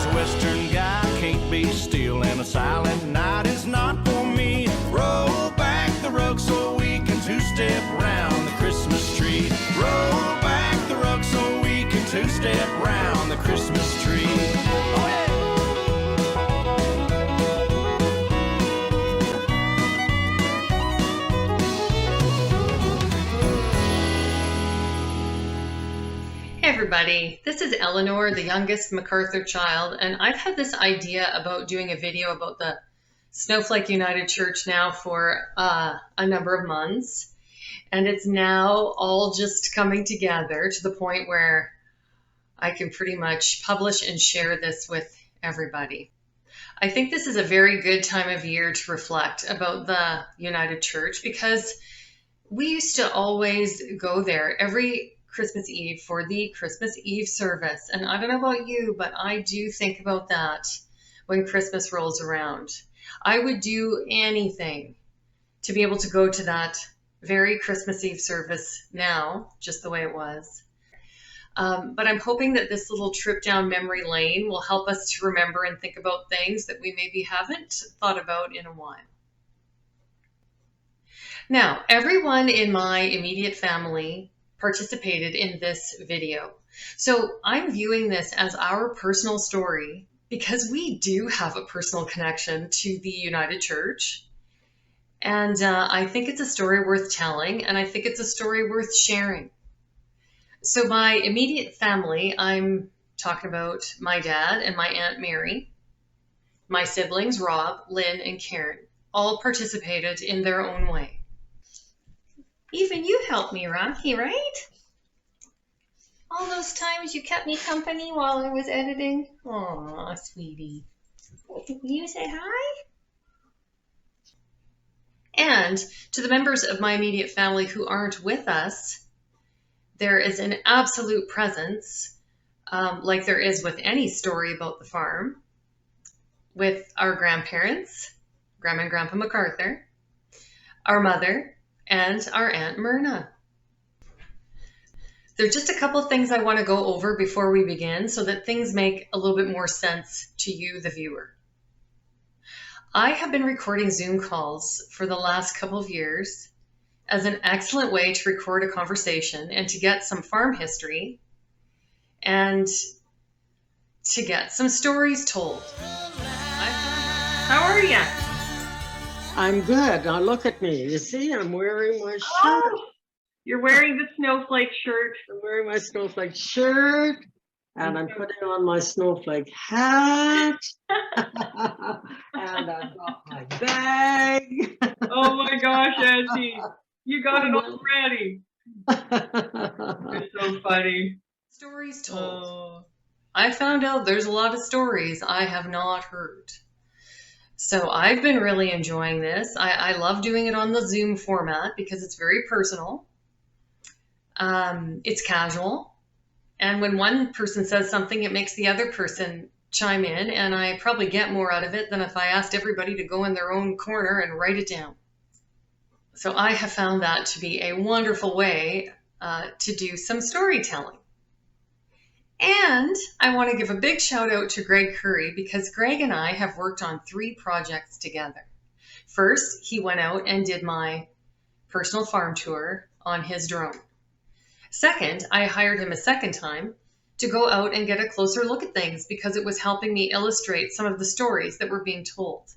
a western guy can't be still, and a silent night is not for me. Roll back the rug so we can two-step round the Christmas tree. Roll back the rug so we can two-step round the Christmas tree. Oh, yeah. Hey everybody, this is Eleanor, the youngest MacArthur child, and I've had this idea about doing a video about the Snowflake United Church now for a number of months, and it's now all just coming together to the point where I can pretty much publish and share this with everybody. I think this is a very good time of year to reflect about the United Church because we used to always go there every Christmas Eve for the Christmas Eve service. And I don't know about you, but I do think about that when Christmas rolls around. I would do anything to be able to go to that very Christmas Eve service now, just the way it was. But I'm hoping that this little trip down memory lane will help us to remember and think about things that we maybe haven't thought about in a while. Now, everyone in my immediate family participated in this video. So I'm viewing this as our personal story because we do have a personal connection to the United Church. And I think it's a story worth telling, and I think it's a story worth sharing. So my immediate family, I'm talking about my dad and my Aunt Mary, my siblings, Rob, Lynn, and Karen, all participated in their own way. Even you helped me, Rocky, right? All those times you kept me company while I was editing. Aw, sweetie. Will you say hi? And to the members of my immediate family who aren't with us, there is an absolute presence, like there is with any story about the farm, with our grandparents, Grandma and Grandpa MacArthur, our mother, and our Aunt Myrna. There are just a couple things I want to go over before we begin so that things make a little bit more sense to you, the viewer. I have been recording Zoom calls for the last couple of years as an excellent way to record a conversation and to get some farm history and to get some stories told. How are you? I'm good. Now look at me. You see, I'm wearing my shirt. Oh, you're wearing the snowflake shirt. I'm wearing my snowflake shirt, and I'm putting on my snowflake hat. And I've got my bag. Oh my gosh, Auntie. You got it all ready. It's so funny. Stories told. I found out there's a lot of stories I have not heard. So I've been really enjoying this. I love doing it on the Zoom format because it's very personal. It's casual. And when one person says something, it makes the other person chime in. And I probably get more out of it than if I asked everybody to go in their own corner and write it down. So I have found that to be a wonderful way to do some storytelling. And I want to give a big shout out to Greg Curry because Greg and I have worked on 3 projects together. First, he went out and did my personal farm tour on his drone. Second, I hired him a second time to go out and get a closer look at things because it was helping me illustrate some of the stories that were being told.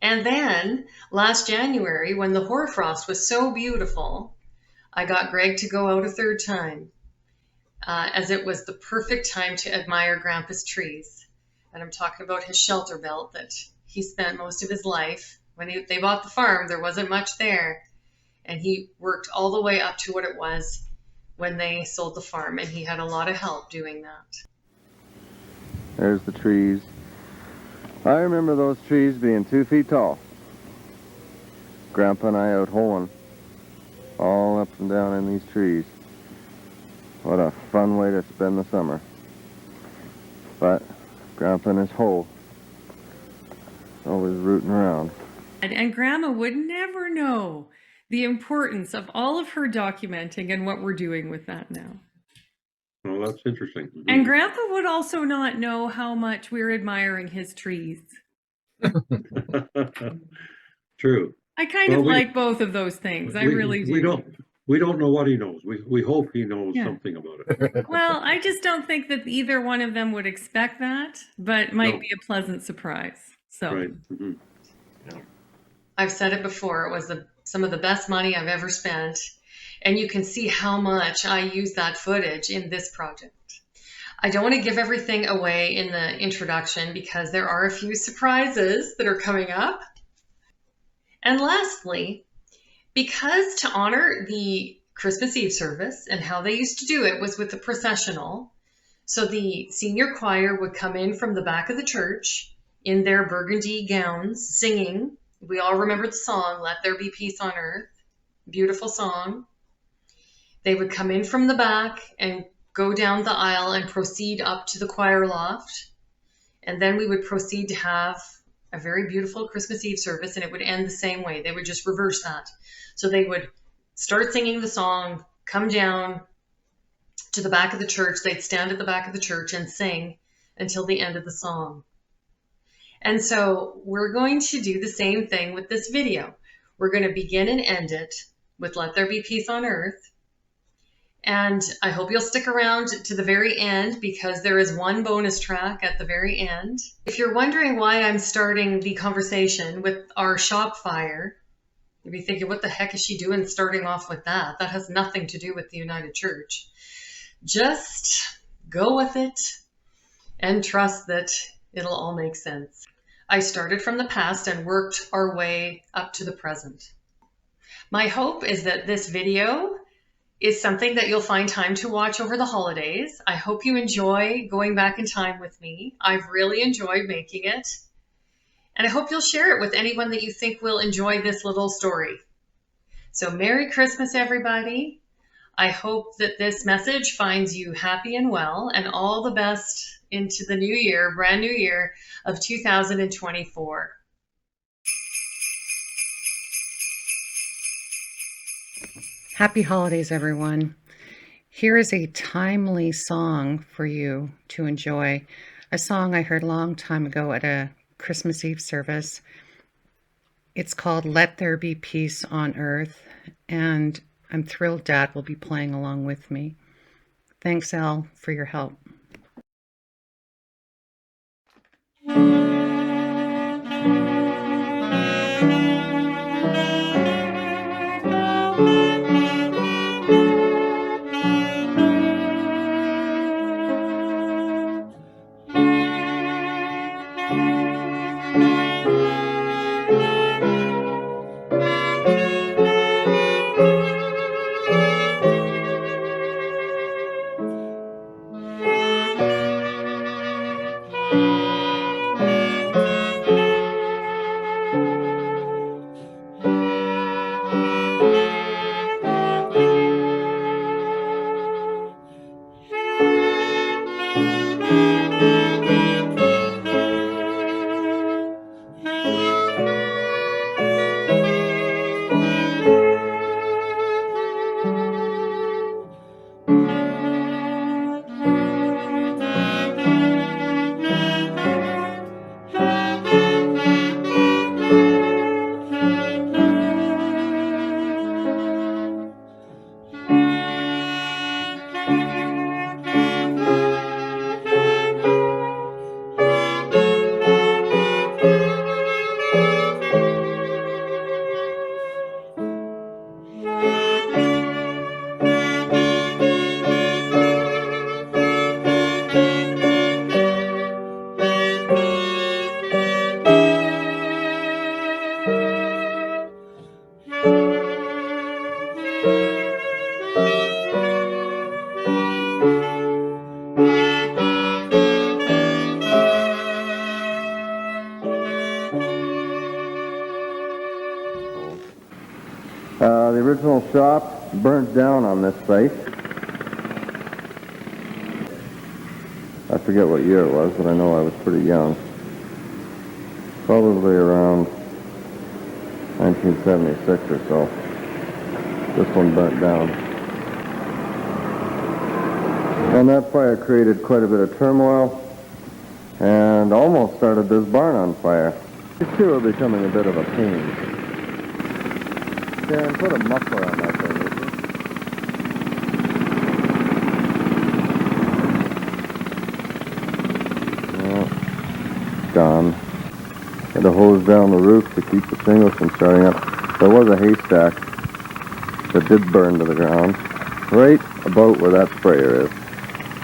And then last January, when the hoarfrost was so beautiful, I got Greg to go out a third time. As it was the perfect time to admire Grandpa's trees. And I'm talking about his shelter belt that he spent most of his life. When they bought the farm, there wasn't much there. And he worked all the way up to what it was when they sold the farm. And he had a lot of help doing that. There's the trees. I remember those trees being 2 feet tall. Grandpa and I out hoeing all up and down in these trees. What a fun way to spend the summer. But Grandpa and his hoe, always rooting around. And Grandma would never know the importance of all of her documenting and what we're doing with that now. Oh, that's interesting. Mhm. And Grandpa would also not know how much we're admiring his trees. True. I kind Well, of we- like both of those things. I really do. We don't know what he knows. We hope he knows Yeah. something about it. Well, I just don't think that either one of them would expect that, but might No. be a pleasant surprise. So, Right. Mhm. I've said it before, it was some of the best money I've ever spent. And you can see how much I use that footage in this project. I don't want to give everything away in the introduction because there are a few surprises that are coming up. And lastly, because to honor the Christmas Eve service and how they used to do it was with the processional, so the senior choir would come in from the back of the church in their burgundy gowns singing. We all remember the song, Let There Be Peace on Earth. Beautiful song. They would come in from the back and go down the aisle and proceed up to the choir loft. And then we would proceed to have a very beautiful Christmas Eve service, and it would end the same way. They would just reverse that. So they would start singing the song, come down to the back of the church. They'd stand at the back of the church and sing until the end of the song. And so we're going to do the same thing with this video. We're going to begin and end it with Let There Be Peace on Earth. And I hope you'll stick around to the very end because there is one bonus track at the very end. If you're wondering why I'm starting the conversation with our shop fire, you'll be thinking, what the heck is she doing starting off with that? That has nothing to do with the United Church. Just go with it and trust that it'll all make sense. I started from the past and worked our way up to the present. My hope is that this video is something that you'll find time to watch over the holidays. I hope you enjoy going back in time with me. I've really enjoyed making it. And I hope you'll share it with anyone that you think will enjoy this little story. So Merry Christmas, everybody. I hope that this message finds you happy and well, and all the best into the new year, brand new year of 2024. Happy holidays, everyone. Here is a timely song for you to enjoy. A song I heard a long time ago at a Christmas Eve service. It's called Let There Be Peace on Earth, and I'm thrilled Dad will be playing along with me. Thanks, Al, for your help. The original shop burnt down on this site. I forget what year it was, but I know I was pretty young. Probably around 1976 or so. This one burnt down. And that fire created quite a bit of turmoil and almost started this barn on fire. These two are becoming a bit of a pain. Dan, put a muffler on that thing, would you? Yeah, gone. Had to hose down the roof to keep the shingles from starting up. There was a haystack that did burn to the ground, right about where that sprayer is.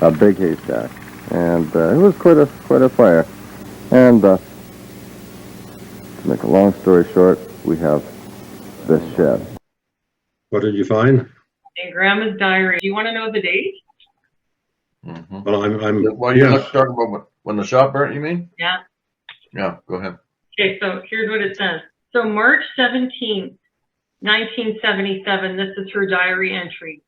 A big haystack. And it was quite a fire. And to make a long story short, we have this shed. What did you find? In Grandma's diary. Do you want to know the date? Mhm. Well, I'm Well, you're yes. talking about when the shop burnt, you mean? Yeah. Yeah, go ahead. Okay, so here's what it says. So March 17th, 1977, this is her diary entry.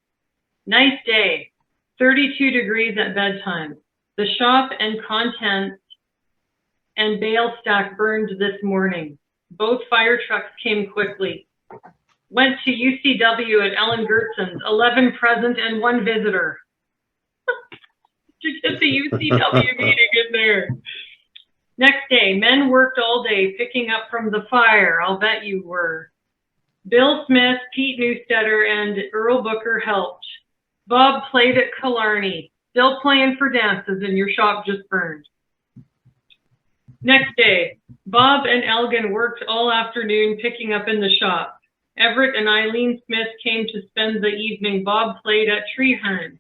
Nice day, 32 degrees at bedtime. The shop and contents and bale stack burned this morning. Both fire trucks came quickly. Went to UCW at Ellen Gertson's, 11 present and 1 visitor. To get the UCW meeting in there. Next day, men worked all day picking up from the fire. I'll bet you were. Bill Smith, Pete Newstetter, and Earl Booker helped. Bob played at Killarney, still playing for dances, and your shop just burned. Next day, Bob and Elgin worked all afternoon picking up in the shop. Everett and Eileen Smith came to spend the evening. Bob played at Treehorn.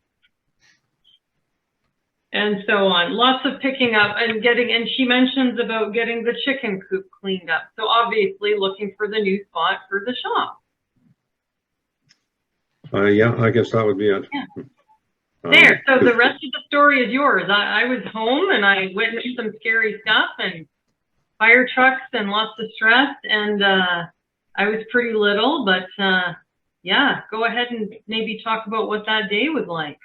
And so on. Lots of picking up and getting, and she mentions about getting the chicken coop cleaned up. So obviously looking for the new spot for the shop. Yeah, I guess that would be it. Yeah. There. So the rest of the story is yours. I was home and I witnessed some scary stuff and fire trucks and lots of stress. And I was pretty little, but yeah, go ahead and maybe talk about what that day was like.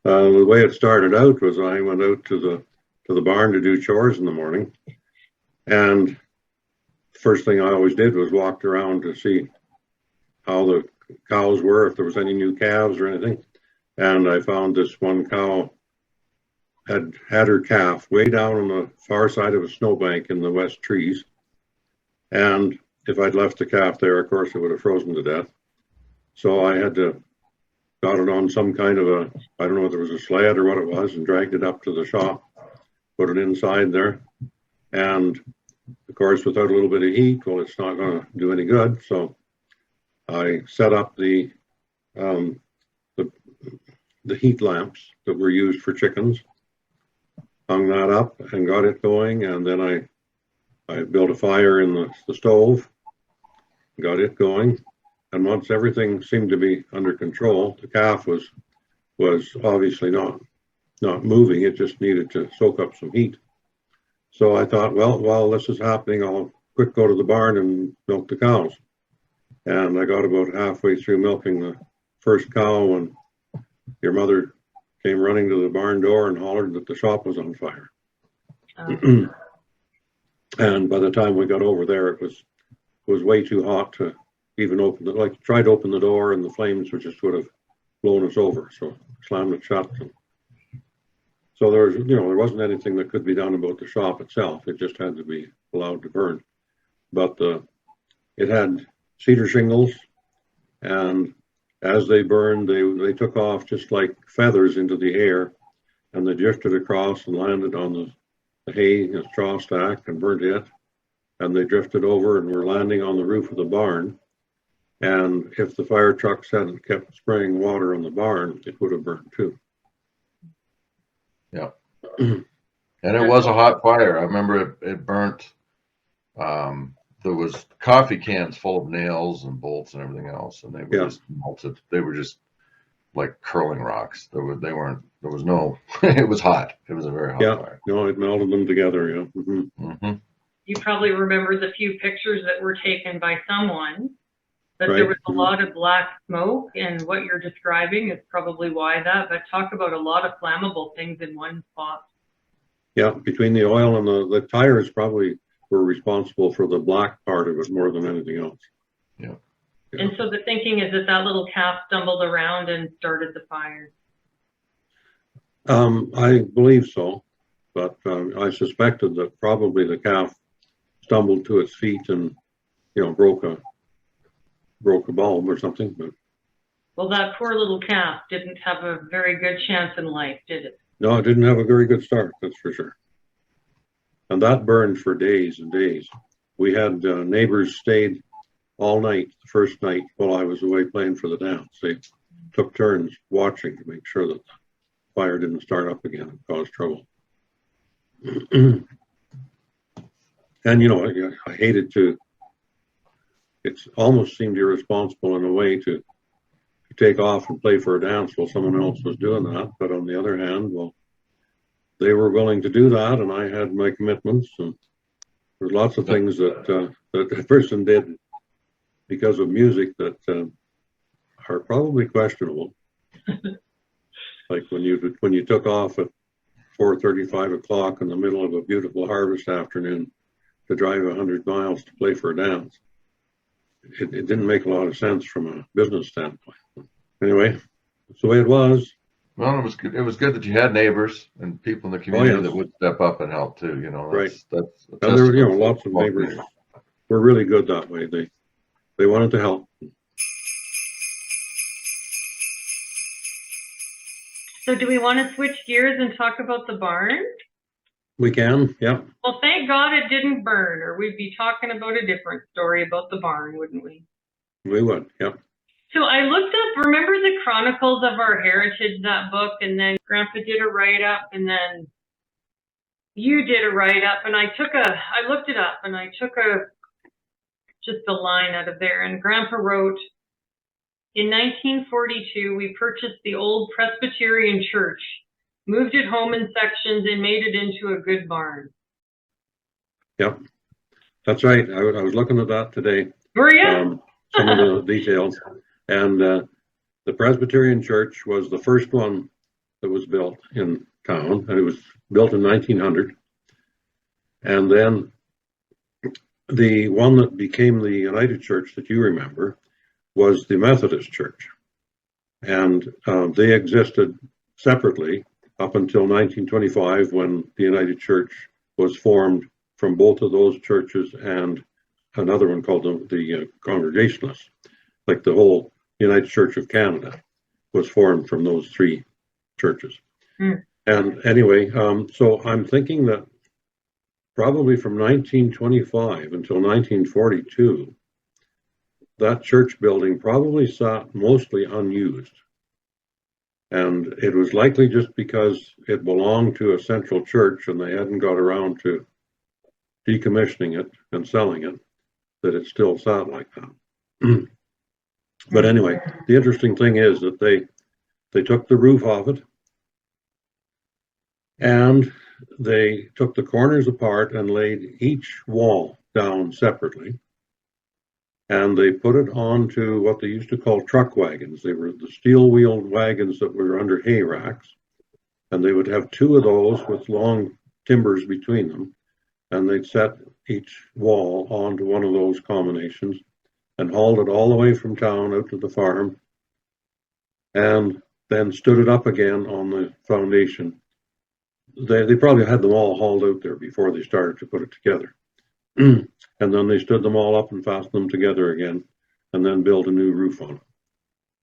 Well, the way it started out was I went out to the barn to do chores in the morning, and first thing I always did was walked around to see how the cows were, if there was any new calves or anything. And I found this one cow had her calf way down on the far side of a snowbank in the west trees. And if I'd left the calf there, of course, it would have frozen to death. So I had to got it on some kind of a, I don't know if it was a sled or what it was, and dragged it up to the shop, put it inside there. And of course, without a little bit of heat, well, it's not going to do any good. So I set up the heat lamps that were used for chickens, hung that up and got it going. And then I built a fire in the stove, got it going. And once everything seemed to be under control, the calf was obviously not moving. It just needed to soak up some heat. So I thought, well, while this is happening, I'll quick go to the barn and milk the cows. And I got about halfway through milking the first cow when your mother came running to the barn door and hollered that the shop was on fire. And by the time we got over there, it was way too hot to even open it. Like, tried to open the door and the flames would have blown us over. So slammed it shut. So there was, there wasn't anything that could be done about the shop itself. It just had to be allowed to burn. But it had cedar shingles, and as they burned, they took off just like feathers into the air, and they drifted across and landed on the hay, the straw stack, and burnt it. And they drifted over and were landing on the roof of the barn. And if the fire trucks hadn't kept spraying water on the barn, it would have burned too. Yeah. And it was a hot fire. I remember it burnt. There was coffee cans full of nails and bolts and everything else, and they were just melted. They were just like curling rocks. It was hot. It was a very hot fire. No, it melted them together. Yeah. Mm-hmm. Mm-hmm. You probably remember the few pictures that were taken by someone, but Right. there was a lot of black smoke, and what you're describing is probably why that, but talk about a lot of flammable things in one spot. Yeah, between the oil and the tires probably were responsible for the black part of it more than anything else. Yeah. And so the thinking is that that little calf stumbled around and started the fire. I believe so, but I suspected that probably the calf stumbled to its feet and, broke a bulb or something. But Well, that poor little calf didn't have a very good chance in life, did it? no, it didn't have a very good start, that's for sure. And that burned for days and days. We had neighbors stayed all night, the first night while I was away playing for the Downs. They took turns watching to make sure that the fire didn't start up again and cause trouble. And, I hated to, it almost seemed irresponsible in a way to take off and play for a dance while someone else was doing that. But on the other hand, well, they were willing to do that, and I had my commitments, and there's lots of things that a person did because of music that are probably questionable. Like when you took off at 4:30, 5 o'clock in the middle of a beautiful harvest afternoon to drive 100 miles to play for a dance. It didn't make a lot of sense from a business standpoint. Anyway, that's the way it was. Well, it was good. It was good that you had neighbors and people in the community yes. that would step up and help too. Right. That's And there were, lots of neighbors were really good that way. They wanted to help. So do we want to switch gears and talk about the barn? We can, yeah. Well, thank God it didn't burn, or we'd be talking about a different story about the barn, wouldn't we? We would, yeah. So I looked up, remember the Chronicles of Our Heritage, that book, and then Grandpa did a write-up, and then you did a write-up, and I looked it up, and I took just a line out of there, and Grandpa wrote, in 1942, we purchased the old Presbyterian church, moved it home in sections, and made it into a good barn. Yep, that's right. I was looking at that today. Were you? Some of the details. And the Presbyterian church was the first one that was built in town, and it was built in 1900. And then the one that became the United Church that you remember was the Methodist Church. And they existed separately up until 1925, when the United Church was formed from both of those churches and another one called the Congregationalists. Like the whole United Church of Canada was formed from those three churches. Mm. And anyway, so I'm thinking that probably from 1925 until 1942, that church building probably sat mostly unused. And it was likely just because it belonged to a central church and they hadn't got around to decommissioning it and selling it, that it still sat like that. But anyway, the interesting thing is that they took the roof off it, and they took the corners apart and laid each wall down separately, and they put it onto what they used to call truck wagons. They were the steel-wheeled wagons that were under hay racks, and they would have two of those with long timbers between them, and they'd set each wall onto one of those combinations and hauled it all the way from town out to the farm, and then stood it up again on the foundation. They probably had them all hauled out there before they started to put it together. And then they stood them all up and fastened them together again, and then built a new roof on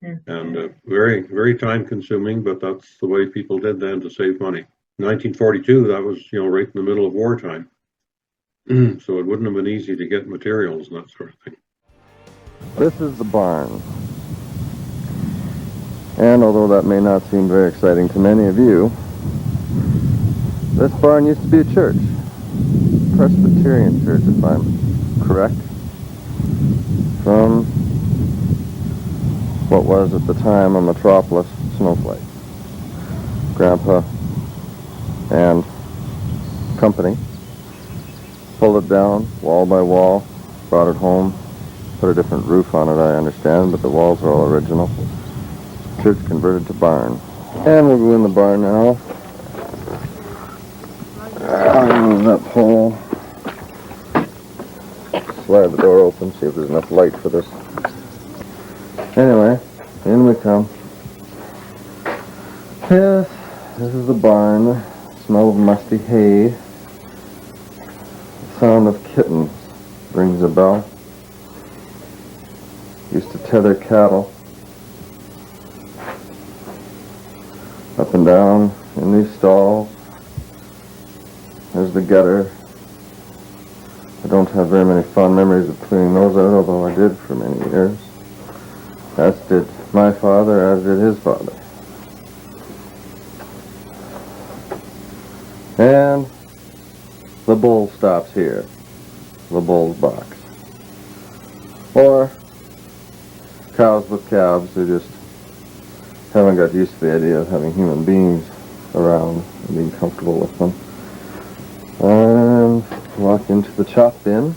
it. And very, very time consuming, but that's the way people did then to save money. 1942, that was, right in the middle of wartime. So it wouldn't have been easy to get materials and that sort of thing. This is the barn. And although that may not seem very exciting to many of you, this barn used to be a church. Presbyterian church, if I'm correct. From what was at the time a metropolis snowflake. Grandpa and company pulled it down wall by wall, brought it home, put a different roof on it, I understand, but the walls are all original. Church converted to barn. And we'll go in the barn now. Move that pole. Slide the door open, see if there's enough light for this In we come. Yes, this is the barn. Smell of musty hay. The sound of kittens rings a bell. Used to tether cattle up and down in these stalls. There's the gutter. I don't have very many fond memories of cleaning those out, although I did for many years. As did my father, as did his father. And the bull stops here. The bull's box. Or cows with calves who just haven't got used to the idea of having human beings around and being comfortable with them. And walk into the chop bin.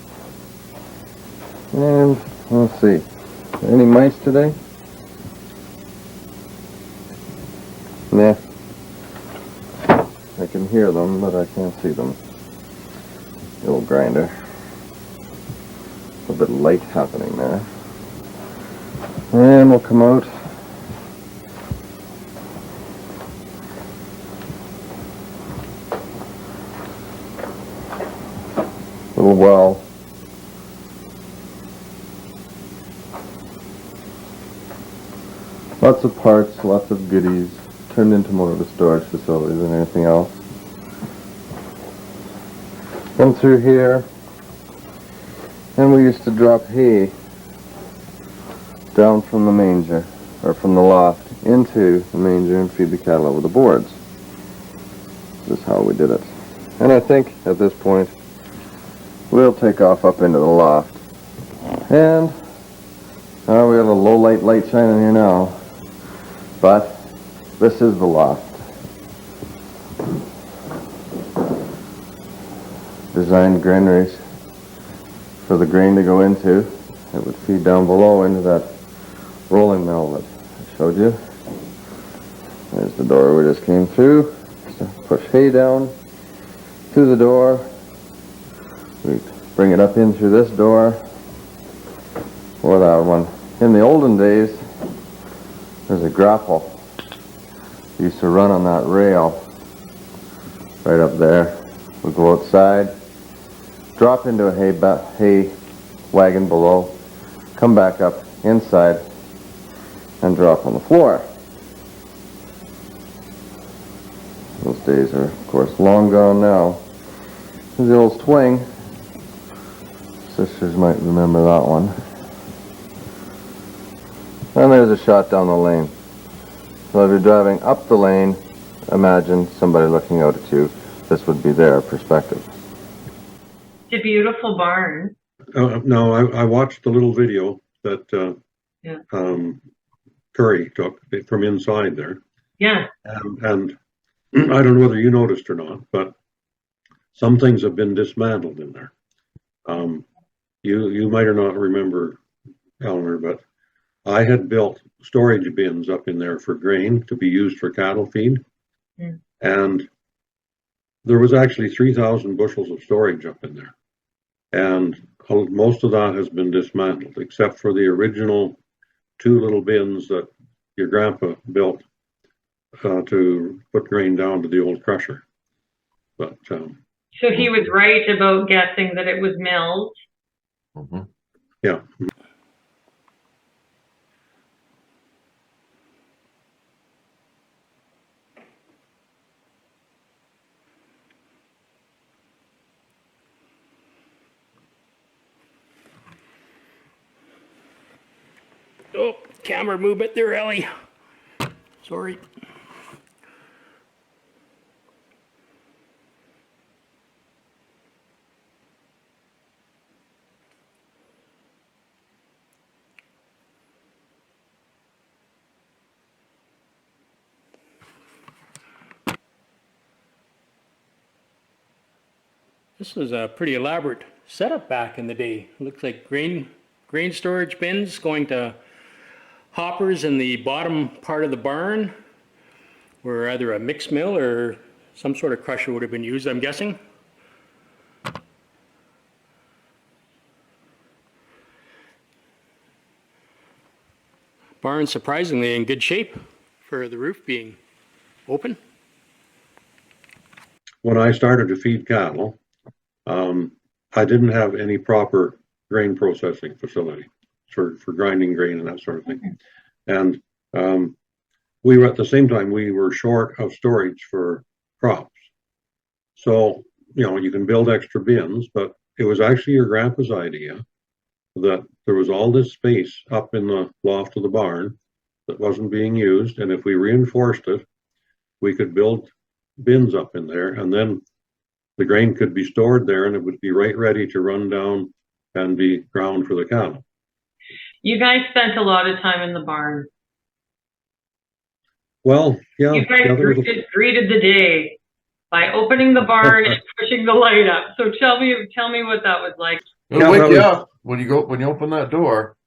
And let's see. Any mice today? Nah. I can hear them, but I can't see them. The old grinder. A bit of light happening there. And we'll come out. Little well. Lots of parts, lots of goodies, turned into more of a storage facility than anything else. Come through here, and we used to drop hay down from the manger, or from the loft, into the manger and feed the cattle over the boards. This is how we did it. And I think, at this point, we'll take off up into the loft. And, we got a low light shining here now. But this is the loft. Designed granaries for the grain to go into. It would feed down below into that rolling mill that I showed you. There's the door we just came through. So push hay down to the door. We bring it up in through this door or that one. In the olden days, there's a grapple. We used to run on that rail right up there. We go outside, drop into a hay wagon below, come back up inside, and drop on the floor. Those days are, of course, long gone now. There's the old swing. Sisters might remember that one. And there's a shot down the lane. So if you're driving up the lane, imagine somebody looking out at you. This would be their perspective. It's a beautiful barn. No, I watched the little video that Yeah. Curry took from inside there. Yeah. And I don't know whether you noticed or not, but some things have been dismantled in there. You might or not remember, Eleanor, but I had built storage bins up in there for grain to be used for cattle feed. Mm. And there was actually 3,000 bushels of storage up in there. And most of that has been dismantled, except for the original 2 little bins that your grandpa built to put grain down to the old crusher. But So he was right about guessing that it was milled. Mm-hmm. yeah. Oh, camera movement there, Ellie. Sorry. This was a pretty elaborate setup back in the day. It looks like grain storage bins going to hoppers in the bottom part of the barn, where either a mix mill or some sort of crusher would have been used, I'm guessing. barn surprisingly in good shape for the roof being open. When I started to feed cattle, I didn't have any proper grain processing facility for grinding grain and that sort of thing. And we were at the same time, we were short of storage for crops. So, you can build extra bins, but it was actually your grandpa's idea that there was all this space up in the loft of the barn that wasn't being used. And if we reinforced it, we could build bins up in there, and then the grain could be stored there and it would be right ready to run down and be ground for the cattle. You guys spent a lot of time in the barn. Well, yeah. You guys yeah, there was a- greeted the day by opening the barn and pushing the light up. So tell me what that was like. It'll Yeah, wake that you was- up when you open that door.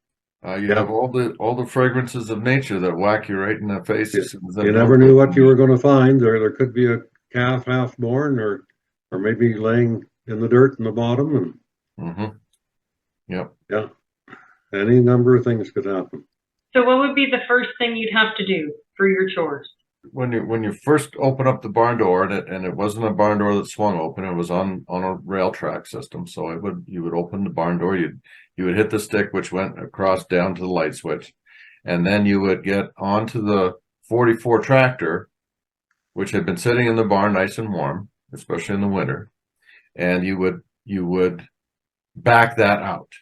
You Yeah. have all the fragrances of nature that whack you right in the face. as soon as that You door never knew what opens. you were going to find. There could be a calf half born, or maybe laying in the dirt in the bottom, and Mhm. Yep. yeah, any number of things could happen. So what would be the first thing you'd have to do for your chores? When you first open up the barn door, and it wasn't a barn door that swung open, it was on a rail track system. So you would open the barn door, you would hit the stick which went across down to the light switch, and then you would get onto the 44 tractor, which had been sitting in the barn nice and warm, especially in the winter, and you would back that out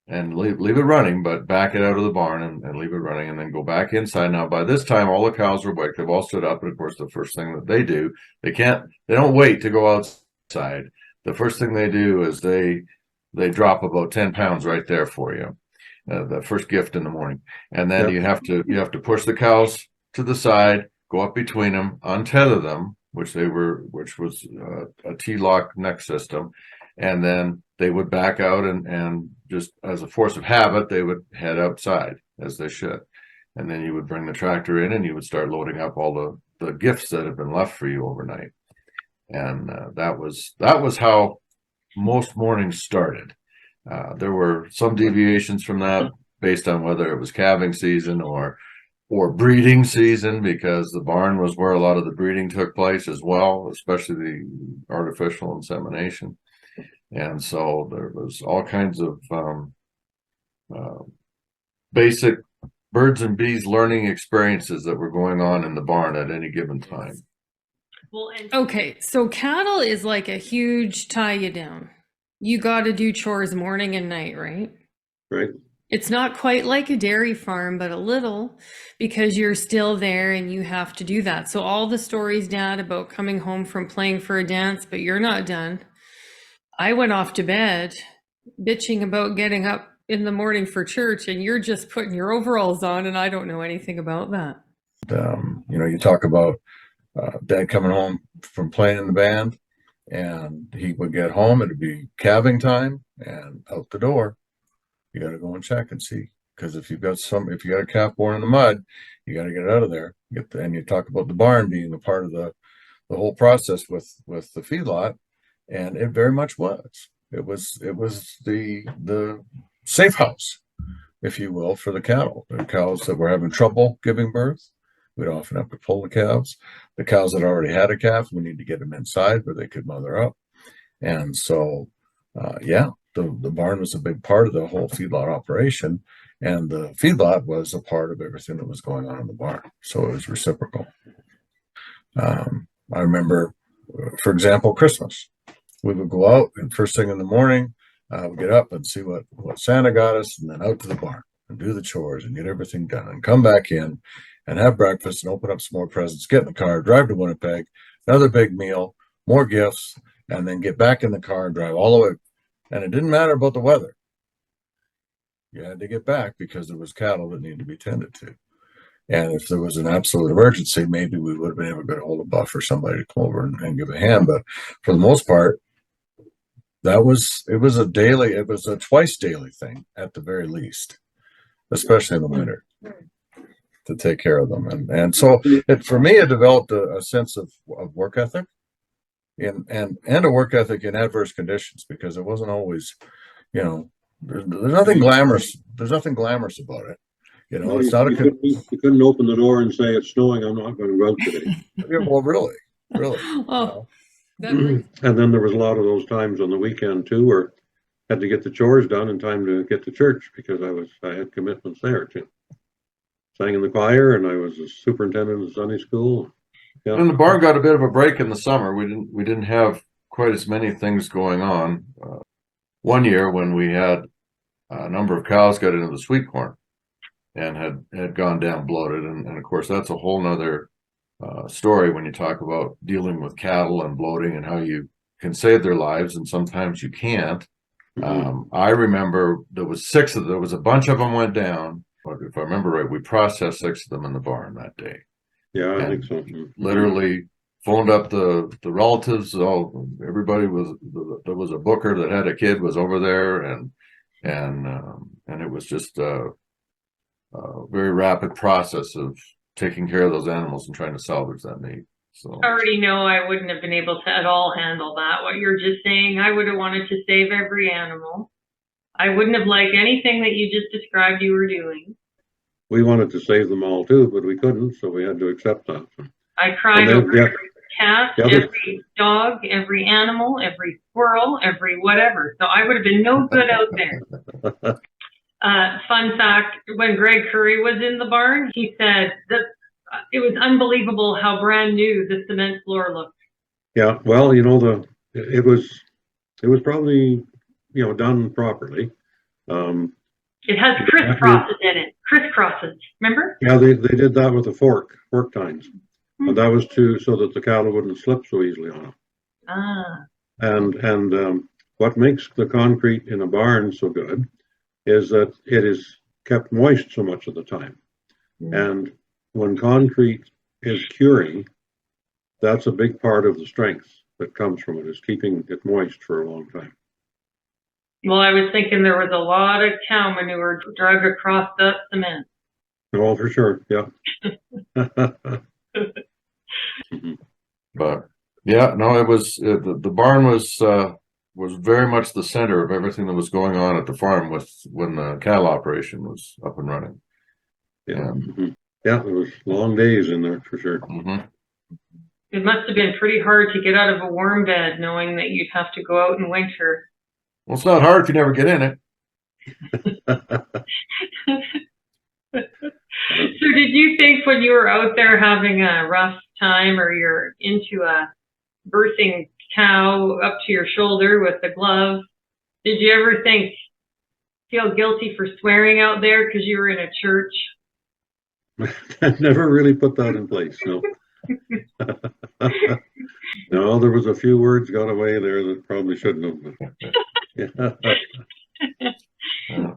and leave it running, but back it out of the barn and leave it running, and then go back inside. Now, by this time, all the cows are awake. They've all stood up, and of course, the first thing that they do, they don't wait to go outside. The first thing they do is they drop about 10 pounds right there for you, the first gift in the morning, and then Yep. you have to push the cows to the side, go up between them, untether them, which was a T-lock neck system, and then they would back out and just as a force of habit, they would head outside as they should. And then you would bring the tractor in and you would start loading up all the gifts that had been left for you overnight. And that was how most mornings started. There were some deviations from that based on whether it was calving season or breeding season, because the barn was where a lot of the breeding took place as well, especially the artificial insemination. And so there was all kinds of basic birds and bees learning experiences that were going on in the barn at any given time. Well, and Okay, so cattle is like a huge tie you down. You got to do chores morning and night, right? Right. It's not quite like a dairy farm, but a little, because you're still there and you have to do that. So all the stories, Dad, about coming home from playing for a dance, but you're not done. I went off to bed bitching about getting up in the morning for church, and you're just putting your overalls on, and I don't know anything about that. You talk about Dad coming home from playing in the band, and he would get home, it'd be calving time, and out the door, you got to go and check and see, because if you got a calf born in the mud, you got to get it out of there. And you talk about the barn being a part of the whole process with the feedlot, and it very much was. It was the safe house, if you will, for the cattle. The cows that were having trouble giving birth, we'd often have to pull the calves. The cows that already had a calf, we need to get them inside where they could mother up. And so, the barn was a big part of the whole feedlot operation, and the feedlot was a part of everything that was going on in the barn. So it was reciprocal. I remember, for example, Christmas. We would go out, and first thing in the morning, we'd get up and see what Santa got us, and then out to the barn and do the chores and get everything done, and come back in and have breakfast and open up some more presents, get in the car, drive to Winnipeg, another big meal, more gifts, and then get back in the car and drive all the way. And it didn't matter about the weather. You had to get back because there was cattle that needed to be tended to. And if there was an absolute emergency, maybe we would have been able to get a hold of Buff or somebody to come over and give a hand. But for the most part, it was a twice daily thing at the very least, especially in the winter, to take care of them. And so for me, it developed a sense of work ethic and a work ethic in adverse conditions, because it wasn't always, there's nothing glamorous. There's nothing glamorous about it. You know, it's not a, You couldn't open the door and say, it's snowing, I'm not going to go out today. yeah, well, really, really. Oh, that And brings- then there was a lot of those times on the weekend too, where I had to get the chores done in time to get to church because I had commitments there too. Sang in the choir and I was a superintendent of Sunday school. Yeah. And the barn got a bit of a break in the summer. We didn't have quite as many things going on. One year when we had a number of cows got into the sweet corn and had gone down bloated, and of course that's a whole nother story when you talk about dealing with cattle and bloating and how you can save their lives and sometimes you can't. I remember there was a bunch of them went down, but if I remember right, we processed 6 of them in the barn that day. Yeah, I And think so. Literally phoned up the relatives. Everybody there was a booker that had a kid was over there, and it was just a very rapid process of taking care of those animals and trying to salvage that meat. So I already know I wouldn't have been able to at all handle that. What you're just saying, I would have wanted to save every animal. I wouldn't have liked anything that you just described you were doing. We wanted to save them all too, but we couldn't, so we had to accept that. I cried And then, over yeah. every cat, The other- every dog, every animal, every squirrel, every whatever. So I would have been no good out there. Fun fact, when Greg Curry was in the barn, he said that it was unbelievable how brand new the cement floor looked. Yeah, well, you know, it was probably, you know, done properly. It has crisscrosses in it. Crisscrosses, remember? Yeah, they did that with the fork tines. And that was so that the cattle wouldn't slip so easily on them. Ah, And what makes the concrete in a barn so good is that it is kept moist so much of the time. And when concrete is curing, that's a big part of the strength that comes from it, is keeping it moist for a long time. well, I was thinking there was a lot of cow manure drug across that cement. Oh, for sure, yeah. but yeah, no, it was the barn was very much the center of everything that was going on at the farm when the cattle operation was up and running. Yeah, yeah, it was long days in there for sure. It must have been pretty hard to get out of a warm bed knowing that you'd have to go out in winter. Well, it's not hard if you never get in it. So did you think when you were out there having a rough time, or you're into a birthing cow up to your shoulder with the glove, did you ever feel guilty for swearing out there because you were in a church? I never really put that in place, no. No, there was a few words got away there that probably shouldn't have. Yeah.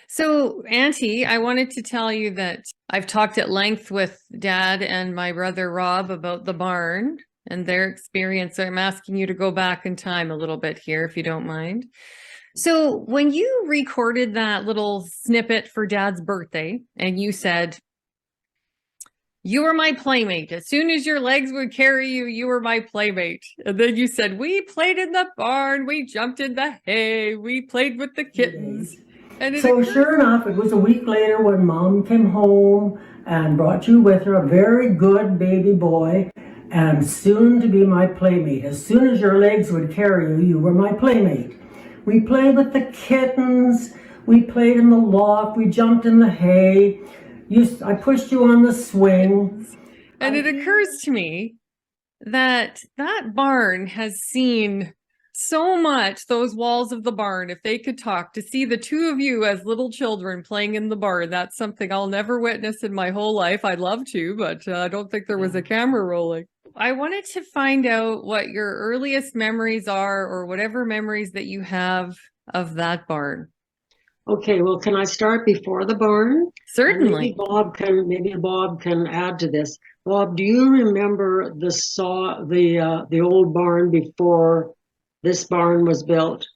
So, Auntie, I wanted to tell you that I've talked at length with Dad and my brother Rob about the barn and their experience. So I'm asking you to go back in time a little bit here, if you don't mind. So when you recorded that little snippet for Dad's birthday, and you said, "You were my playmate. As soon as your legs would carry you, you were my playmate." And then you said, "We played in the barn. We jumped in the hay. We played with the kittens." And it So sure enough, it was a week later when Mom came home and brought you with her, a very good baby boy, and soon to be my playmate. As soon as your legs would carry you, you were my playmate. We played with the kittens. We played in the loft. We jumped in the hay. I pushed you on the swing. And it occurs to me that that barn has seen so much, those walls of the barn, if they could talk, to see the two of you as little children playing in the barn. That's something I'll never witness in my whole life. I'd love to, but I don't think there was a camera rolling. I wanted to find out what your earliest memories are, or whatever memories that you have of that barn. Okay, well, can I start before the barn? Certainly. Maybe Bob can add to this. Bob, do you remember the old barn before this barn was built?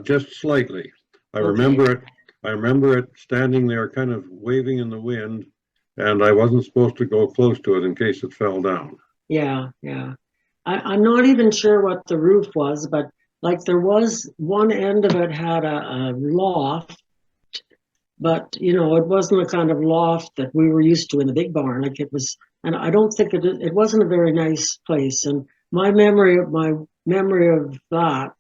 Just slightly. I Okay. remember it. I remember it standing there kind of waving in the wind, and I wasn't supposed to go close to it in case it fell down. Yeah. I'm not even sure what the roof was, but like there was one end of it had a loft, but you know, it wasn't the kind of loft that we were used to in the big barn. Like it was, and I don't think it wasn't a very nice place. And my memory of that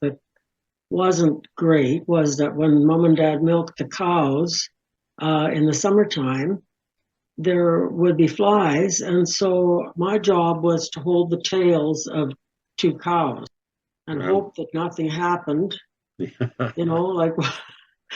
wasn't great was that when mom and dad milked the cows in the summertime, there would be flies, and so my job was to hold the tails of 2 cows and Wow. hope that nothing happened. You know, like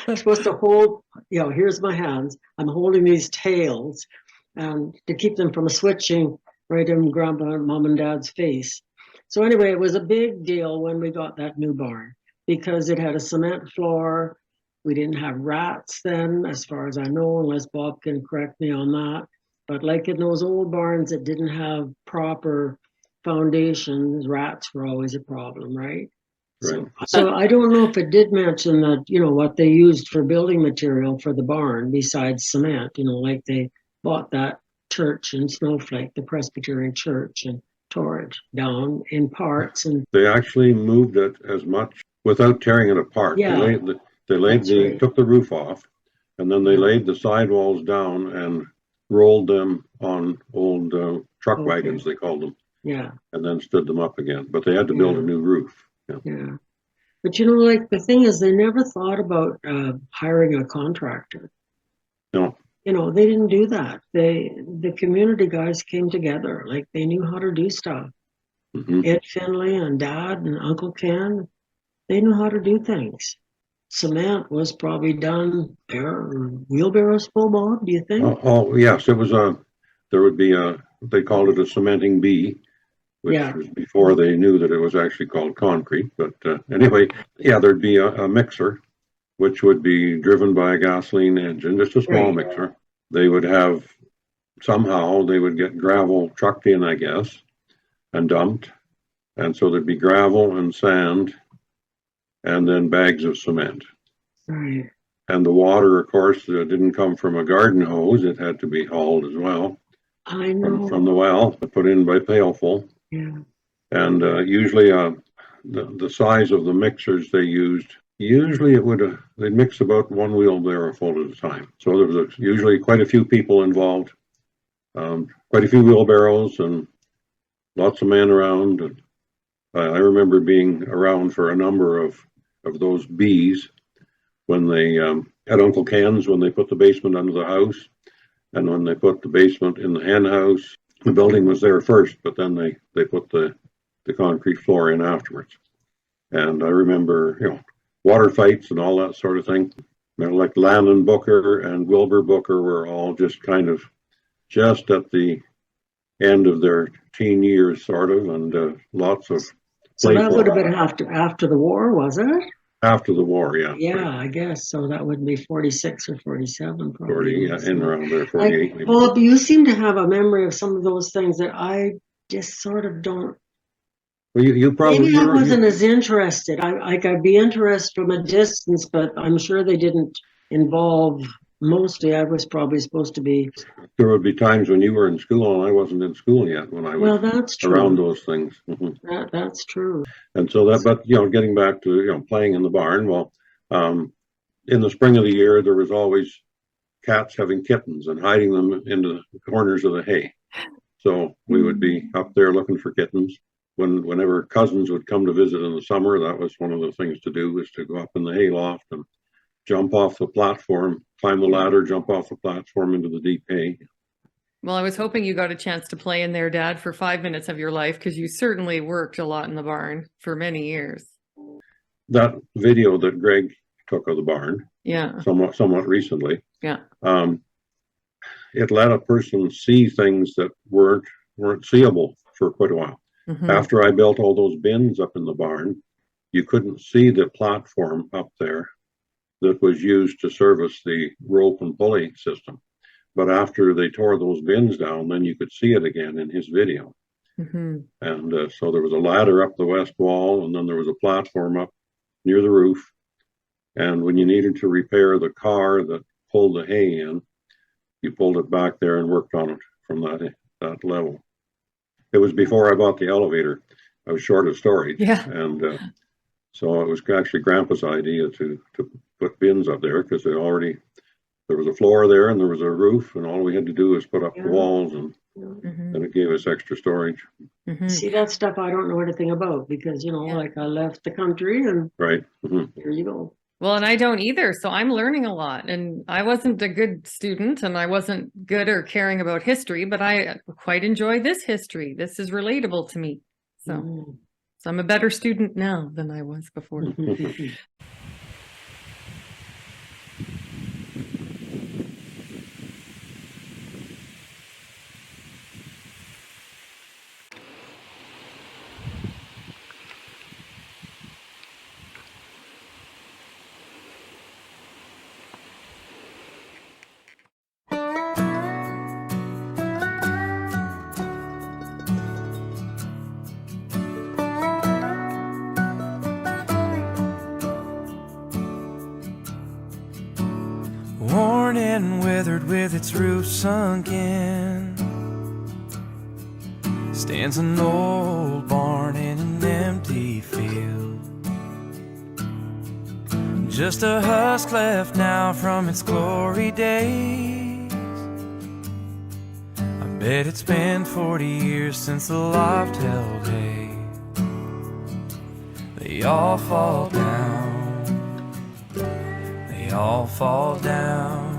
I'm supposed to hold, you know, here's my hands. I'm holding these tails and to keep them from switching right in grandpa and mom and dad's face. So anyway, it was a big deal when we got that new barn because it had a cement floor. We didn't have rats then, as far as I know, unless Bob can correct me on that. But like in those old barns that didn't have proper foundations, rats were always a problem, right? Right. So I don't know if it did mention that, you know, what they used for building material for the barn besides cement, you know, like they bought that church in Snowflake, the Presbyterian church, and tore it down in parts. And They actually moved it as much without tearing it apart. Yeah. That's right. Took the roof off, and then they laid the sidewalls down and rolled them on old truck Okay. wagons, they called them, yeah, and then stood them up again. But they had to build a new roof. Yeah. yeah. But you know, like the thing is, they never thought about hiring a contractor. No. You know, they didn't do that. The community guys came together, like they knew how to do stuff. Mhm. Ed Finley and Dad and Uncle Ken, they knew how to do things. Cement was probably done there, wheelbarrows full, Bob, do you think? Oh, yes, it was there would be they called it a cementing bee, which Yeah. was before they knew that it was actually called concrete. But anyway, yeah, there'd be a mixer, which would be driven by a gasoline engine, just a small Right. mixer. They would somehow they would get gravel trucked in, I guess, and dumped. And so there'd be gravel and sand and then bags of cement. Right. And the water, of course, didn't come from a garden hose. It had to be hauled as well I know. from the well, put in by pailful. Yeah. And usually the size of the mixers they used, usually they'd mix about 1 wheelbarrow full at a time. So there was usually quite a few people involved, quite a few wheelbarrows and lots of men around. And I remember being around for a number of those bees when they at Uncle Ken's, when they put the basement under the house, and when they put the basement in the hen house. The building was there first, but then they put the concrete floor in afterwards. And I remember, you know, water fights and all that sort of thing. You know, like Landon Booker and Wilbur Booker were all just kind of just at the end of their teen years, sort of, and lots of So that playful- would have been after the war, was it? after the war, yeah. Yeah, I guess. So that would be 46 or 47 probably. 40, yeah, in around there, Like, 48 maybe. Bob, you seem to have a memory of some of those things that I just sort of don't. Well, you probably Maybe I you- wasn't as interested. I'd be interested from a distance, but I'm sure they didn't involve. Mostly, I was probably supposed to be. there would be times when you were in school and I wasn't in school yet when I Well, was that's true. around those things. Mhm. That's true. And so but you know, getting back to, you know, playing in the barn, well, in the spring of the year, there was always cats having kittens and hiding them into the corners of the hay. So we would be up there looking for kittens. Whenever cousins would come to visit in the summer, that was one of the things to do, was to go up in the hay loft and jump off the platform, climb the ladder, jump off the platform into the deep hay. Well, I was hoping you got a chance to play in there, Dad, for 5 minutes of your life, because you certainly worked a lot in the barn for many years. That video that Greg took of the barn, Yeah. somewhat recently, Yeah. it let a person see things that weren't seeable for quite a while. Mhm. After I built all those bins up in the barn, you couldn't see the platform up there that was used to service the rope and pulley system. But after they tore those bins down, then you could see it again in his video. Mhm. And so there was a ladder up the west wall, and then there was a platform up near the roof. And when you needed to repair the car that pulled the hay in, you pulled it back there and worked on it from that level. It was before I bought the elevator. I was short of storage. Yeah. And so it was actually Grandpa's idea to put bins up there, because they already there was a floor there and there was a roof, and all we had to do was put up the Yeah. walls, and Mhm. it gave us extra storage. Mhm. See, that stuff I don't know anything about because, you know, Yeah. like I left the country and Right. here you go. Well, and I don't either, so I'm learning a lot. And I wasn't a good student and I wasn't good or caring about history, but I quite enjoy this history. This is relatable to me. So, Mm. so I'm a better student now than I was before. Worn and withered with its roof sunk in, stands an old barn in an empty field. Just a husk left now from its glory days. I bet it's been 40 years since the loft held hay. They all fall down. They all fall down.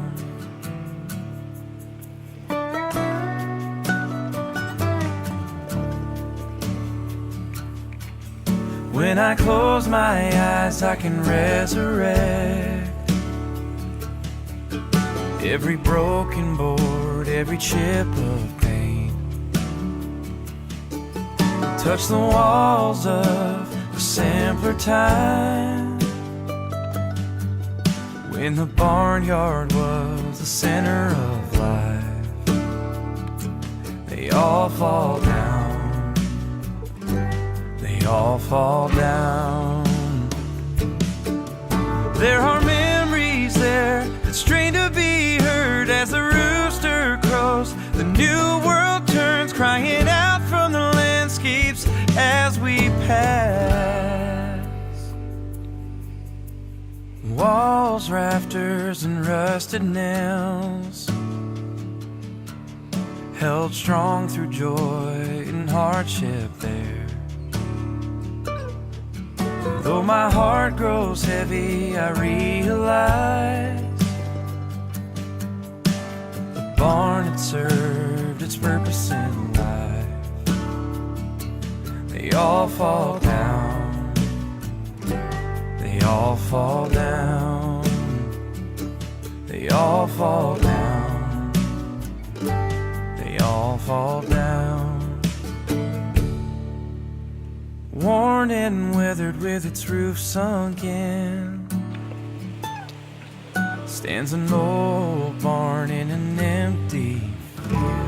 When I close my eyes, I can resurrect every broken board, every chip of pain. Touch the walls of a simpler time, when the barnyard was the center of life. They all fall down. They all fall down. There are memories there that strain to be heard as the rooster crows. The new world turns, crying out from the landscapes as we pass. Walls, rafters, and rusted nails, held strong through joy and hardship there. Though my heart grows heavy, I realize the barn had served its purpose in life. They all fall down. They all fall down. They all fall down. They all fall down. Worn and withered with its roof sunk in, stands an old barn in an empty field.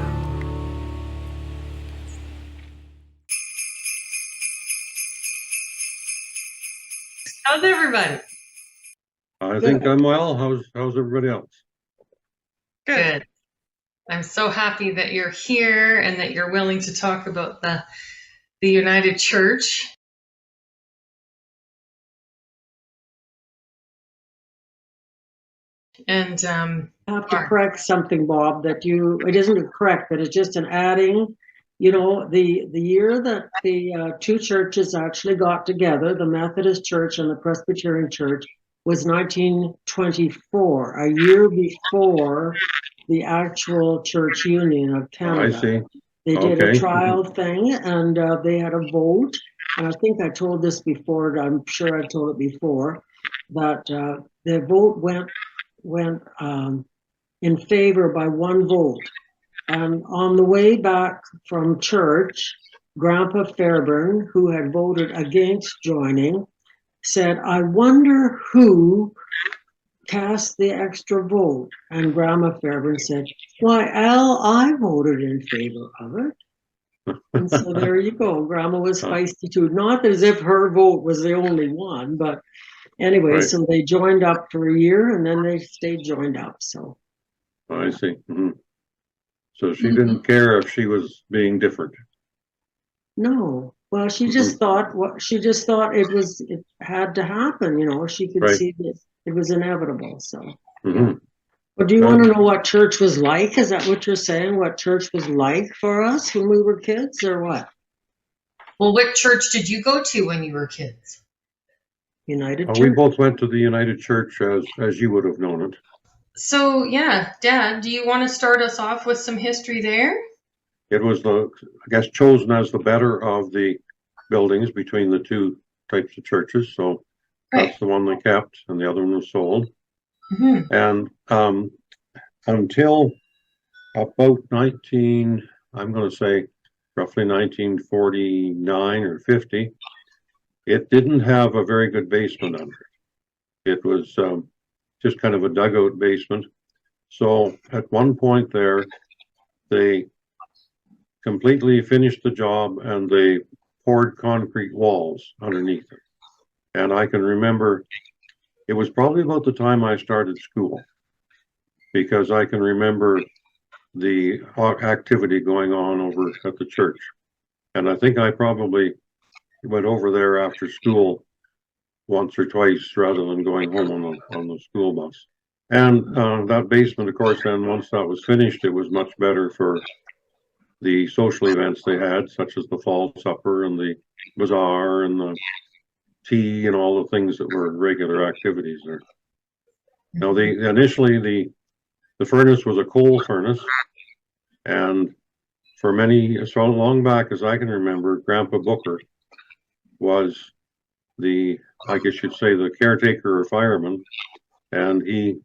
How's everybody? I think I'm well. How's everybody else? Good. I'm so happy that you're here and that you're willing to talk about the United Church. And I have to correct something, Bob, that it isn't correct, but it's just an adding. You know, the year that the two churches actually got together, the Methodist Church and the Presbyterian Church, was 1924, a year before the actual church union of Canada. I see. They did Okay. a trial thing, and they had a vote. And I think I told this before. I'm sure I told it before, that the vote went in favor by one vote. And on the way back from church, Grandpa Fairburn, who had voted against joining, said, "I wonder who cast the extra vote." And Grandma Fairburn said, "Why, Al, I voted in favor of it." And so there you go. Grandma was feisty too. Not as if her vote was the only one, but anyway, Right. so they joined up for a year and then they stayed joined up. So I see. So she didn't care if she was being different. no. Well, she just thought it had to happen, you know. She could Right. see that it was inevitable. So Mhm. But do you want to know what church was like? Is that what you're saying? What church was like for us when we were kids, or what? Well, what church did you go to when you were kids? United We Church. both went to the United Church as you would have known it. So, yeah, Dad, do you want to start us off with some history there? It was I guess, chosen as the better of the buildings between the two types of churches. So that's the one they kept, and the other one was sold. Mm-hmm. And until about I'm going to say roughly 1949 or 50, it didn't have a very good basement under it. It was just kind of a dugout basement. So at one point there, they completely finished the job and they poured concrete walls underneath it. And I can remember it was probably about the time I started school, because I can remember the activity going on over at the church. And I think I probably went over there after school once or twice rather than going home on the school bus. And that basement, of course, then once that was finished, it was much better for the social events they had, such as the fall supper and the bazaar and the tea and all the things that were regular activities there. Now, initially the furnace was a coal furnace, and for so long back as I can remember, Grandpa Booker was I guess you'd say, the caretaker or fireman, and he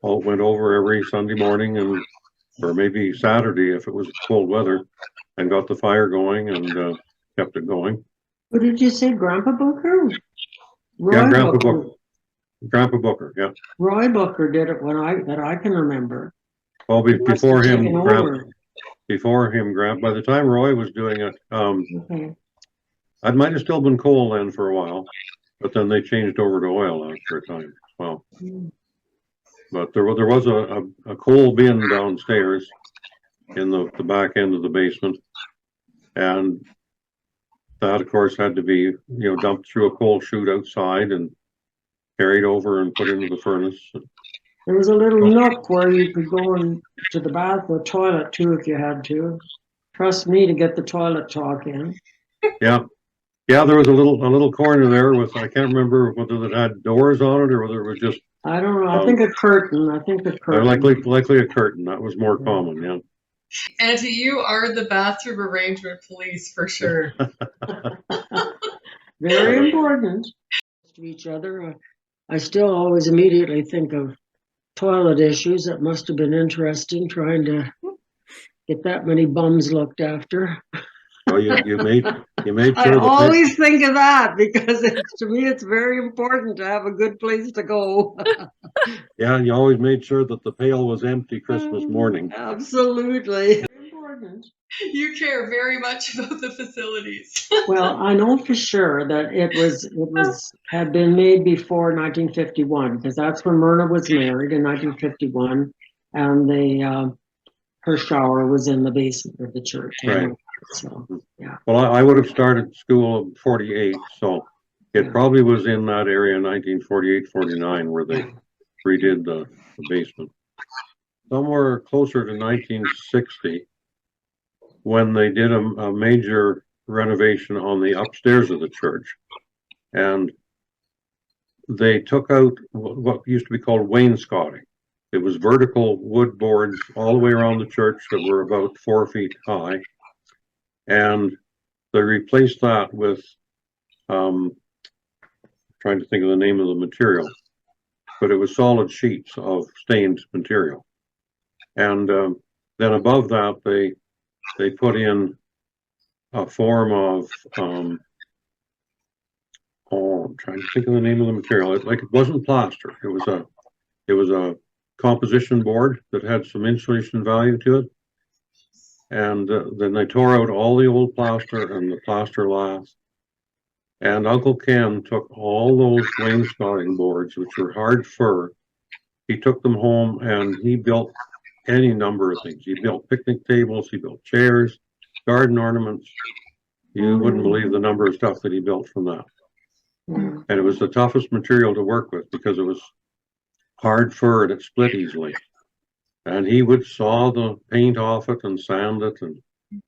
went over every Sunday morning or maybe Saturday if it was cold weather, and got the fire going and kept it going. What did you say, Grandpa Booker? Yeah, Grandpa Booker. Grandpa Booker, yeah. Roy Booker did it that I can remember. Well, before him, Grandpa. by the time Roy was doing it, Okay. it might have still been coal then for a while, but then they changed over to oil after a time as well. But there was a coal bin downstairs in the back end of the basement, and that, of course, had to be dumped through a coal chute outside and carried over and put into the furnace. There was a little nook where you could go to the bath or toilet too if you had to. Trust me to get the toilet talk in. Yeah, there was a little corner there with, I can't remember whether it had doors on it or whether it was just. I don't know. I think a curtain. Likely a curtain. That was more common. Yeah. Auntie, you are the bathroom arrangement police for sure. Very important to each other. I still always immediately think of toilet issues. That must have been interesting trying to get that many bums looked after. Well, you made I sure. always think of that because to me it's very important to have a good place to go. Yeah, you always made sure that the pail was empty Christmas morning. Absolutely. Important. You care very much about the facilities. Well, I know for sure that it had been made before 1951 because that's when Myrna was married in 1951, and her shower was in the basement of the church. Right. So, yeah. Well, I would have started school in 48, so it probably was in that area, 1948, 49, where they redid the basement. Somewhere closer to 1960, when they did a major renovation on the upstairs of the church, and they took out what used to be called wainscoting. It was vertical wood boards all the way around the church that were about 4 feet high. And they replaced that with, trying to think of the name of the material, but it was solid sheets of stained material. And then above that, they put in a form of, I'm trying to think of the name of the material. It wasn't plaster. It was a composition board that had some insulation value to it. And then they tore out all the old plaster and the plaster lath. And Uncle Ken took all those wainscoting boards, which were hard fir. He took them home and he built any number of things. He built picnic tables, he built chairs, garden ornaments. You wouldn't believe the number of stuff that he built from that. And it was the toughest material to work with because it was hard fur that split easily. And he would saw the paint off it and sand it.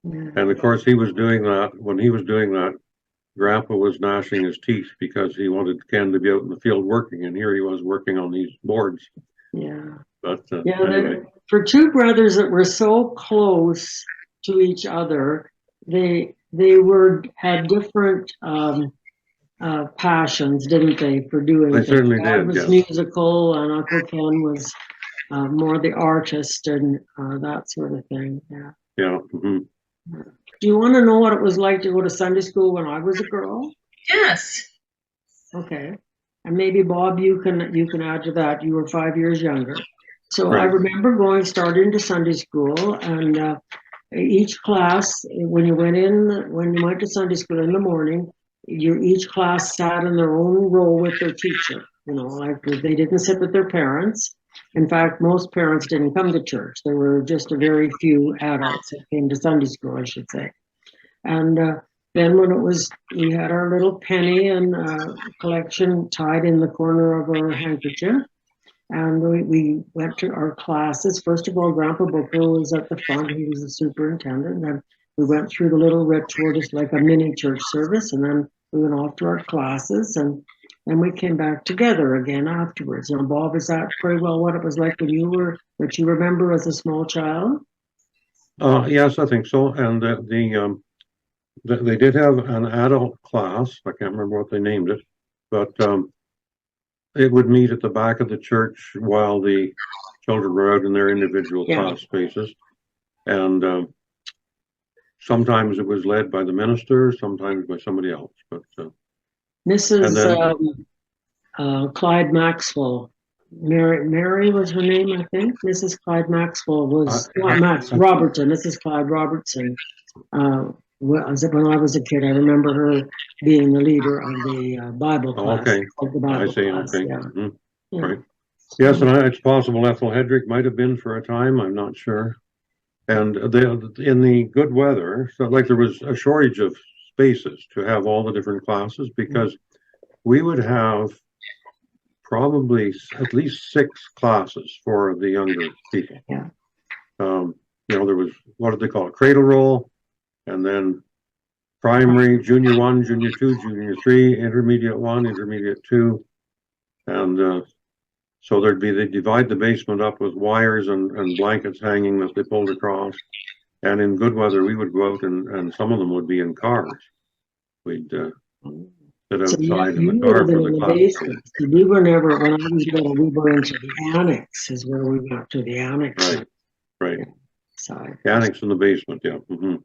And of course, he was doing that. When he was doing that, Grandpa was gnashing his teeth because he wanted Ken to be out in the field working. And here he was working on these boards. Yeah. But Yeah, anyway, for two brothers that were so close to each other, they had different passions, didn't they, for doing they things. certainly Dad did, was yes. musical, and Uncle Ken was more the artist and that sort of thing. Yeah. Yeah. hmm Do you want to know what it was like to go to Sunday school when I was a girl? Yes. Okay. And maybe Bob, you can add to that. You were 5 years younger. So I Right. remember starting to Sunday school, and each class, when you went to Sunday school in the morning, each class sat in their own row with their teacher. Like they didn't sit with their parents. In fact, most parents didn't come to church. There were just a very few adults that came to Sunday school, I should say. And then when we had our little penny and collection tied in the corner of our handkerchief, and we went to our classes. First of all, Grandpa Booker was at the front. He was the superintendent. And we went through the little ritual, just like a mini church service. And then we went off to our classes, and then we came back together again afterwards. Bob, is that pretty well what it was like what you remember as a small child? Yes, I think so. And they did have an adult class. I can't remember what they named it, but it would meet at the back of the church while the children were out in their individual class spaces. And sometimes it was led by the minister, sometimes by somebody else. But Mrs. Clyde Maxwell, Mary was her name, I think. Mrs. Clyde Maxwell was Robertson. Mrs. Clyde Robertson. When I was a kid, I remember her being the leader of the Bible class. Okay, of the Bible I see. class, Okay, yeah. Right. Yes, and it's possible Ethel Hedrick might have been for a time. I'm not sure. And in the good weather, so like there was a shortage of spaces to have all the different classes, because we would have probably at least 6 classes for the younger people. Yeah. There was, what did they call it? Cradle roll, and then primary, junior 1, junior 2, junior 3, intermediate 1, intermediate 2. And so they divide the basement up with wires and blankets hanging that they pulled across. And in good weather, we would go out and some of them would be in cars. We'd sit outside in the car for the class. We were never, when I was little, we were into the annex, is where we got to the annex. Right. Side. The annex in the basement, yeah. Mm-hmm.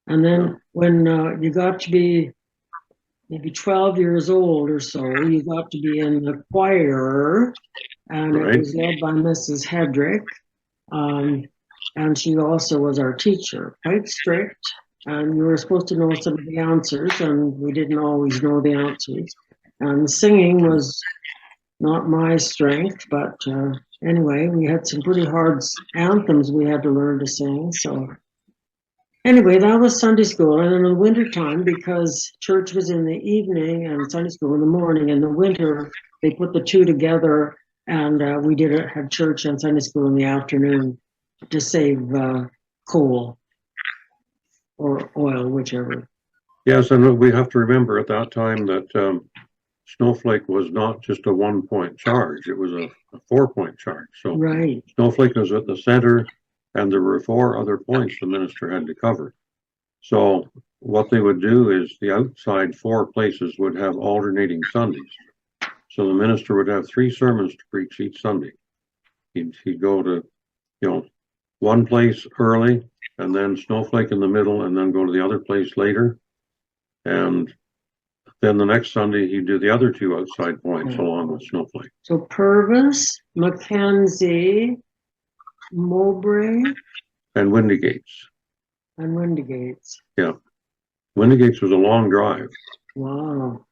And then when you got to be maybe 12 years old or so, you got to be in the choir, and it was led by Mrs. Hedrick. And she also was our teacher, quite strict. And we were supposed to know some of the answers, and we didn't always know the answers. And singing was not my strength, but anyway, we had some pretty hard anthems we had to learn to sing. So anyway, that was Sunday school. And in the wintertime, because church was in the evening and Sunday school in the morning, in the winter, they put the two together, and we had church and Sunday school in the afternoon to save coal or oil, whichever. Yes, and we have to remember at that time that Snowflake was not just a 1-point charge, it was a 4-point charge. So Snowflake was at the center, and there were 4 other points the minister had to cover. So what they would do is the outside 4 places would have alternating Sundays. So the minister would have 3 sermons to preach each Sunday. He'd go to, one place early, and then Snowflake in the middle, and then go to the other place later. And then the next Sunday, he'd do the other 2 outside points along with Snowflake. So Purvis, Mackenzie, Mowbray, and Windigates. Yeah. Windigates was a long drive. Wow.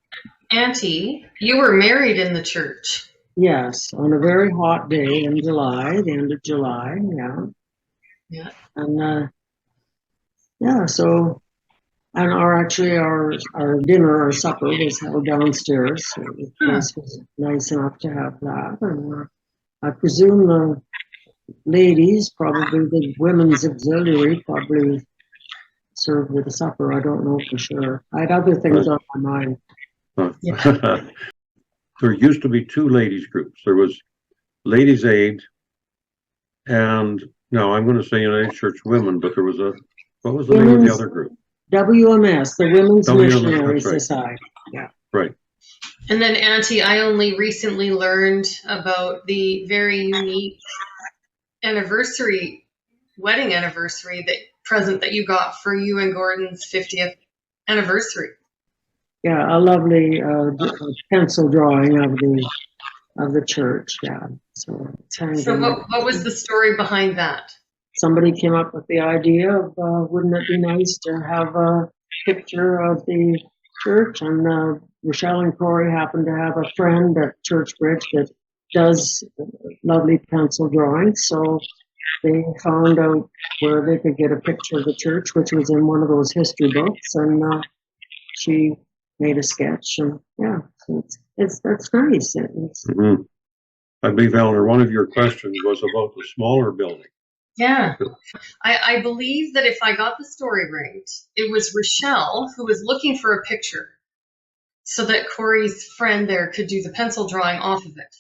Auntie, you were married in the church. Yes, on a very hot day in July, the end of July, yeah. Yeah. And so And our dinner, our supper was held downstairs. So the place was nice enough to have that. And I presume the ladies, probably the women's auxiliary, probably served with the supper. I don't know for sure. I had other things on my mind. There used to be 2 ladies groups. There was Ladies Aid and now I'm going to say United Church Women, but there was what was the name of the other group? WMS, the Women's WMS, Missionary that's right. Society. Yeah. Right. And then, Auntie, I only recently learned about the very unique wedding anniversary present that you got for you and Gordon's 50th anniversary. Yeah, a lovely pencil drawing of the church. Yeah. So it's hanging So in what was the story behind that? Somebody came up with the idea of wouldn't it be nice to have a picture of the church, and Rochelle and Corey happen to have a friend at Church Bridge that does lovely pencil drawings, so they found out where they could get a picture of the church, which was in one of those history books, and she made a sketch, and yeah, so that's nice. Mm-hmm. I believe, Eleanor, one of your questions was about the smaller building. Yeah, I believe that if I got the story right, it was Rochelle who was looking for a picture so that Corey's friend there could do the pencil drawing off of it.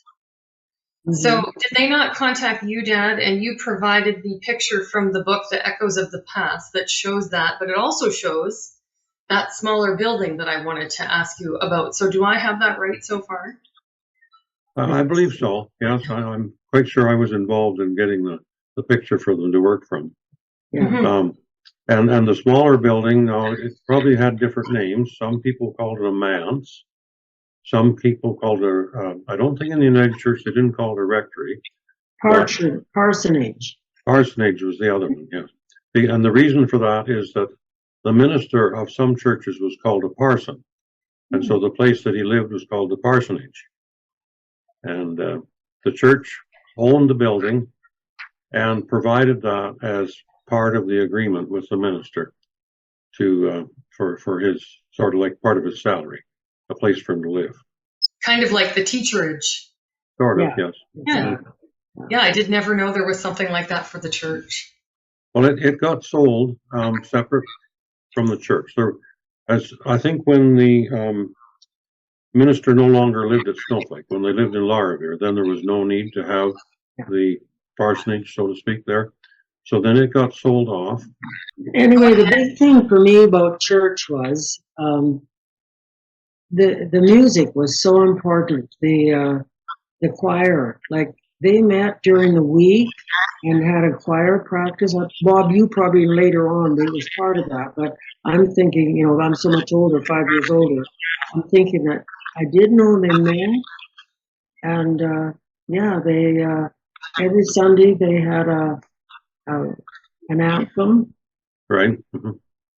Mm-hmm. So did they not contact you, Dad, and you provided the picture from the book, The Echoes of the Past, that shows that, but it also shows that smaller building that I wanted to ask you about. So do I have that right so far? I believe so. Yes, I'm quite sure I was involved in getting the picture for them to work from. Yeah. And the smaller building, it probably had different names. Some people called it a manse. Some people called it, I don't think in the United Church they didn't call it a rectory. Parsonage. Parsonage was the other one, yes. And the reason for that is that the minister of some churches was called a parson. And so the place that he lived was called the parsonage. And the church owned the building and provided that as part of the agreement with the minister to for his sort of like part of his salary, a place for him to live. Kind of like the teacherage. Sort of, yes. Yeah. Yeah, I did never know there was something like that for the church. Well, it got sold separate from the church. As I think when the minister no longer lived at Snowflake, when they lived in Laravere, then there was no need to have the parsonage, so to speak, there. So then it got sold off. Anyway, the big thing for me about church was the music was so important. The choir, like they met during the week and had a choir practice. Bob, you probably later on, it was part of that, but I'm thinking, I'm so much older, 5 years older. I'm thinking that I did know they met, and they every Sunday they had an anthem. Right. Mm-hmm.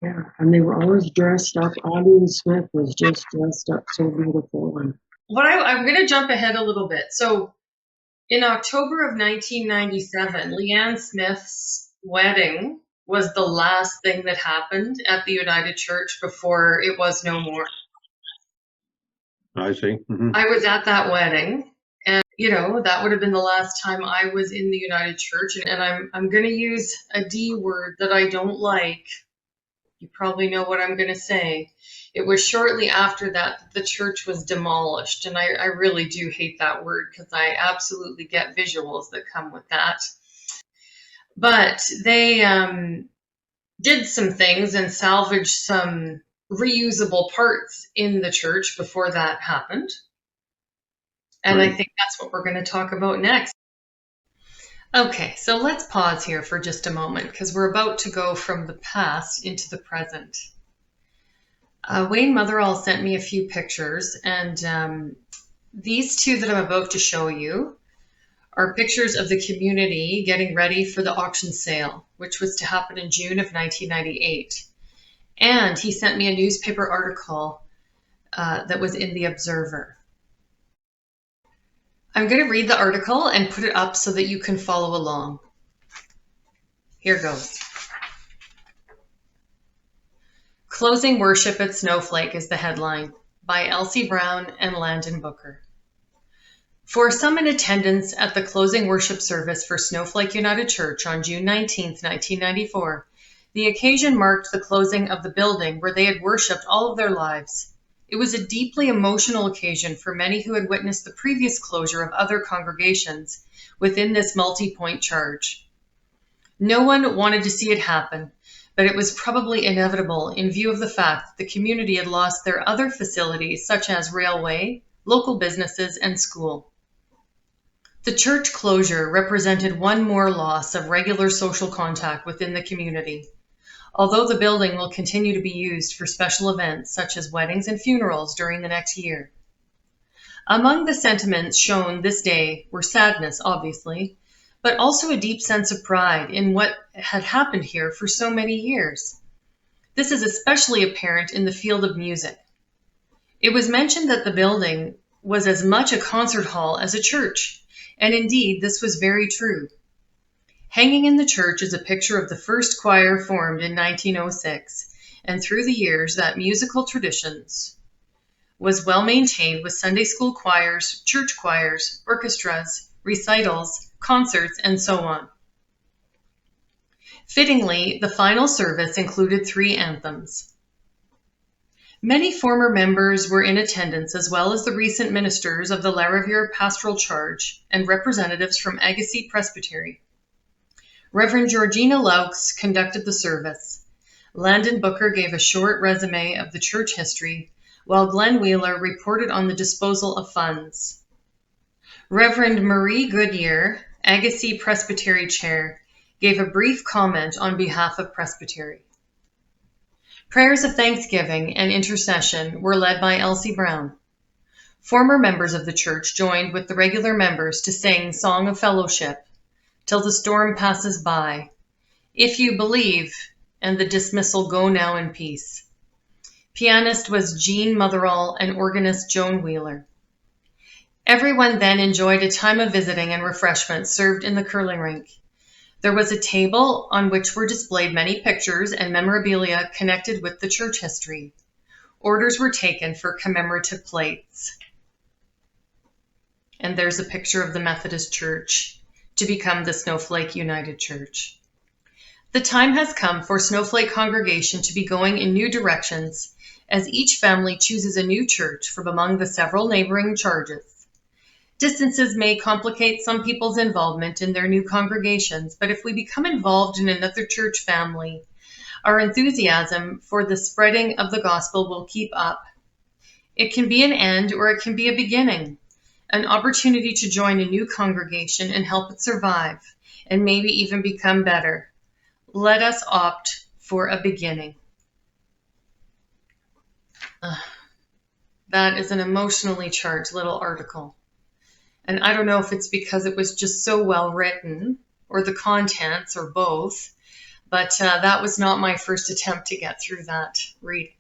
Yeah, and they were always dressed up. Eileen Smith was just dressed up so beautiful. And I'm going to jump ahead a little bit. So in October of 1997, Leanne Smith's wedding was the last thing that happened at the United Church before it was no more. I see. Mm-hmm. I was at that wedding, and that would have been the last time I was in the United Church. And I'm going to use a D word that I don't like. You probably know what I'm going to say. It was shortly after that the church was demolished, and I really do hate that word because I absolutely get visuals that come with that. But they did some things and salvaged some reusable parts in the church before that happened. And I think that's what we're going to talk about next. Okay, so let's pause here for just a moment because we're about to go from the past into the present. Wayne Motherall sent me a few pictures, and these two that I'm about to show you are pictures of the community getting ready for the auction sale, which was to happen in June of 1998. And he sent me a newspaper article that was in the Observer. I'm going to read the article and put it up so that you can follow along. Here goes. Closing Worship at Snowflake is the headline, by Elsie Brown and Landon Booker. For some in attendance at the closing worship service for Snowflake United Church on June 19, 1994, the occasion marked the closing of the building where they had worshipped all of their lives. It was a deeply emotional occasion for many who had witnessed the previous closure of other congregations within this multi-point charge. No one wanted to see it happen, but it was probably inevitable in view of the fact that the community had lost their other facilities such as railway, local businesses, and school. The church closure represented one more loss of regular social contact within the community, although the building will continue to be used for special events such as weddings and funerals during the next year. Among the sentiments shown this day were sadness, obviously, but also a deep sense of pride in what had happened here for so many years. This is especially apparent in the field of music. It was mentioned that the building was as much a concert hall as a church, and indeed this was very true. Hanging in the church is a picture of the first choir formed in 1906, and through the years that musical traditions was well maintained with Sunday school choirs, church choirs, orchestras, recitals, concerts, and so on. Fittingly, the final service included 3 anthems. Many former members were in attendance, as well as the recent ministers of the La Riviere Pastoral Charge and representatives from Agassiz Presbytery. Reverend Georgina Laux conducted the service. Landon Booker gave a short resume of the church history, while Glenn Wheeler reported on the disposal of funds. Reverend Marie Goodyear, Agassiz Presbytery Chair, gave a brief comment on behalf of Presbytery. Prayers of thanksgiving and intercession were led by Elsie Brown. Former members of the church joined with the regular members to sing Song of Fellowship, Till the Storm Passes By, If You Believe, and the dismissal Go Now in Peace. Pianist was Jean Motherall and organist Joan Wheeler. Everyone then enjoyed a time of visiting and refreshments served in the curling rink. There was a table on which were displayed many pictures and memorabilia connected with the church history. Orders were taken for commemorative plates. And there's a picture of the Methodist Church to become the Snowflake United Church. The time has come for Snowflake congregation to be going in new directions as each family chooses a new church from among the several neighboring charges. Distances may complicate some people's involvement in their new congregations, but if we become involved in another church family, our enthusiasm for the spreading of the gospel will keep up. It can be an end or it can be a beginning, an opportunity to join a new congregation and help it survive, and maybe even become better. Let us opt for a beginning. That is an emotionally charged little article. And I don't know if it's because it was just so well written, or the contents, or both, but that was not my first attempt to get through that reading.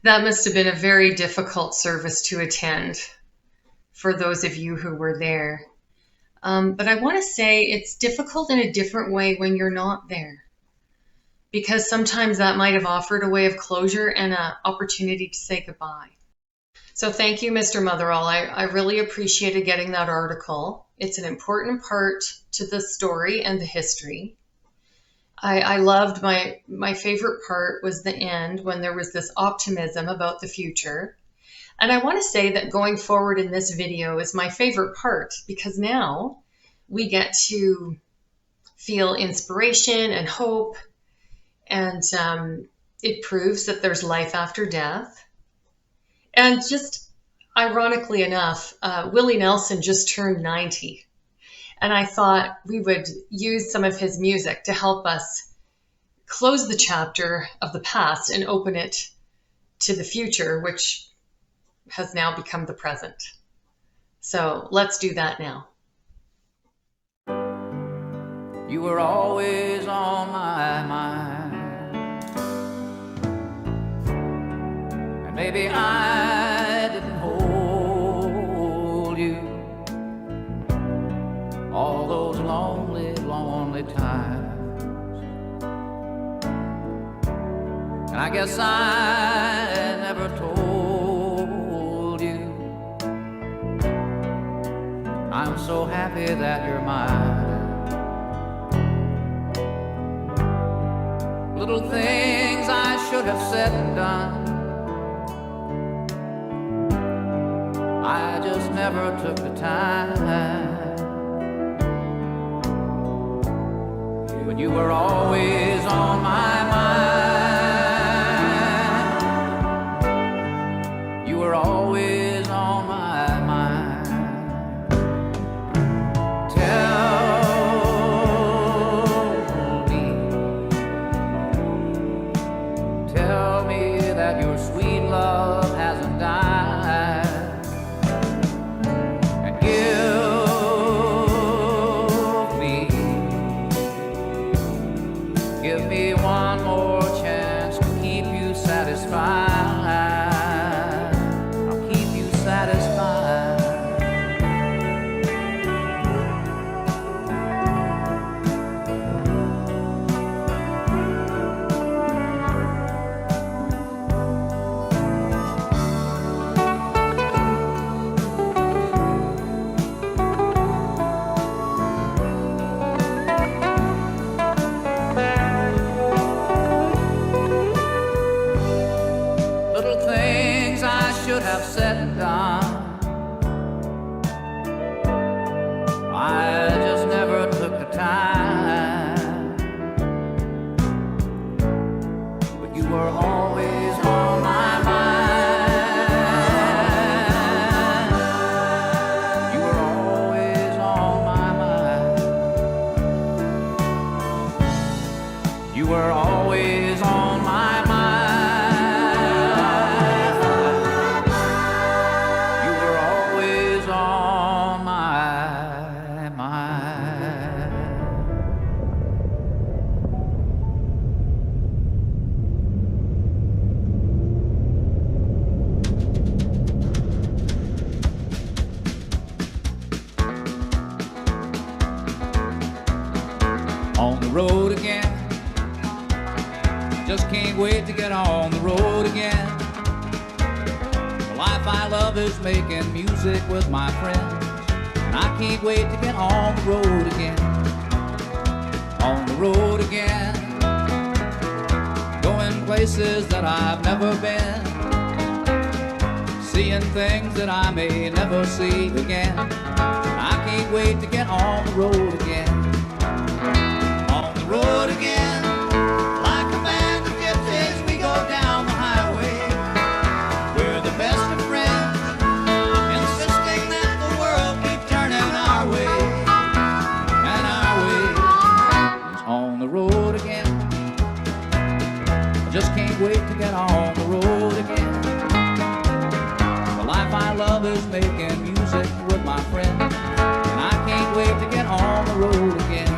That must have been a very difficult service to attend for those of you who were there. But I want to say it's difficult in a different way when you're not there, because sometimes that might have offered a way of closure and an opportunity to say goodbye. So thank you, Mr. Motherall. I really appreciated getting that article. It's an important part to the story and the history. I loved my favorite part was the end when there was this optimism about the future. And I want to say that going forward in this video is my favorite part, because now we get to feel inspiration and hope, and it proves that there's life after death. And just ironically enough, Willie Nelson just turned 90. And I thought we would use some of his music to help us close the chapter of the past and open it to the future, which has now become the present. So let's do that now. You were always on my mind. Maybe I didn't hold you all those lonely, lonely times. And I guess I never told you I'm so happy that you're mine. Little things I should have said and done, I just never took the time. But you were always on my mind. You were always on my mind. Tell me that your sweet love hasn't died. And give me one more chance to keep you satisfied. I'll keep you satisfied. Little things I should have said and done, I just never took the time. But you were always on my mind. You were always on my mind. You were always on my mind. You were always on my mind. On the road again. Just can't wait to get on the road again. The life I love is making music with my friends, and I can't wait to get on the road again. On the road again. Going places that I've never been, seeing things that I may never see again. I can't wait to get on the road again. On the road again. Like a band of gypsies, we go down the highway. We're the best of friends, insisting that the world keep turning our way. And our way is on the road again. I just can't wait to get on the road again. The life I love is making music with my friends, and I can't wait to get on the road again.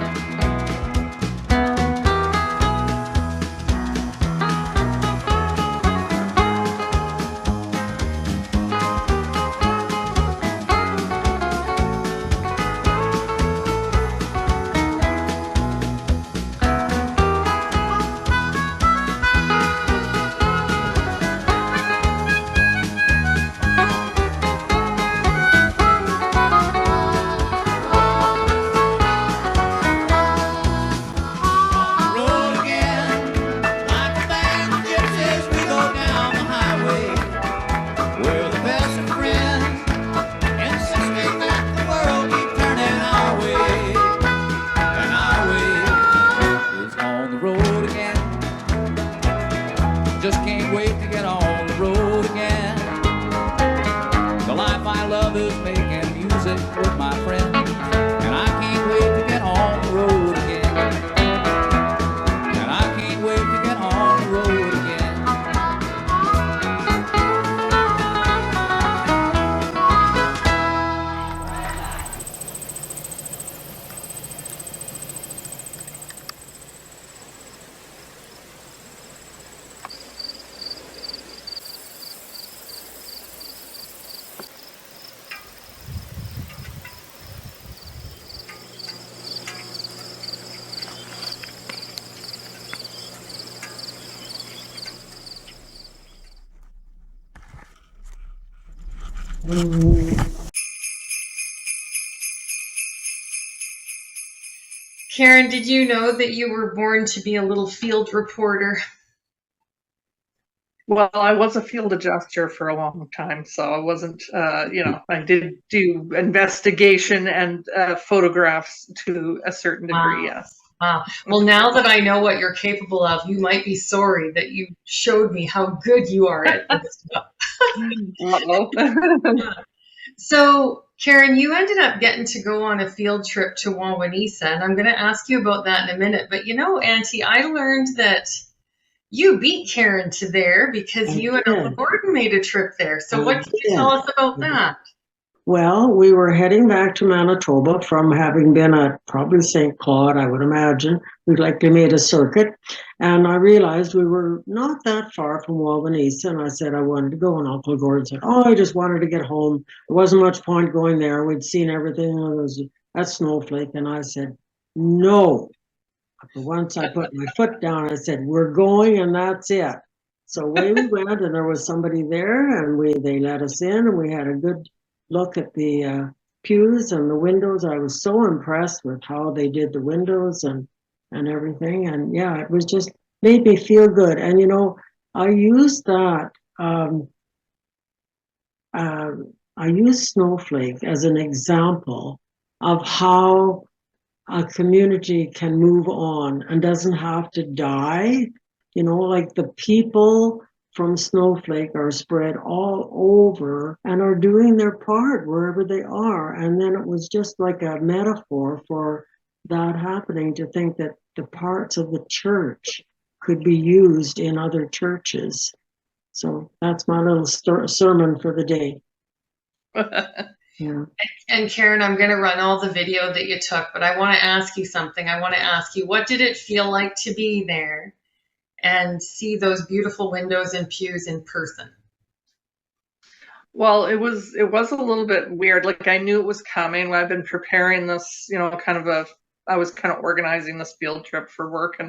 Just can't wait to get on the road again. The life I love is making music with my friends, and I can't wait to get on the road again. And I can't wait to get on the road again. Karen, did you know that you were born to be a little field reporter? Well, I was a field adjuster for a long time, so I wasn't, I did do investigation and photographs to a certain degree, yes. Wow. Well, now that I know what you're capable of, you might be sorry that you showed me how good you are at this stuff. Uh-oh. So, Karen, you ended up getting to go on a field trip to Wawanesa, and I'm going to ask you about that in a minute. But Auntie, I learned that you beat Karen to there because you and Gordon made a trip there. So what can you tell us about that? Well, we were heading back to Manitoba from having been at probably St. Claude, I would imagine. We'd likely made a circuit. And I realized we were not that far from Wawanesa. And I said I wanted to go. And Uncle Gordon said, oh, I just wanted to get home. There wasn't much point going there. We'd seen everything. It was at Snowflake. And I said, no. But once I put my foot down, I said, we're going and that's it. So away we went, and there was somebody there, and they let us in, and we had a good look at the pews and the windows. I was so impressed with how they did the windows and everything. And yeah, it was just made me feel good. And I used that. I used Snowflake as an example of how a community can move on and doesn't have to die. Like the people from Snowflake are spread all over and are doing their part wherever they are. And then it was just like a metaphor for that happening, to think that the parts of the church could be used in other churches. So that's my little sermon for the day. Yeah. And Karen, I'm going to run all the video that you took, but I want to ask you something. I want to ask you, what did it feel like to be there and see those beautiful windows and pews in person? Well, it was a little bit weird. Like, I knew it was coming. I've been preparing this, I was kind of organizing this field trip for work,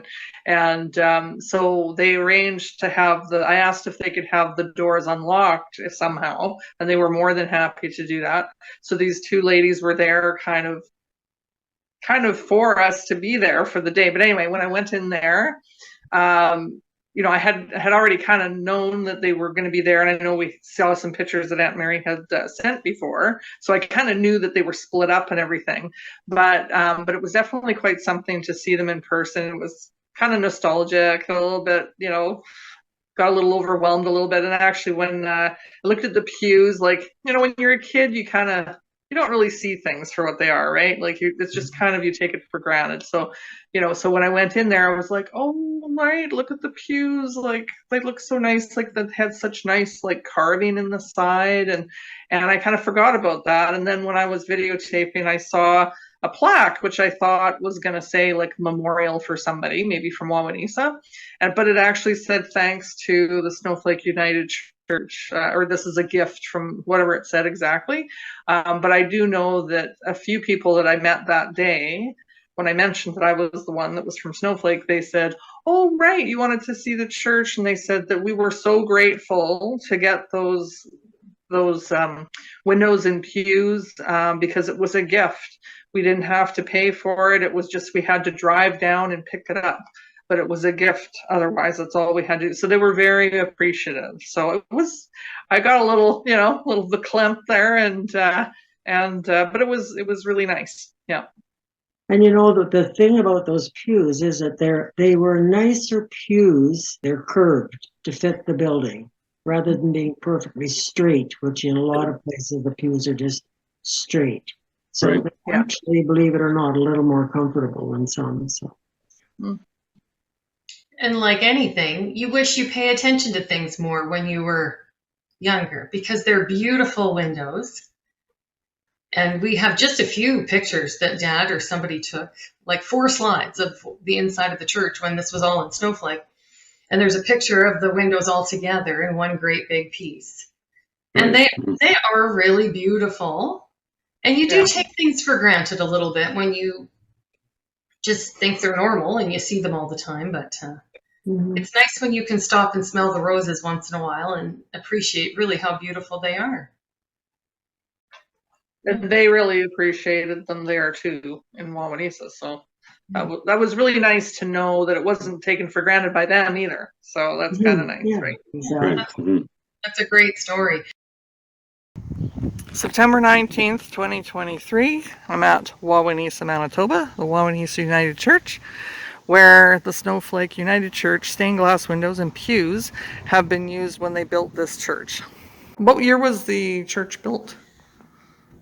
and so they arranged to have I asked if they could have the doors unlocked somehow, and they were more than happy to do that. So these two ladies were there kind of for us to be there for the day. But anyway, when I went in there, I had already kind of known that they were going to be there, and I know we saw some pictures that Aunt Mary had sent before, so I kind of knew that they were split up and everything. But it was definitely quite something to see them in person. It was kind of nostalgic, a little bit, got a little overwhelmed a little bit. And actually, when I looked at the pews, like, when you're a kid, you don't really see things for what they are, right? Like, it's just kind of, you take it for granted. So, so when I went in there, I was like, oh, right, look at the pews. Like, they look so nice. Like, that had such nice, like, carving in the side. And I kind of forgot about that. And then when I was videotaping, I saw a plaque, which I thought was going to say, like, memorial for somebody, maybe from Wawanesa. But it actually said, thanks to the Snowflake United Church, or this is a gift from whatever it said exactly. But I do know that a few people that I met that day, when I mentioned that I was the one that was from Snowflake, they said, oh, right, you wanted to see the church. And they said that we were so grateful to get those windows and pews because it was a gift. We didn't have to pay for it. It was just, we had to drive down and pick it up. But it was a gift. Otherwise, that's all we had to do. So they were very appreciative. So I got a little, little verklempt there, but it was really nice. Yeah. And the thing about those pews is that they were nicer pews. They're curved to fit the building rather than being perfectly straight, which in a lot of places the pews are just straight. So Right. They're actually, believe it or not, a little more comfortable than some. So. And like anything, you wish you pay attention to things more when you were younger, because they're beautiful windows. And we have just a few pictures that Dad or somebody took, like 4 slides of the inside of the church when this was all in Snowflake. And there's a picture of the windows all together in one great big piece. And they are really beautiful. And you do take things for granted a little bit when you just think they're normal and you see them all the time. But it's nice when you can stop and smell the roses once in a while and appreciate really how beautiful they are. And they really appreciated them there too in Wawanesa. So that was really nice to know that it wasn't taken for granted by them either. So that's kind of nice, Yeah, right? exactly. That's a great story. September 19th, 2023, I'm at Wawanesa, Manitoba, the Wawanesa United Church, where the Snowflake United Church stained glass windows and pews have been used when they built this church. What year was the church built?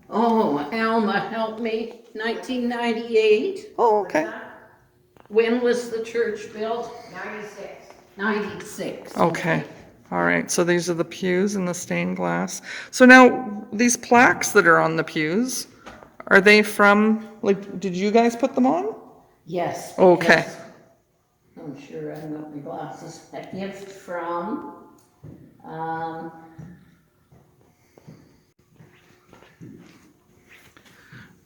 Oh, Alma, help me. 1998. Oh, okay. When was the church built? 96. 96. Okay. All right. So these are the pews and the stained glass. So now these plaques that are on the pews, are they from, like, did you guys put them on? Yes. Okay. Yes. I'm sure I've got my glasses. A gift from,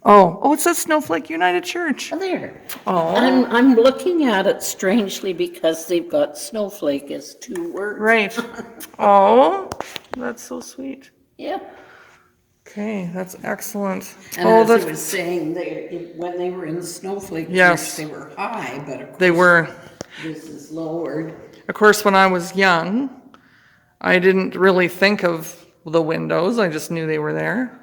Oh, it says Snowflake United Church. there. Oh. I'm looking at it strangely because they've got snowflake as 2 words. Right. Oh, that's so sweet. Yeah. Okay, that's excellent. And Oh, as I was that's, saying, when they were in Snowflake Yes. Church, they were high, but of course they were. this is lowered. Of course, when I was young, I didn't really think of the windows. I just knew they were there.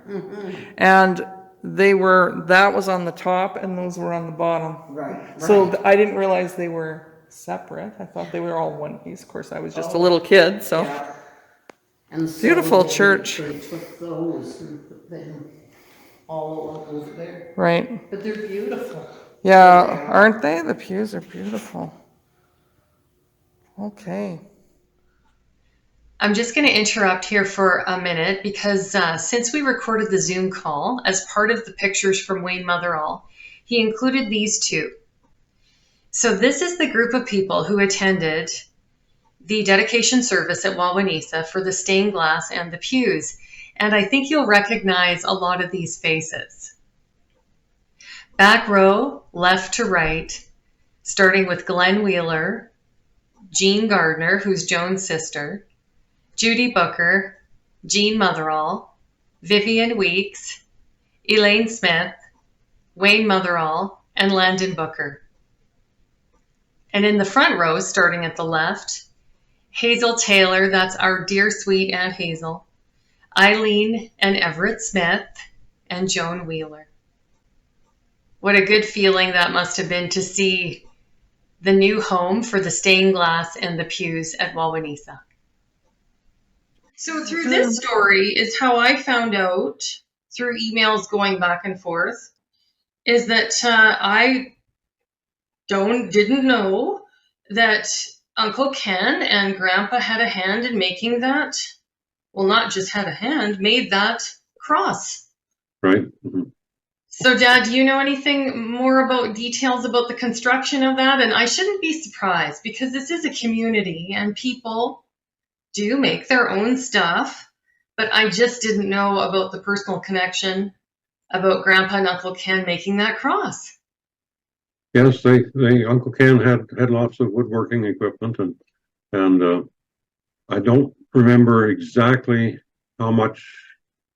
And that was on the top and those were on the bottom. Right. So I didn't realize they were separate. I thought they were all one piece. Of course, I was just a little kid, so. Yeah. And so Beautiful they church. took those and put them all over there. Right. But they're beautiful. Yeah, aren't they? The pews are beautiful. Okay. I'm just going to interrupt here for a minute because since we recorded the Zoom call, as part of the pictures from Wayne Motherall, he included these two. So this is the group of people who attended the dedication service at Wawanesa for the stained glass and the pews. And I think you'll recognize a lot of these faces. Back row, left to right, starting with Glenn Wheeler, Jean Gardner, who's Joan's sister, Judy Booker, Jean Motherall, Vivian Weeks, Elaine Smith, Wayne Motherall, and Landon Booker. And in the front row, starting at the left, Hazel Taylor, that's our dear sweet Aunt Hazel, Eileen and Everett Smith, and Joan Wheeler. What a good feeling that must have been to see the new home for the stained glass and the pews at Wawanesa. So through this story is how I found out, through emails going back and forth, is that I didn't know that Uncle Ken and Grandpa had a hand in making that. Well, not just had a hand, made that cross. Right. Mhm. So, Dad, do you know anything more about details about the construction of that? And I shouldn't be surprised because this is a community and people do make their own stuff, but I just didn't know about the personal connection about Grandpa and Uncle Ken making that cross. Yes, they Uncle Ken had lots of woodworking equipment and I don't remember exactly how much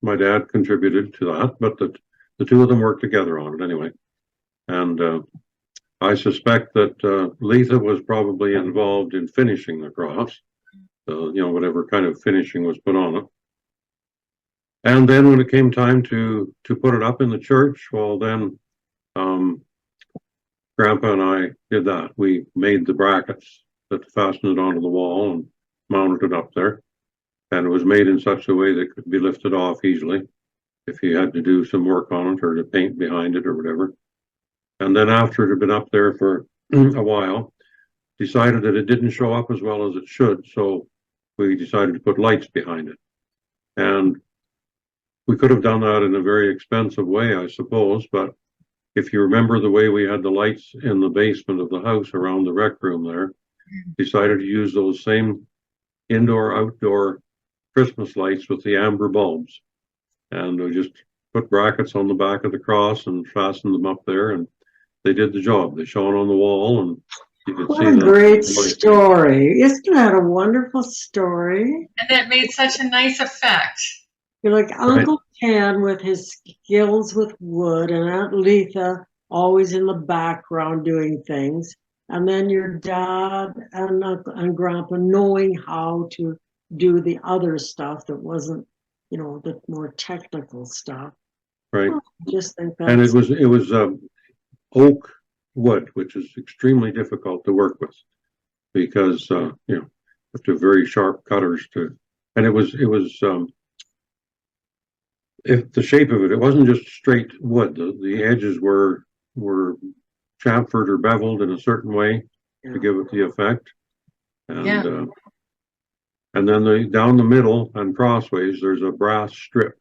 my dad contributed to that, but the two of them worked together on it anyway. And I suspect that Letha was probably involved in finishing the cross. Whatever kind of finishing was put on it. And then when it came time to put it up in the church, well then Grandpa and I did that. We made the brackets that fastened it onto the wall and mounted it up there. And it was made in such a way that it could be lifted off easily if you had to do some work on it or to paint behind it or whatever. And then after it had been up there for a while, decided that it didn't show up as well as it should. So we decided to put lights behind it. And we could have done that in a very expensive way, I suppose. But if you remember the way we had the lights in the basement of the house around the rec room there, decided to use those same indoor-outdoor Christmas lights with the amber bulbs. And we just put brackets on the back of the cross and fastened them up there. And they did the job. They shone on the wall and you could What see a that. great story. Isn't that a wonderful story? And that made such a nice effect. You're like, Uncle Ken with his skills with wood, and Aunt Letha always in the background doing things. And then your dad and uncle and grandpa knowing how to do the other stuff that wasn't, the more technical stuff. Right. I just think And that's it was oak wood, which is extremely difficult to work with because you have to have very sharp cutters and it was if the shape of it wasn't just straight wood. The edges were chamfered or beveled in a certain way to give it the effect. And Yeah. and then down the middle and crossways, there's a brass strip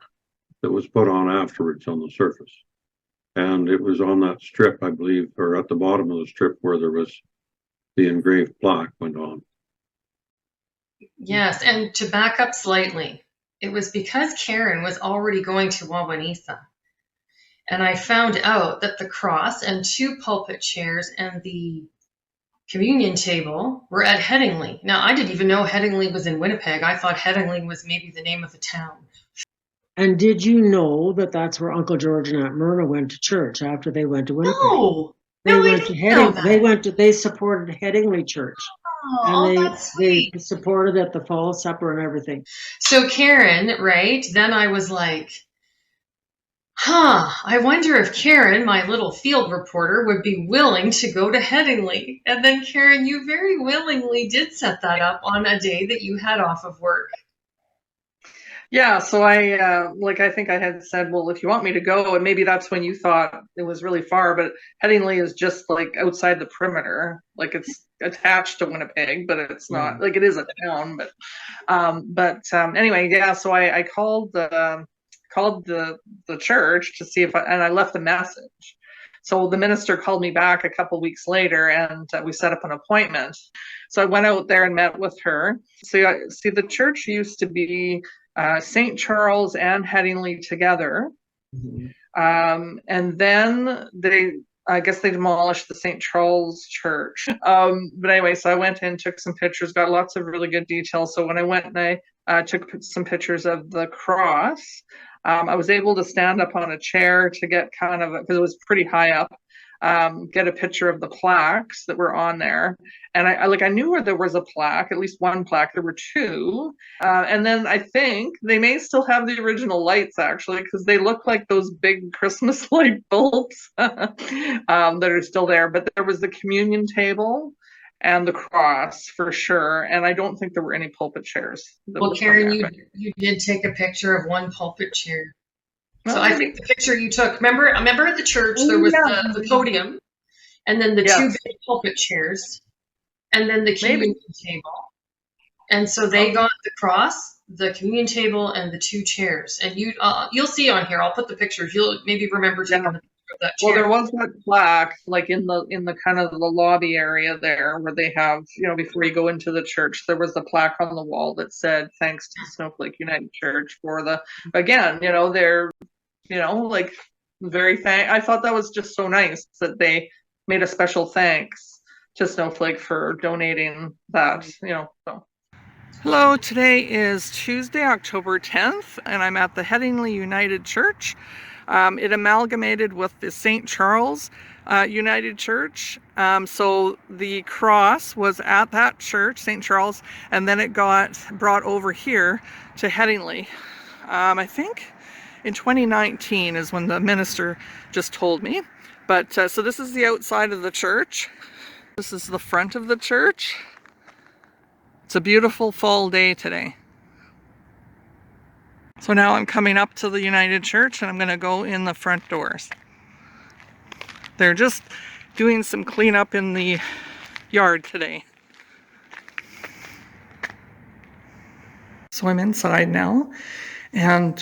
that was put on afterwards on the surface. And it was on that strip, I believe, or at the bottom of the strip where there was the engraved plaque went on. Yes, and to back up slightly, it was because Karen was already going to Wawanesa. And I found out that the cross and 2 pulpit chairs and the communion table were at Headingley. Now, I didn't even know Headingley was in Winnipeg. I thought Headingley was maybe the name of the town. And did you know that that's where Uncle George and Aunt Myrna went to church after they went to Winnipeg? No, They no, I went to didn't know that. they supported Headingley Church. Oh, And that's they sweet. supported at the fall supper and everything. So Karen, right? Then I was like, I wonder if Karen, my little field reporter, would be willing to go to Headingley. And then Karen, you very willingly did set that up on a day that you had off of work. Yeah, so I think I had said, well, if you want me to go, and maybe that's when you thought it was really far, but Headingley is just like outside the perimeter, like it's attached to Winnipeg, but it's not like it is a town. But anyway, yeah. So I called the church to see and I left a message. So the minister called me back a couple weeks later, and we set up an appointment. So I went out there and met with her. So see, the church used to be St. Charles and Headingley together. And then I guess they demolished the St. Charles church. But anyway, so I went in, took some pictures, got lots of really good details. So when I went and I took some pictures of the cross, I was able to stand up on a chair to get kind of, because it was pretty high up, get a picture of the plaques that were on there. And I knew where there was a plaque, at least one plaque. There were 2. And then I think they may still have the original lights, actually, because they look like those big Christmas light bulbs that are still there. But there was the communion table and the cross for sure. And I don't think there were any pulpit chairs. Well, Karen, you did take a picture of one pulpit chair. So I think the picture you took, remember at the church, there was the podium, and then the 2 big pulpit chairs, and then the communion table. And so they got the cross, the communion table, and the 2 chairs. And you'll see on here, I'll put the pictures. You'll maybe remember taking the picture of that chair. Well, there was that plaque, like in the kind of the lobby area there, where they have, before you go into the church, there was a plaque on the wall that said, "Thanks to Snowflake United Church for the," again, they're, like I thought that was just so nice that they made a special thanks to Snowflake for donating that, so. Hello, today is Tuesday, October 10th, and I'm at the Headingley United Church. It amalgamated with the St. Charles United Church. So the cross was at that church, St. Charles, and then it got brought over here to Headingley. I think in 2019 is when the minister just told me. But so this is the outside of the church. This is the front of the church. It's a beautiful fall day today. So now I'm coming up to the United Church and I'm going to go in the front doors. They're just doing some cleanup in the yard today. So I'm inside now, and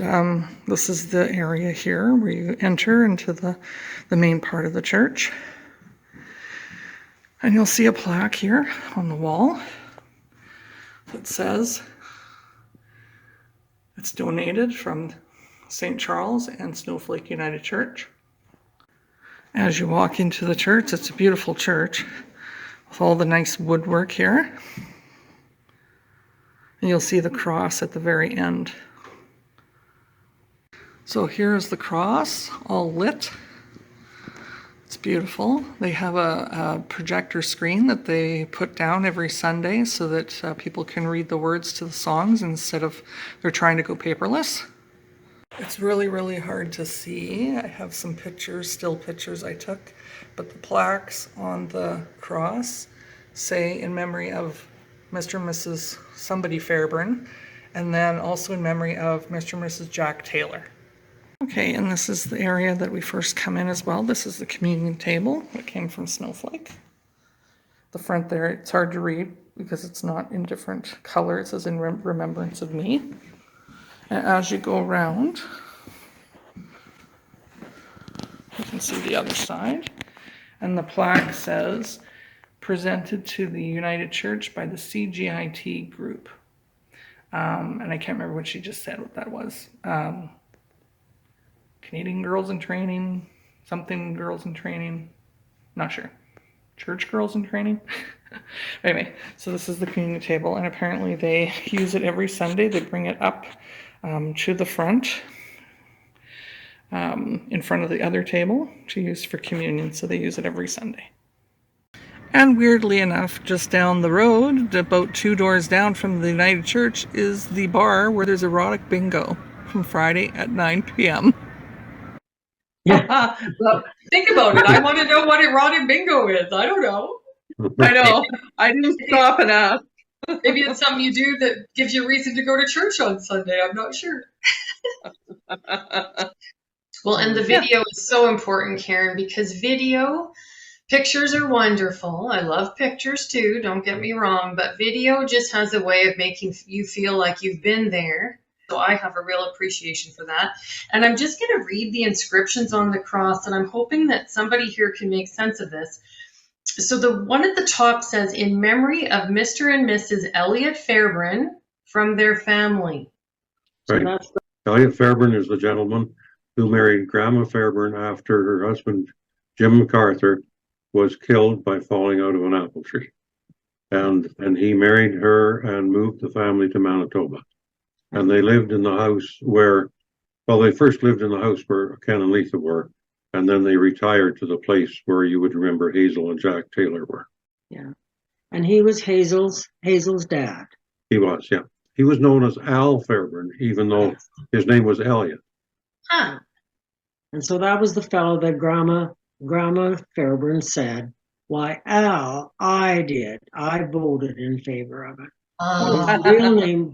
this is the area here where you enter into the main part of the church. And you'll see a plaque here on the wall that says it's donated from St. Charles and Snowflake United Church. As you walk into the church, it's a beautiful church with all the nice woodwork here. And you'll see the cross at the very end. So here's the cross, all lit. It's beautiful. They have a projector screen that they put down every Sunday so that people can read the words to the songs instead of they're trying to go paperless. It's really, really hard to see. I have some pictures, still pictures I took, but the plaques on the cross say in memory of Mr. and Mrs. somebody Fairburn, and then also in memory of Mr. and Mrs. Jack Taylor. Okay, and this is the area that we first come in as well. This is the communion table that came from Snowflake. The front there, it's hard to read because it's not in different colors as in remembrance of me. And as you go around, you can see the other side. And the plaque says, presented to the United Church by the CGIT group. And I can't remember what she just said, what that was. Canadian Girls in Training, something Girls in Training, not sure. Church Girls in Training? Anyway, so this is the communion table, and apparently they use it every Sunday. They bring it up to the front, in front of the other table to use for communion, so they use it every Sunday. And weirdly enough, just down the road, about 2 doors down from the United Church, is the bar where there's erotic bingo from Friday at 9 p.m. Well, think about it. I want to know what erotic bingo is. I don't know. I know. I didn't stop and ask. Maybe it's something you do that gives you a reason to go to church on Sunday. I'm not sure. Well, and the video is so important, Karen, because pictures are wonderful. I love pictures too, don't get me wrong, but video just has a way of making you feel like you've been there. So I have a real appreciation for that. And I'm just going to read the inscriptions on the cross, and I'm hoping that somebody here can make sense of this. So the one at the top says, in memory of Mr. and Mrs. Elliot Fairburn from their family. Right. Elliot Fairburn is the gentleman who married Grandma Fairburn after her husband, Jim MacArthur, was killed by falling out of an apple tree. And he married her and moved the family to Manitoba. And they lived in the house they first lived in the house where Ken and Letha were, and then they retired to the place where you would remember Hazel and Jack Taylor were. Yeah. And he was Hazel's dad. He was, yeah. He was known as Al Fairburn, even though his name was Elliot. Huh. And so that was the fellow that Grandma Fairburn said, why, Al, I voted in favor of it.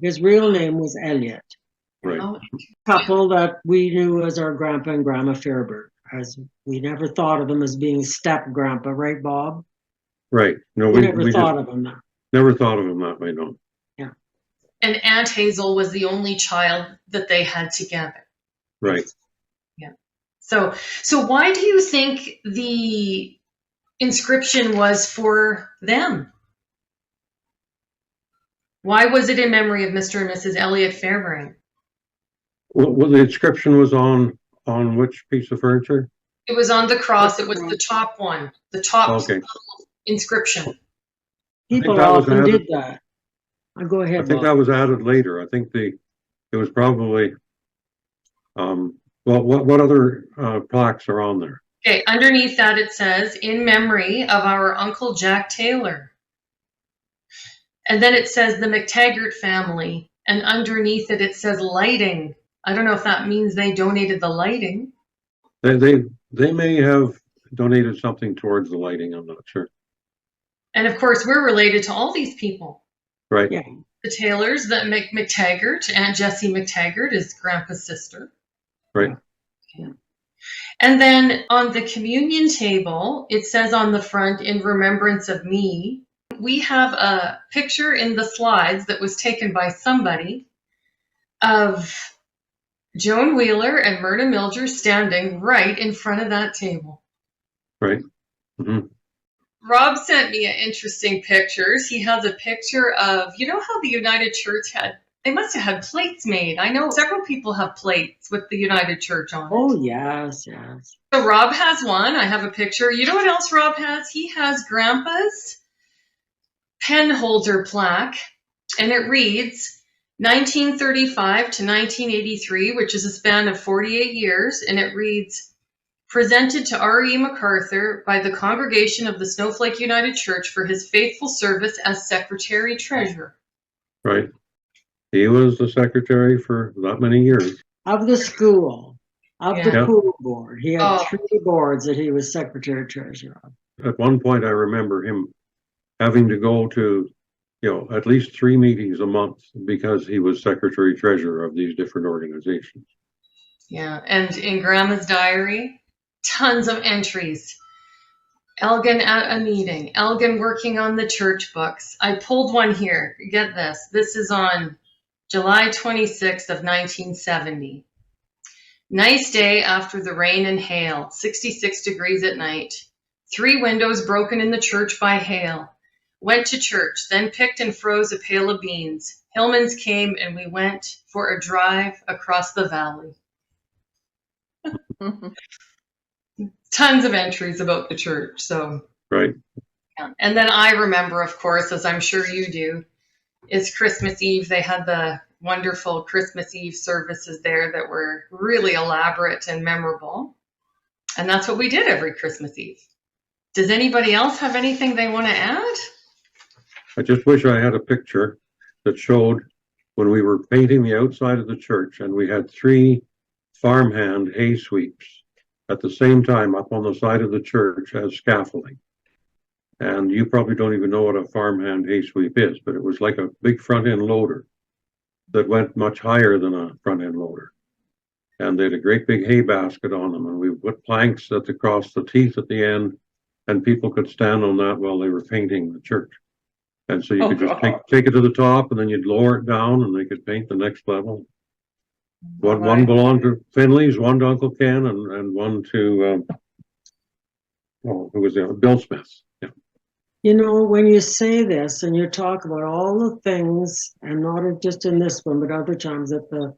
His real name was Elliot. Right. Couple that we knew as our Grandpa and Grandma Fairburn, as we never thought of them as being step grandpa, right, Bob? Right. No, we never thought of him that. Never thought of him that way, no. Yeah. And Aunt Hazel was the only child that they had together. Right. Yeah. So why do you think the inscription was for them? Why was it in memory of Mr. and Mrs. Elliot Fairburn? Well, the inscription was on which piece of furniture? It was on the cross. It was the top one, the top inscription. People often did that. Go ahead, I think Bob. that was added later. I think it was probably, what other plaques are on there? Okay, underneath that it says, in memory of our Uncle Jack Taylor. And then it says the McTaggart family, and underneath it says lighting. I don't know if that means they donated the lighting. They may have donated something towards the lighting, I'm not sure. And of course, we're related to all these people. Right. Yeah. The Taylors, the McTaggart, Aunt Jessie McTaggart is Grandpa's sister. Right. Yeah. And then on the communion table, it says on the front, in remembrance of me. We have a picture in the slides that was taken by somebody of Joan Wheeler and Myrna Milger standing right in front of that table. Right. Mm-hmm. Rob sent me interesting pictures. He has a picture of, you know how the United Church they must have had plates made. I know several people have plates with the United Church on it. Oh, yes, yes. So Rob has one. I have a picture. You know what else Rob has? He has Grandpa's pen holder plaque, and it reads, 1935 to 1983, which is a span of 48 years, and it reads, presented to R.E. MacArthur by the Congregation of the Snowflake United Church for his faithful service as Secretary Treasurer. Right. He was the secretary for that many years. Of the school, of the Yeah. pool board. He had Oh. 3 boards that he was secretary treasurer of. At one point, I remember him having to go to, at least 3 meetings a month because he was secretary treasurer of these different organizations. Yeah, and in Grandma's diary, tons of entries. Elgin at a meeting, Elgin working on the church books. I pulled one here. Get this. This is on July 26th of 1970. Nice day after the rain and hail, 66 degrees at night. 3 windows broken in the church by hail. Went to church, then picked and froze a pail of beans. Hillmans came and we went for a drive across the valley. Tons of entries about the church. So, Right. yeah. And then I remember, of course, as I'm sure you do, is Christmas Eve. They had the wonderful Christmas Eve services there that were really elaborate and memorable. And that's what we did every Christmas Eve. Does anybody else have anything they want to add? I just wish I had a picture that showed when we were painting the outside of the church and we had 3 farmhand hay sweeps at the same time up on the side of the church as scaffolding. And you probably don't even know what a farmhand hay sweep is, but it was like a big front end loader that went much higher than a front end loader. And they had a great big hay basket on them, and we put planks across the teeth at the end, and people could stand on that while they were painting the church. And so you could just take it to the top, and then you'd lower it down, and they could paint the next level. One belonged to Finley's, one to Uncle Ken, and one to who was there? Bill Smith. Yeah. When you say this and you talk about all the things, and not just in this one, but other times that the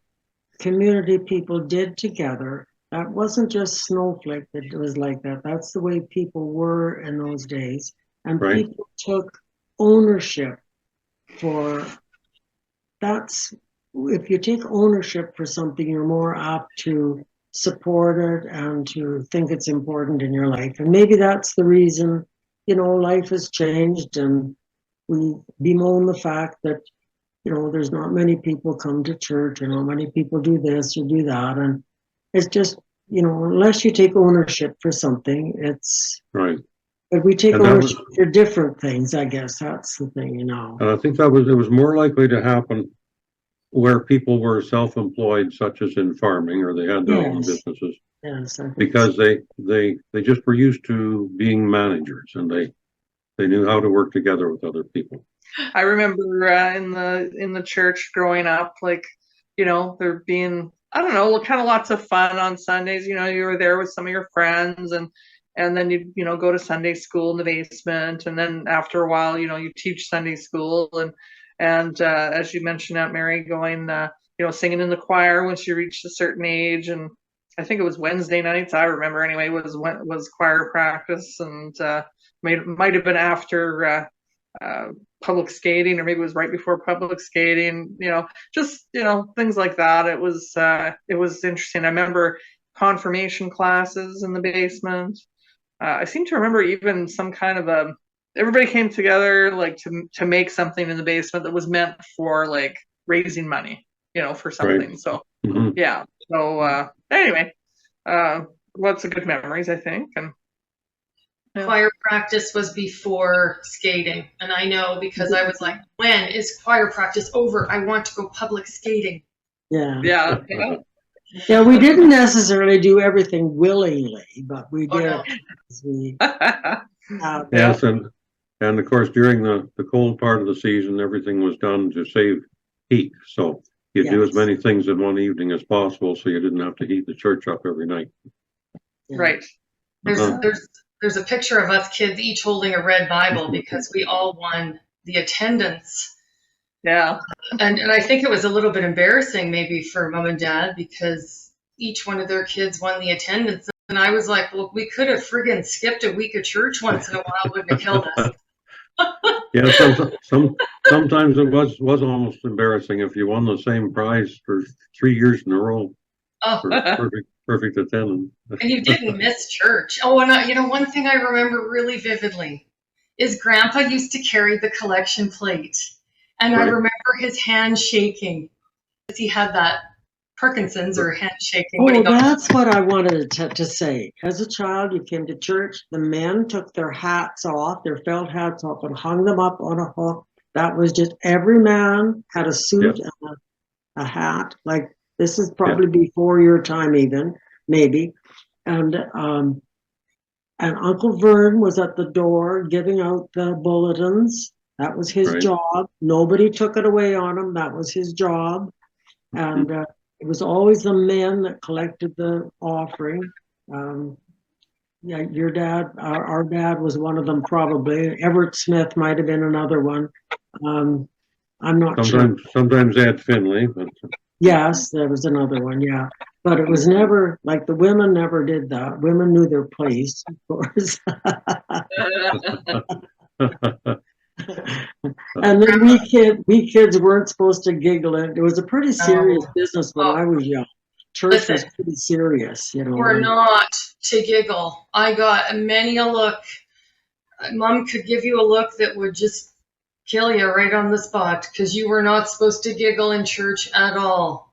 community people did together, that wasn't just Snowflake that was like that. That's the way people were in those days. And Right. people took ownership for that's if you take ownership for something, you're more apt to support it and to think it's important in your life. And maybe that's the reason, life has changed, and we bemoan the fact that, there's not many people come to church, or not many people do this or do that. And it's just, unless you take ownership for something, it's Right. But we take And that ownership for different things, I guess. That's the thing, And I think it was more likely to happen where people were self-employed, such as in farming, or they had their own Yes. businesses, Yes, I think because they just were used to being managers, and they knew how to work together with other people. I remember in the church growing up, there being, I don't know, kind of lots of fun on Sundays. You were there with some of your friends, and then you go to Sunday school in the basement, and then after a while, you teach Sunday school, and as you mentioned, Aunt Mary, going singing in the choir once you reached a certain age. And I think it was Wednesday nights, I remember anyway, was choir practice, and might have been after public skating, or maybe it was right before public skating, just things like that. It was interesting. I remember confirmation classes in the basement. I seem to remember even some kind of everybody came together to make something in the basement that was meant for raising money, for something. Right. So Mhm. yeah. So anyway, lots of good memories, I think. And Choir practice was before skating. And I know because I was like, when is choir practice over? I want to go public skating. Yeah. yeah. Yeah, we didn't necessarily do everything willingly, but we Oh, did. no. We, Yes, and of course, during the cold part of the season, everything was done to save heat. So you do as Yes. many things in one evening as possible, so you didn't have to heat the church up every night. yeah. Right. Uh-huh. There's a picture of us kids each holding a red Bible because we all won the attendance. Yeah. And I think it was a little bit embarrassing maybe for mom and dad because each one of their kids won the attendance. And I was like, well, we could have friggin' skipped a week of church once in a while, wouldn't have killed us. Yeah, sometimes it was almost embarrassing if you won the same prize for 3 years in a row Oh, for perfect attendance. and you didn't miss church. Oh, and one thing I remember really vividly is Grandpa used to carry the collection plate, and I Right. remember his hand shaking because he had that Parkinson's or hand shaking. When Oh, he got that's what I wanted to say. As a child, you came to church, the men took their hats off, their felt hats off, and hung them up on a hook. That was just every man had a suit and a hat. Like this is probably before your time, even maybe. And Uncle Vern was at the door giving out the bulletins. That was his Right. job. Nobody took it away on him. That was his job. And it was always the men that collected the offering. Yeah, your dad, our dad was one of them probably. Everett Smith might have been another one. I'm not sure. Sometimes Ed Finley, but Yes, there was another one, yeah. But it was never, like the women never did that. Women knew their place, of course. And then we kids weren't supposed to giggle. It was a pretty serious business when I was young. Church was pretty serious, you know. We're not to giggle. I got many a look. Mom could give you a look that would just kill you right on the spot because you were not supposed to giggle in church at all.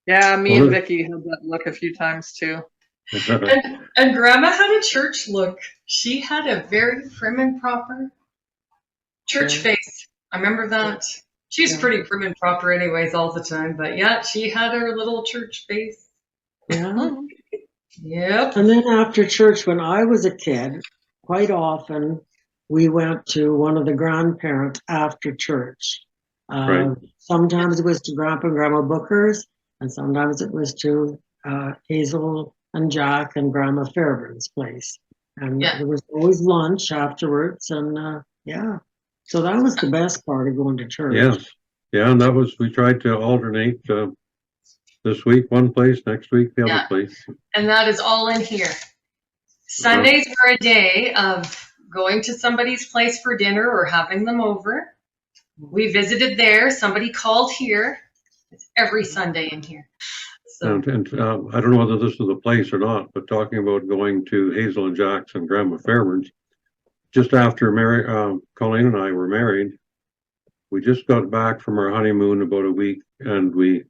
Yeah, me and Vicky had that look a few times too. And Grandma had a church look. She had a very prim and proper church face. I remember that. She's pretty prim and proper anyways all the time, but yeah, she had her little church face. Yeah. Yep. And then after church, when I was a kid, quite often we went to one of the grandparents after church. Right. Sometimes it was to Grandpa and Grandma Booker's, and sometimes it was to Hazel and Jack and Grandma Fairbairn's place. And there was always lunch afterwards, and yeah. So that was the best part of going to church. yes, yeah, and we tried to alternate this week one place, next week the other place. And that is all in here. Sundays were a day of going to somebody's place for dinner or having them over. We visited there. Somebody called here. It's every Sunday in here. So And I don't know whether this is the place or not, but talking about going to Hazel and Jack's and Grandma Fairbairn's, just after Colleen and I were married, we just got back from our honeymoon about a week, and we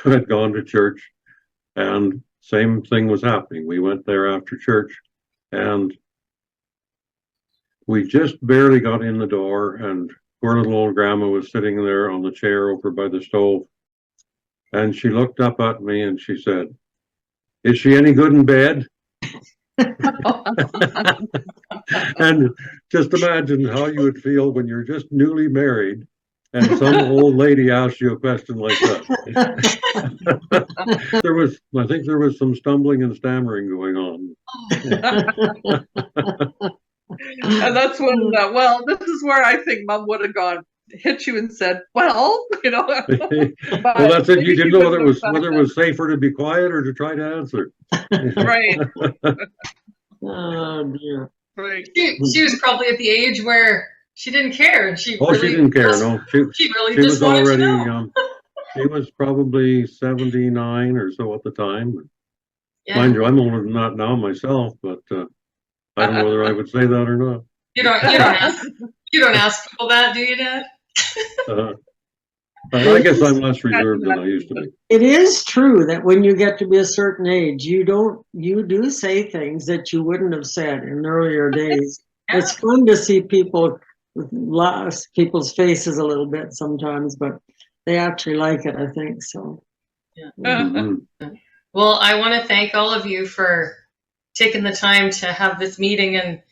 had gone to church, and same thing was happening. We went there after church, and we just barely got in the door, and poor little old Grandma was sitting there on the chair over by the stove, and she looked up at me and she said, "Is she any good in bed?" And just imagine how you would feel when you're just newly married and some old lady asks you a question like that. I think there was some stumbling and stammering going on. And that's when, this is where I think Mom would have hit you and said, well, you know. Well, that's it. You didn't know whether it was safer to be quiet or to try to answer. Right. Oh dear. Right. she was probably at the age where she didn't care. She didn't care. No, she really just was wanted already. to know. She was probably 79 or so at the time. Yeah. Mind you, I'm older than that now myself, but I don't know whether I would say that or not. You don't ask people that, do you, Dad? I guess I'm less reserved than I used to be. It is true that when you get to be a certain age, you do say things that you wouldn't have said in earlier days. It's fun to see people's faces a little bit sometimes, but they actually like it, I think so. Yeah. Mm-hmm. Well, I want to thank all of you for taking the time to have this meeting, and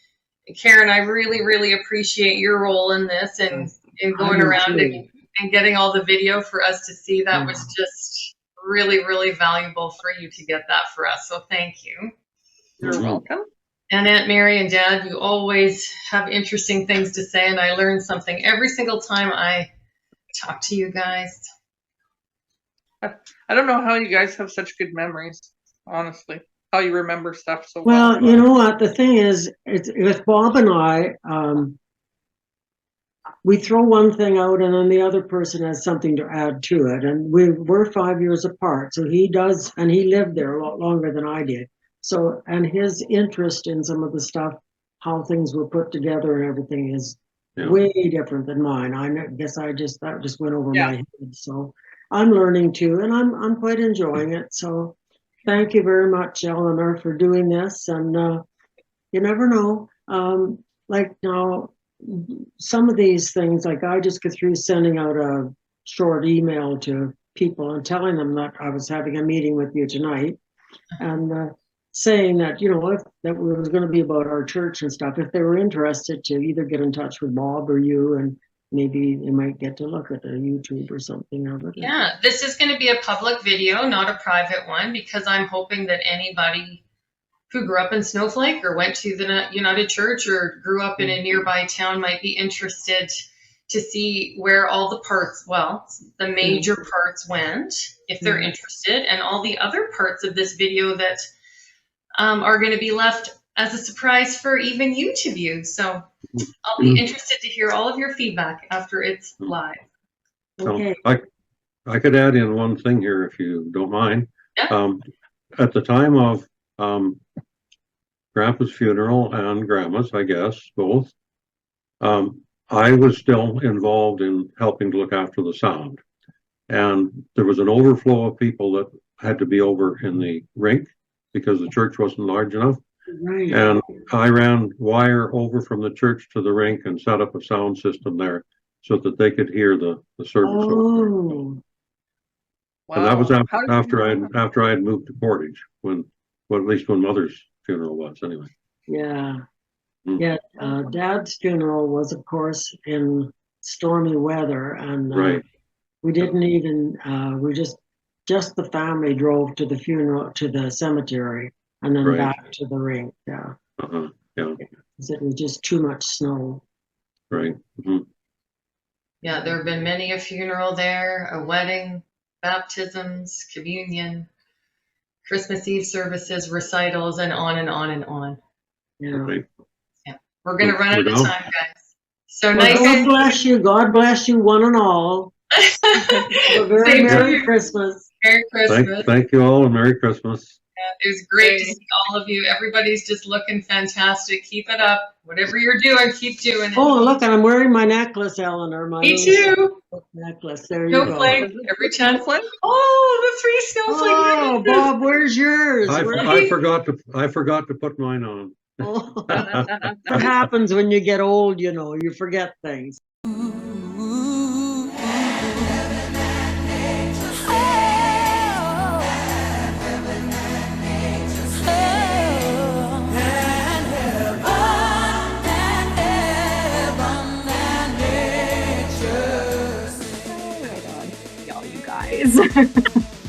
Karen, I really, really appreciate your role in this and going around and getting all the video for us to see. That was just really, really valuable for you to get that for us. So thank you. You're welcome. And Aunt Mary and Dad, you always have interesting things to say, and I learn something every single time I talk to you guys. I don't know how you guys have such good memories, honestly. how you remember stuff so Well, you know what, the thing is, it's with Bob and I, we throw one thing out and then the other person has something to add to it. And we're 5 years apart. So he does, and he lived there a lot longer than I did. So, and his interest in some of the stuff, how things were put together and everything is way different than mine. I guess that just went over my head. So I'm learning too, and I'm quite enjoying it. So thank you very much, Eleanor, for doing this. And you never know, like now, some of these things, like I just get through sending out a short email to people and telling them that I was having a meeting with you tonight, and saying that, you know, if that was going to be about our church and stuff, if they were interested to either get in touch with Bob or you, and maybe they might get to look at a YouTube or something of it. Yeah, this is going to be a public video, not a private one, because I'm hoping that anybody who grew up in Snowflake or went to the United Church or grew up in a nearby town might be interested to see where all the parts, well, the major parts went, if they're interested, and all the other parts of this video that are going to be left as a surprise for even you to view. So I'll be interested to hear all of your feedback after it's live. Okay. So I could add in one thing here if you don't mind. Yeah. At the time of Grandpa's funeral and Grandma's, I guess, both, I was still involved in helping to look after the sound. And there was an overflow of people that had to be over in the rink because the church wasn't large enough. Right. And I ran wire over from the church to the rink and set up a sound system there so that they could hear the service. Oh. And that was after I had moved to Portage, at least when Mother's funeral was anyway. Yeah. Yeah. Dad's funeral was, of course, in stormy weather, and we didn't even we just the family drove to the funeral, to the cemetery, and then back to the rink. Yeah. Yeah. Because it was just too much snow. Right. Yeah, there have been many a funeral there, a wedding, baptisms, communion, Christmas Eve services, recitals, and on and on and on. Yeah. Right. Yeah. We're going to run out of time, guys. So well, nice. God bless you. God bless you, one and all. A very Merry Christmas. Merry Christmas. Thank you all, and Merry Christmas. Yeah, it was great to see all of you. Everybody's just looking fantastic. Keep it up. Whatever you're doing, keep doing it. Oh, look, I'm wearing my necklace, Eleanor. My Me too. Necklace. There you go. Snowflake. Every chance. Oh, the 3 snowflake. Oh, Bob, where's yours? I forgot to put mine on. Oh. What happens when you get old? You know, you forget things.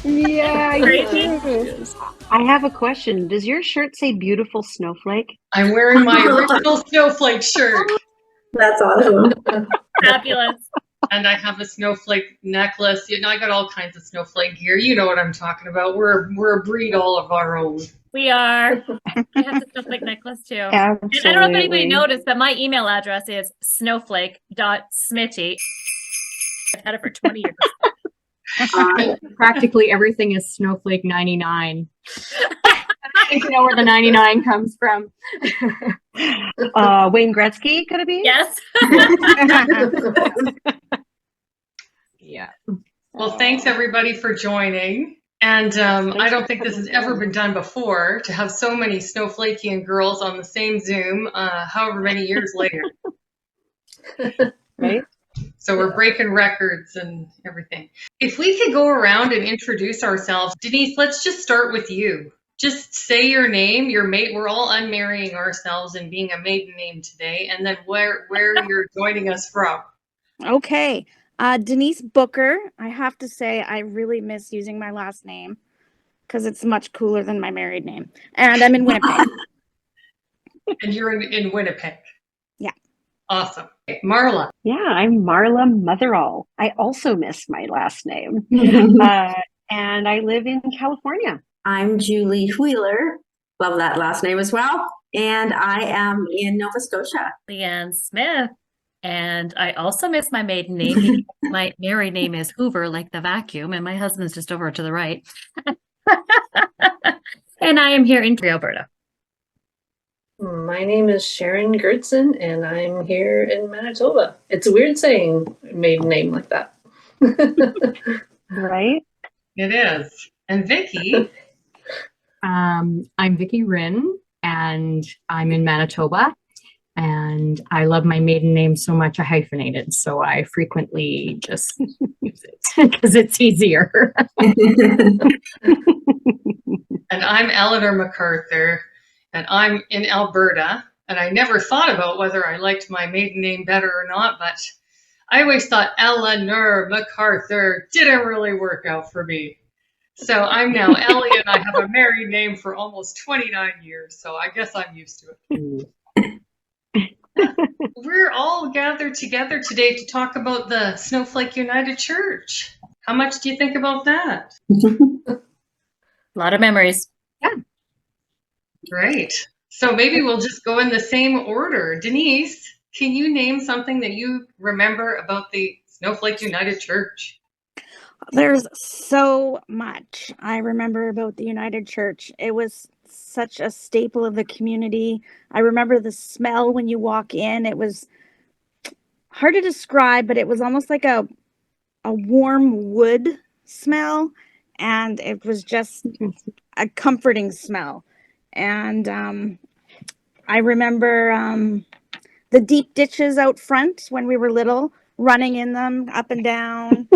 Yeah, I have a question. Does your shirt say beautiful snowflake? I'm wearing my original snowflake shirt. That's awesome. Fabulous. And I have a snowflake necklace. You know, I got all kinds of snowflake gear. You know what I'm talking about. We're a breed all of our own. We are. I have the snowflake necklace too. Absolutely. And I don't know if anybody noticed, but my email address is snowflake.smitty. I've had it for 20 years. Practically everything is Snowflake 99. I think you know where the 99 comes from. Wayne Gretzky, could it be? Yes. Yeah. Well, thanks everybody for joining. And I don't think this has ever been done before, to have so many Snowflakian girls on the same Zoom, however many years later. Right? So we're breaking records and everything. If we could go around and introduce ourselves, Denise, let's just start with you. Just say your name, your mate. We're all unmarrying ourselves and being a maiden name today, and then where you're joining us from. Okay. Denise Booker. I have to say I really miss using my last name because it's much cooler than my married name. And I'm in Winnipeg. And you're in Winnipeg. Yeah. Awesome. Marla. Yeah, I'm Marla Motherall. I also miss my last name. And I live in California. I'm Julie Wheeler. Love that last name as well. And I am in Nova Scotia. Leanne Smith. And I also miss my maiden name because my married name is Hoover, like the vacuum, and my husband's just over to the right. And I am here in Alberta. My name is Sharon Gertson, and I'm here in Manitoba. It's weird saying maiden name like that. Right? It is. And Vicky? I'm Vicky Wren, and I'm in Manitoba. And I love my maiden name so much I hyphenated, so I frequently just use it because it's easier. And I'm Eleanor MacArthur, and I'm in Alberta. And I never thought about whether I liked my maiden name better or not, but I always thought Eleanor MacArthur didn't really work out for me. So I'm now Ellie, and I have a married name for almost 29 years, so I guess I'm used to it. We're all gathered together today to talk about the Snowflake United Church. How much do you think about that? A lot of memories. Yeah. Right. So maybe we'll just go in the same order. Denise, can you name something that you remember about the Snowflake United Church? There's so much I remember about the United Church. It was such a staple of the community. I remember the smell when you walk in. It was hard to describe, but it was almost like a warm wood smell, and it was just a comforting smell. And I remember the deep ditches out front when we were little, running in them up and down.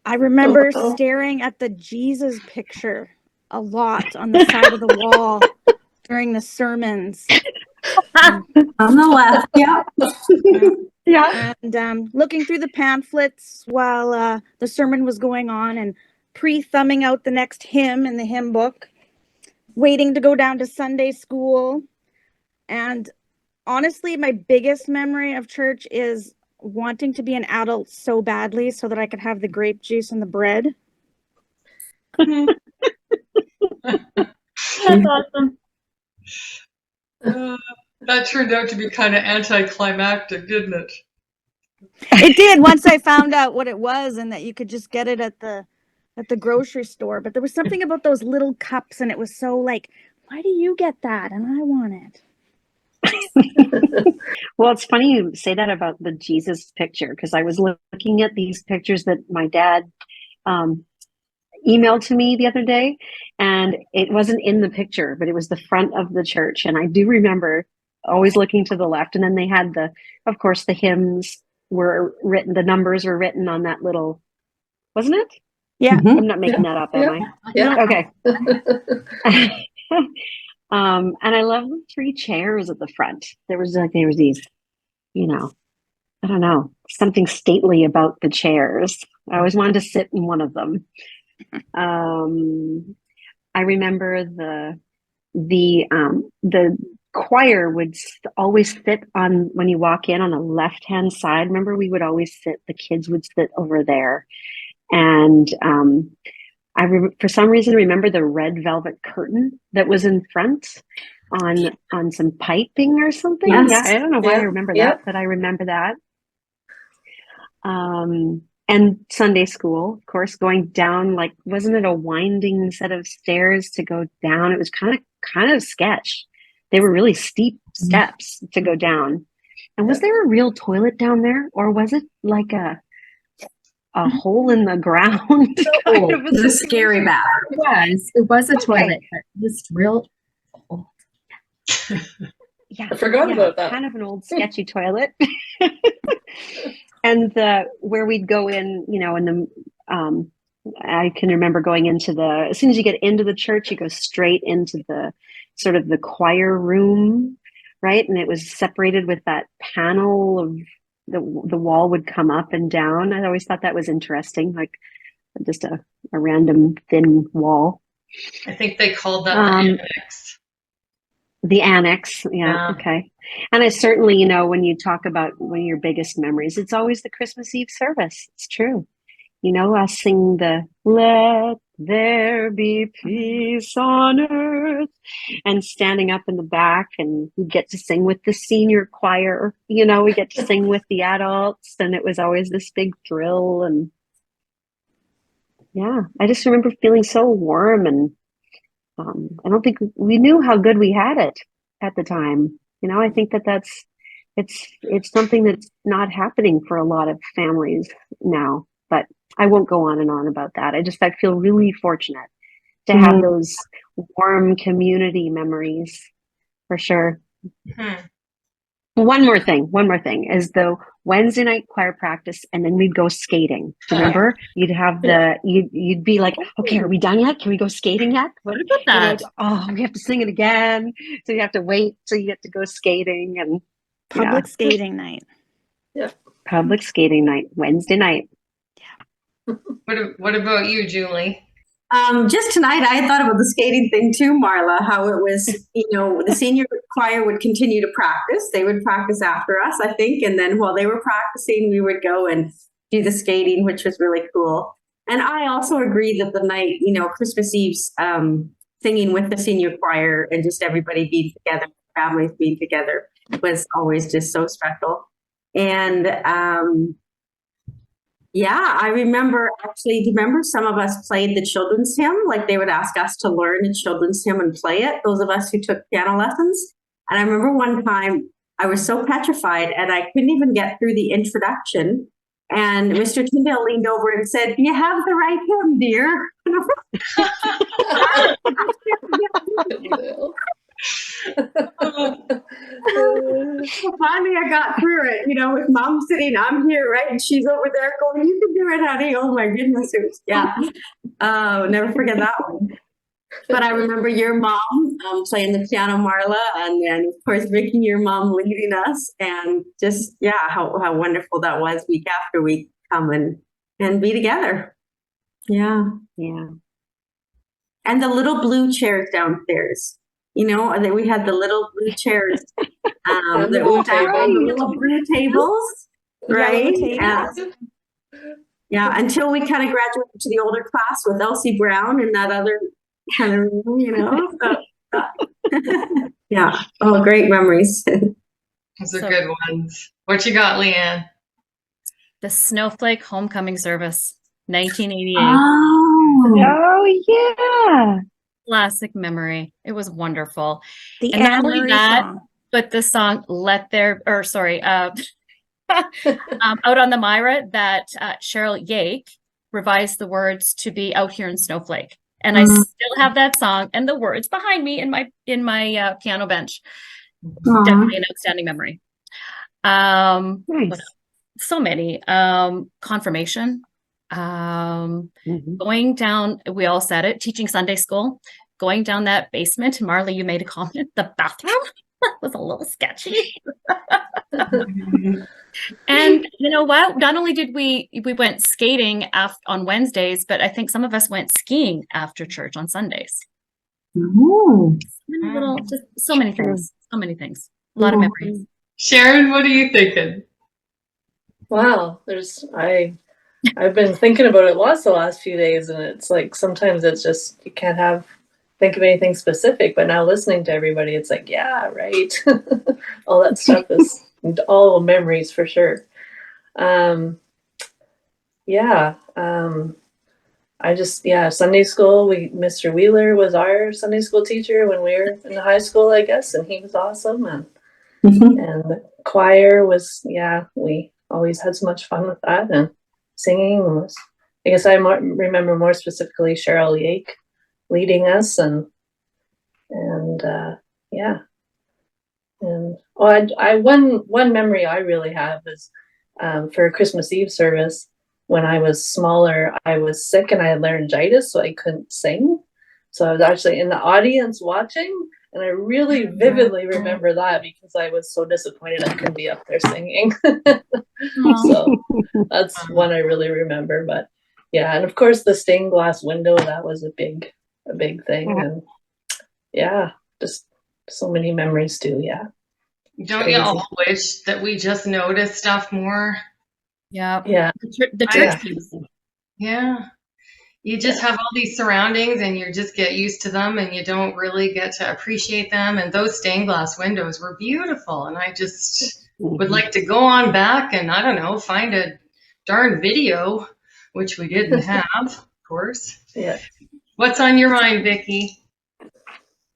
I remember staring at the Jesus picture a lot on the side of the wall during the sermons. On the left, yeah. Yeah. And looking through the pamphlets while the sermon was going on, and pre-thumbing out the next hymn in the hymn book, waiting to go down to Sunday school. And honestly, my biggest memory of church is wanting to be an adult so badly so that I could have the grape juice and the bread. That's awesome. That turned out to be kind of anticlimactic, didn't it? It did, once I found out what it was and that you could just get it at the grocery store. But there was something about those little cups, and it was so like, why do you get that and I want it? Well, it's funny you say that about the Jesus picture, because I was looking at these pictures that my dad emailed to me the other day, and it wasn't in the picture, but it was the front of the church. And I do remember always looking to the left, and then they had of course, the hymns were written, the numbers were written on that little, wasn't it? Yeah. I'm not making that up, am I? Yeah. Okay. And I love the 3 chairs at the front. There was these, I don't know, something stately about the chairs. I always wanted to sit in one of them. I remember the choir would always sit on, when you walk in, on the left-hand side. Remember, we would always the kids would sit over there. And for some reason, remember the red velvet curtain that was in front on some piping or something. Yes. Yeah, I don't know why I remember that, but I remember that. And Sunday school, of course, going down, like, wasn't it a winding set of stairs to go down? It was kind of sketch. They were really steep steps to go down. And was there a real toilet down there, or was it like a hole in the ground? Kind of The scary bath. It was a toilet, but just real. Yeah, I forgot about that. Kind of an old sketchy toilet. And where we'd go in, I can remember going into as soon as you get into the church, you go straight into the sort of the choir room, right? And it was separated with that panel of the wall would come up and down. I always thought that was interesting, like just a random thin wall. I think they called that the annex. The annex, yeah, okay. And I certainly, when you talk about one of your biggest memories, it's always the Christmas Eve service. It's true. You know, us sing the "Let there be peace on earth," and standing up in the back, and we get to sing with the senior choir. You know, we get to sing with the adults, and it was always this big thrill. And yeah, I just remember feeling so warm, and I don't think we knew how good we had it at the time. You know, I think it's something that's not happening for a lot of families now, but I won't go on and on about that. I feel really fortunate to have those warm community memories for sure. One more thing is the Wednesday night choir practice, and then we'd go skating. Remember, you'd have you'd be like, okay, are we done yet? Can we go skating yet? What about that? We have to sing it again. So you have to wait till you get to go skating, and Public skating night. Yeah. Public skating night, Wednesday night. What about you, Julie? Just tonight, I thought about the skating thing too, Marla, how it was, the senior choir would continue to practice. They would practice after us, I think. And then while they were practicing, we would go and do the skating, which was really cool. And I also agree that the night, Christmas Eve's singing with the senior choir and just everybody being together, families being together was always just so special. And I remember do you remember some of us played the children's hymn? Like they would ask us to learn the children's hymn and play it, those of us who took piano lessons. And I remember one time I was so petrified and I couldn't even get through the introduction. And Mr. Tyndale leaned over and said, "Do you have the right hymn, dear?" Finally, I got through it, with Mom sitting, I'm here, right? And she's over there going, "You can do it, honey." Oh my goodness. It was, never forget that one. But I remember your mom playing the piano, Marla, and then of course, Vicky, your mom leading us, and just, how wonderful that was week after week, come and be together. Yeah. And the little blue chairs downstairs. That we had the little blue chairs that we had on the little blue tables, right? Until we kind of graduated to the older class with Elsie Brown and that other kind of room, Oh, great memories. Those are good ones. What you got, Leanne? The Snowflake Homecoming Service, 1988. Oh yeah. Classic memory. It was wonderful. The And not Anne only Marie that, song. but the song Out on the Myra, that Cheryl Yake revised the words to be Out Here in Snowflake. And I still have that song and the words behind me in my piano bench. Definitely an outstanding memory. Nice. So many. Confirmation. Going down, we all said it, teaching Sunday school, going down that basement. Marley, you made a comment, the bathroom was a little sketchy. And you know what? Not only did we went skating on Wednesdays, but I think some of us went skiing after church on Sundays. So many things. So many things. A lot of memories. Sharon, what are you thinking? Wow, I've been thinking about it lots the last few days, and it's like sometimes it's just you can't think of anything specific, but now listening to everybody, it's like, yeah, right. All that stuff is all memories for sure. Sunday school, Mr. Wheeler was our Sunday school teacher when we were in high school, I guess, and he was awesome. And the choir was, we always had so much fun with that, and singing was, I guess I remember more specifically Cheryl Yake leading us, and one memory I really have is for a Christmas Eve service. When I was smaller, I was sick and I had laryngitis, so I couldn't sing. So I was actually in the audience watching, and I really vividly remember that because I was so disappointed I couldn't be up there singing. So that's one I really remember. But yeah, and of course the stained glass window, that was a big thing. And just so many memories too. Don't you all wish that we just noticed stuff more? Yeah. Yeah. The church piece. Yeah. You just have all these surroundings and you just get used to them and you don't really get to appreciate them. And those stained glass windows were beautiful. And I just would like to go on back and, I don't know, find a darn video, which we didn't have, of course. Yeah. What's on your mind, Vicki?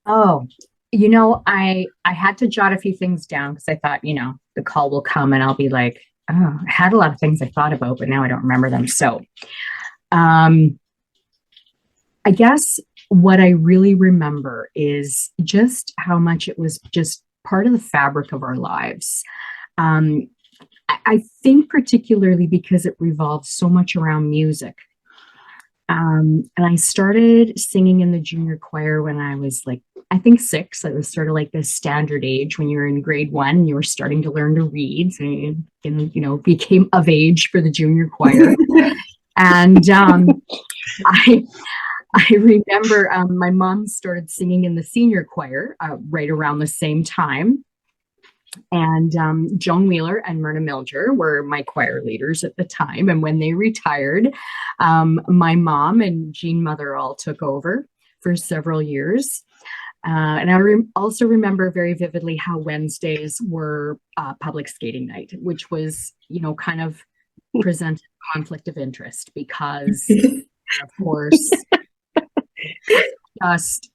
Oh, I had to jot a few things down because I thought, the call will come and I'll be like, oh, I had a lot of things I thought about, but now I don't remember them. So, I guess what I really remember is just how much it was just part of the fabric of our lives. I think particularly because it revolved so much around music. And I started singing in the junior choir when I was like, I think 6. It was sort of like the standard age when you were in grade 1 and you were starting to learn to read. So you became of age for the junior choir. And I remember my mom started singing in the senior choir right around the same time. And Joan Wheeler and Myrna Milger were my choir leaders at the time. And when they retired, my mom and Jean Mother all took over for several years. And I also remember very vividly how Wednesdays were public skating night, which was, kind of presented conflict of interest because, of course, just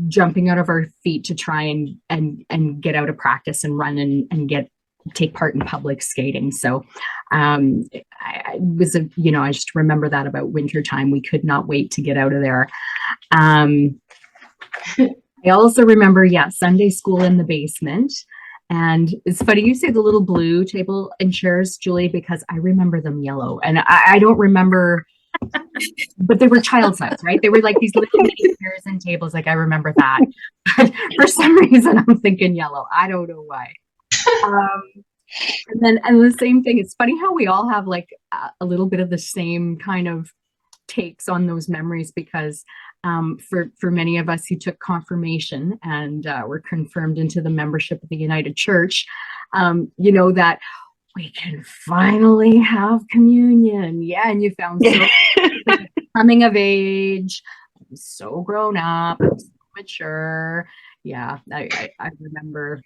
jumping out of our feet to try and get out of practice and run and take part in public skating. So I just remember that about winter time. We could not wait to get out of there. I also remember, Sunday school in the basement. And it's funny you say the little blue table and chairs, Julie, because I remember them yellow. And I don't remember, but they were child size, right? They were like these little mini chairs and tables. Like I remember that. But for some reason, I'm thinking yellow. I don't know why. And the same thing. It's funny how we all have like a little bit of the same kind of takes on those memories because for many of us who took confirmation and were confirmed into the membership of the United Church, that we can finally have communion. Yeah, and you found so coming of age, I'm so grown up, I'm so mature. Yeah, I remember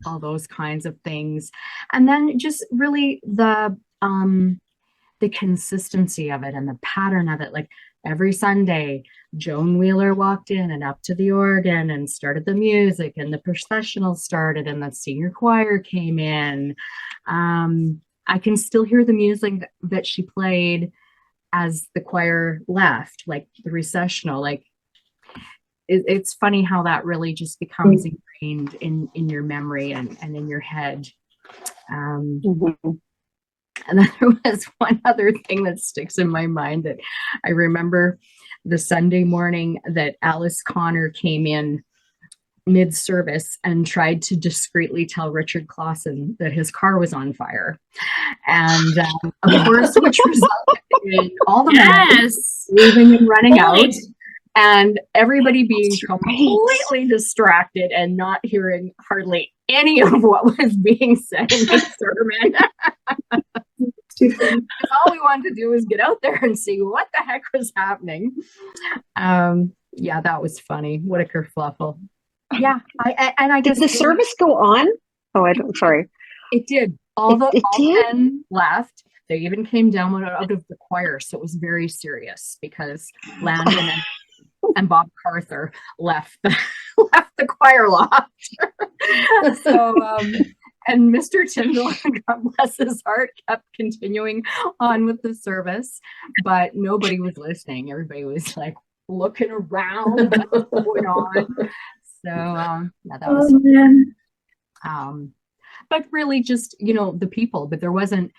all those kinds of things. And then just really the consistency of it and the pattern of it. Like every Sunday, Joan Wheeler walked in and up to the organ and started the music, and the processional started and the senior choir came in. I can still hear the music that she played as the choir left, like the recessional. Like it's funny how that really just becomes ingrained in your memory and in your head. And then there was one other thing that sticks in my mind that I remember the Sunday morning that Alice Connor came in mid-service and tried to discreetly tell Richard Clausen that his car was on fire. And of course, which resulted in all the men leaving and running out. And everybody being completely distracted and not hearing hardly any of what was being said in the sermon. All we wanted to do was get out there and see what the heck was happening. That was funny. What a kerfluffle. Yeah, I guess did the service go on? Oh, sorry. It did. All the men left. They even came down out of the choir, so it was very serious because Landon and Bob Carther left the choir loft. So, and Mr. Tyndall, God bless his heart, kept continuing on with the service, but nobody was listening. Everybody was like looking around, what's going on. So, that was, but really just, the people, but there wasn't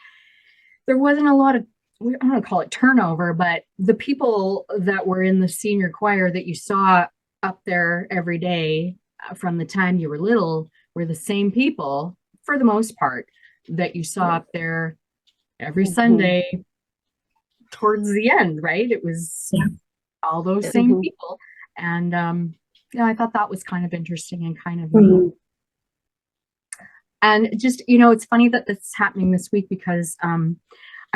a lot of, I don't want to call it turnover, but the people that were in the senior choir that you saw up there every day from the time you were little were the same people for the most part that you saw up there every Sunday towards the end, right? It was all those same people. And I thought that was kind of interesting and kind of and just, it's funny that it's happening this week because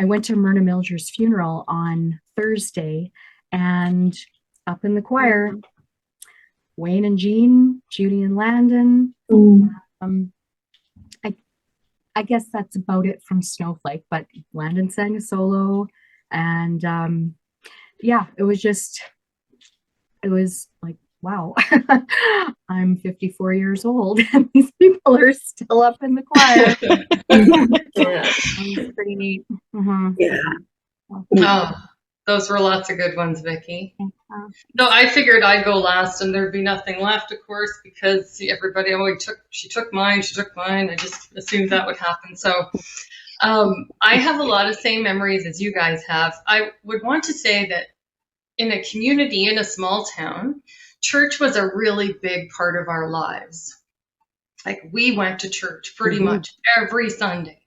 I went to Myrna Milger's funeral on Thursday, and up in the choir, Wayne and Jean, Judy and Landon. I guess that's about it from Snowflake, but Landon sang a solo, and yeah, it was like, wow, I'm 54 years old and these people are still up in the choir. It was pretty neat. Oh, those were lots of good ones, Vicki. So I figured I'd go last and there'd be nothing left, of course, because everybody always she took mine. I just assumed that would happen. So I have a lot of same memories as you guys have. I would want to say that in a community, in a small town, church was a really big part of our lives. Like, we went to church pretty much every Sunday.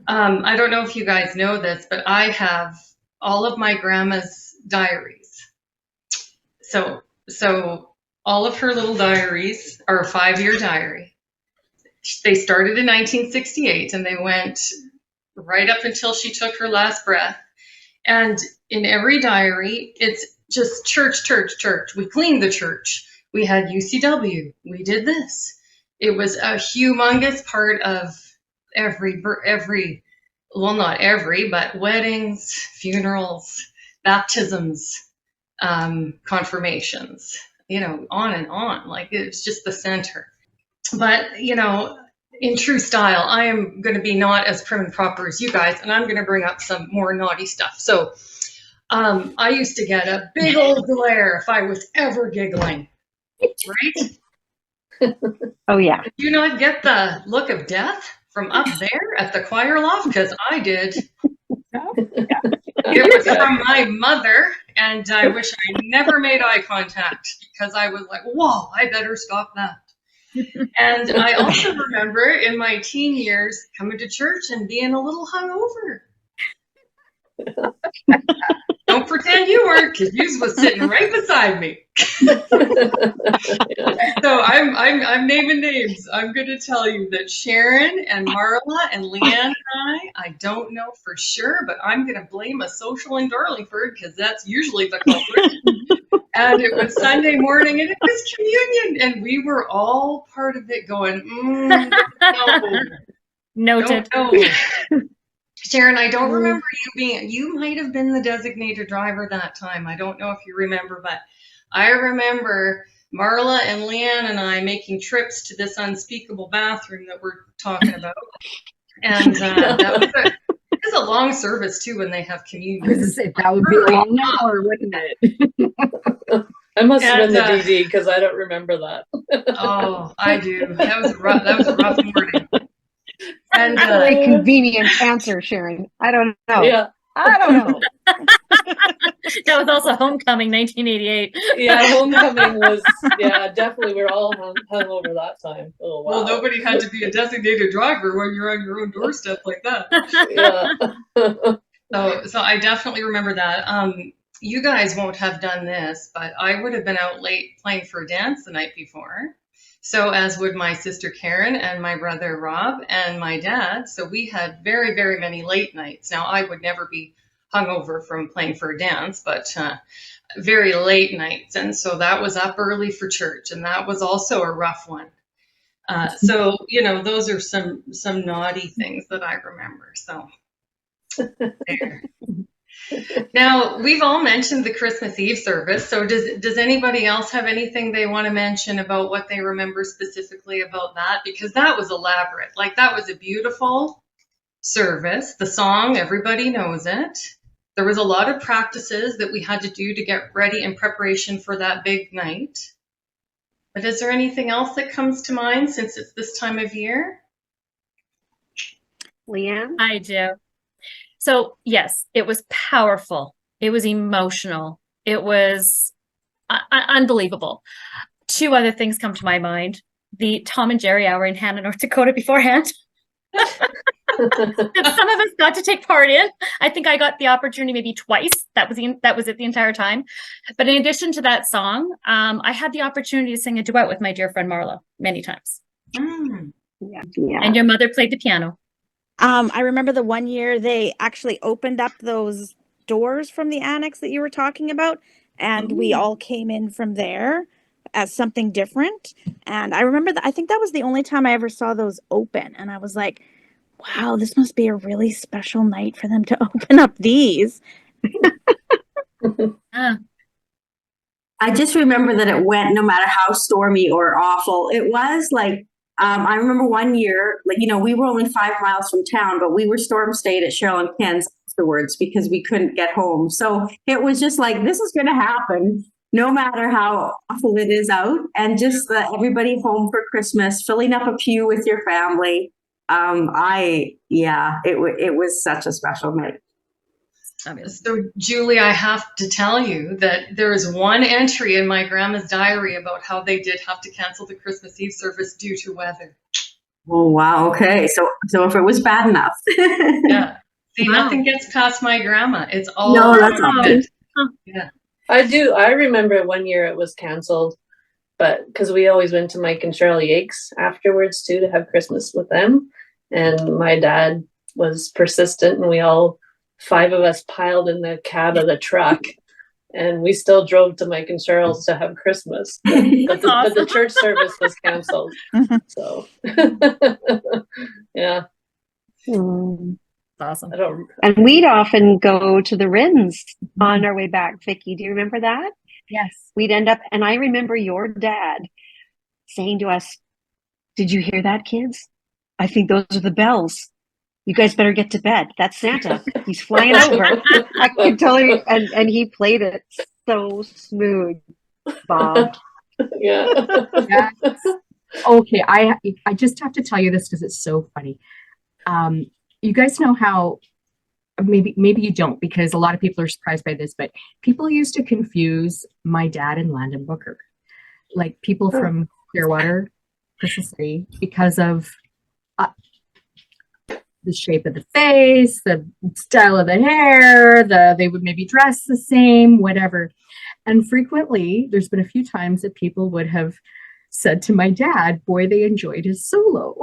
I don't know if you guys know this, but I have all of my grandma's diaries. So all of her little diaries are a 5-year diary. They started in 1968 and they went right up until she took her last breath. And in every diary, it's just church. We cleaned the church. We had UCW. We did this. It was a humongous part of every, well, not every, but weddings, funerals, baptisms, confirmations, on and on. Like, it's just the center. But, in true style, I am going to be not as prim and proper as you guys, and I'm going to bring up some more naughty stuff. So I used to get a big old glare if I was ever giggling, right? Oh, yeah. Did you not get the look of death from up there at the choir loft? Because I did. It was from my mother, and I wish I never made eye contact because I was like, whoa, I better stop that. And I also remember in my teen years coming to church and being a little hungover. Don't pretend you weren't, because you was sitting right beside me. So I'm naming names. I'm going to tell you that Sharon and Marla and Leanne and I don't know for sure, but I'm going to blame a social in Darlingford because that's usually the culprit. And it was Sunday morning and it was communion, and we were all part of it going, no. Noted. Sharon, I don't remember you might have been the designated driver that time. I don't know if you remember, but I remember Marla and Leanne and I making trips to this unspeakable bathroom that we're talking about. And it was a long service too when they have communion. That would be a long hour, wouldn't it? I must have been the DD because I don't remember that. Oh, I do. That was a rough morning. And a convenient answer, Sharon. I don't know. Yeah. I don't know. That was also Homecoming, 1988. Yeah, Homecoming was, definitely we were all hung over that time. Oh, wow. Well, nobody had to be a designated driver when you're on your own doorstep like that. Yeah. So I definitely remember that. You guys won't have done this, but I would have been out late playing for a dance the night before. So as would my sister Karen and my brother Rob and my dad. So we had very, very many late nights. Now, I would never be hungover from playing for a dance, but very late nights. And so that was up early for church, and that was also a rough one. So, those are some naughty things that I remember. So there. Now, we've all mentioned the Christmas Eve service. So does anybody else have anything they want to mention about what they remember specifically about that? Because that was elaborate. Like, that was a beautiful service. The song, everybody knows it. There was a lot of practices that we had to do to get ready in preparation for that big night. But is there anything else that comes to mind since it's this time of year? Leanne? I do. So yes, it was powerful. It was emotional. It was unbelievable. 2 other things come to my mind. The Tom and Jerry hour in Hannah, North Dakota beforehand. That some of us got to take part in. I think I got the opportunity maybe twice. That was it the entire time. But in addition to that song, I had the opportunity to sing a duet with my dear friend Marla many times. Yeah. And your mother played the piano. I remember the one year they actually opened up those doors from the annex that you were talking about, and we all came in from there as something different. And I remember that I think that was the only time I ever saw those open, and I was like, wow, this must be a really special night for them to open up these. I just remember that it went no matter how stormy or awful it was. Like, I remember one year, like, you know, we were only 5 miles from town, but we were storm stayed at Cheryl and Ken's afterwards because we couldn't get home. So it was just like, this is going to happen no matter how awful it is out. And just everybody home for Christmas, filling up a pew with your family. It was such a special night. So, Julie, I have to tell you that there is one entry in my grandma's diary about how they did have to cancel the Christmas Eve service due to weather. Oh, wow. Okay. So if it was bad enough. Yeah. See, nothing gets past my grandma. It's all that's good. Yeah. I remember one year it was canceled, but because we always went to Mike and Cheryl Yake's afterwards too to have Christmas with them. And my dad was persistent, and we all 5 of us piled in the cab of the truck, and we still drove to Mike and Cheryl's to have Christmas. But the church service was canceled. So yeah. Awesome. And we'd often go to the Rins on our way back. Vicky, do you remember that? Yes. We'd end up, and I remember your dad saying to us, "Did you hear that, kids? I think those are the bells. You guys better get to bed. That's Santa. He's flying over." I could totally, and he played it so smooth, Bob. Yeah. Yes. Okay, I just have to tell you this because it's so funny. You guys know how, maybe you don't, because a lot of people are surprised by this, but people used to confuse my dad and Landon Booker, like people from Clearwater, Crystal City, because of the shape of the face, the style of the hair, they would maybe dress the same, whatever. And frequently, there's been a few times that people would have said to my dad, boy, they enjoyed his solo.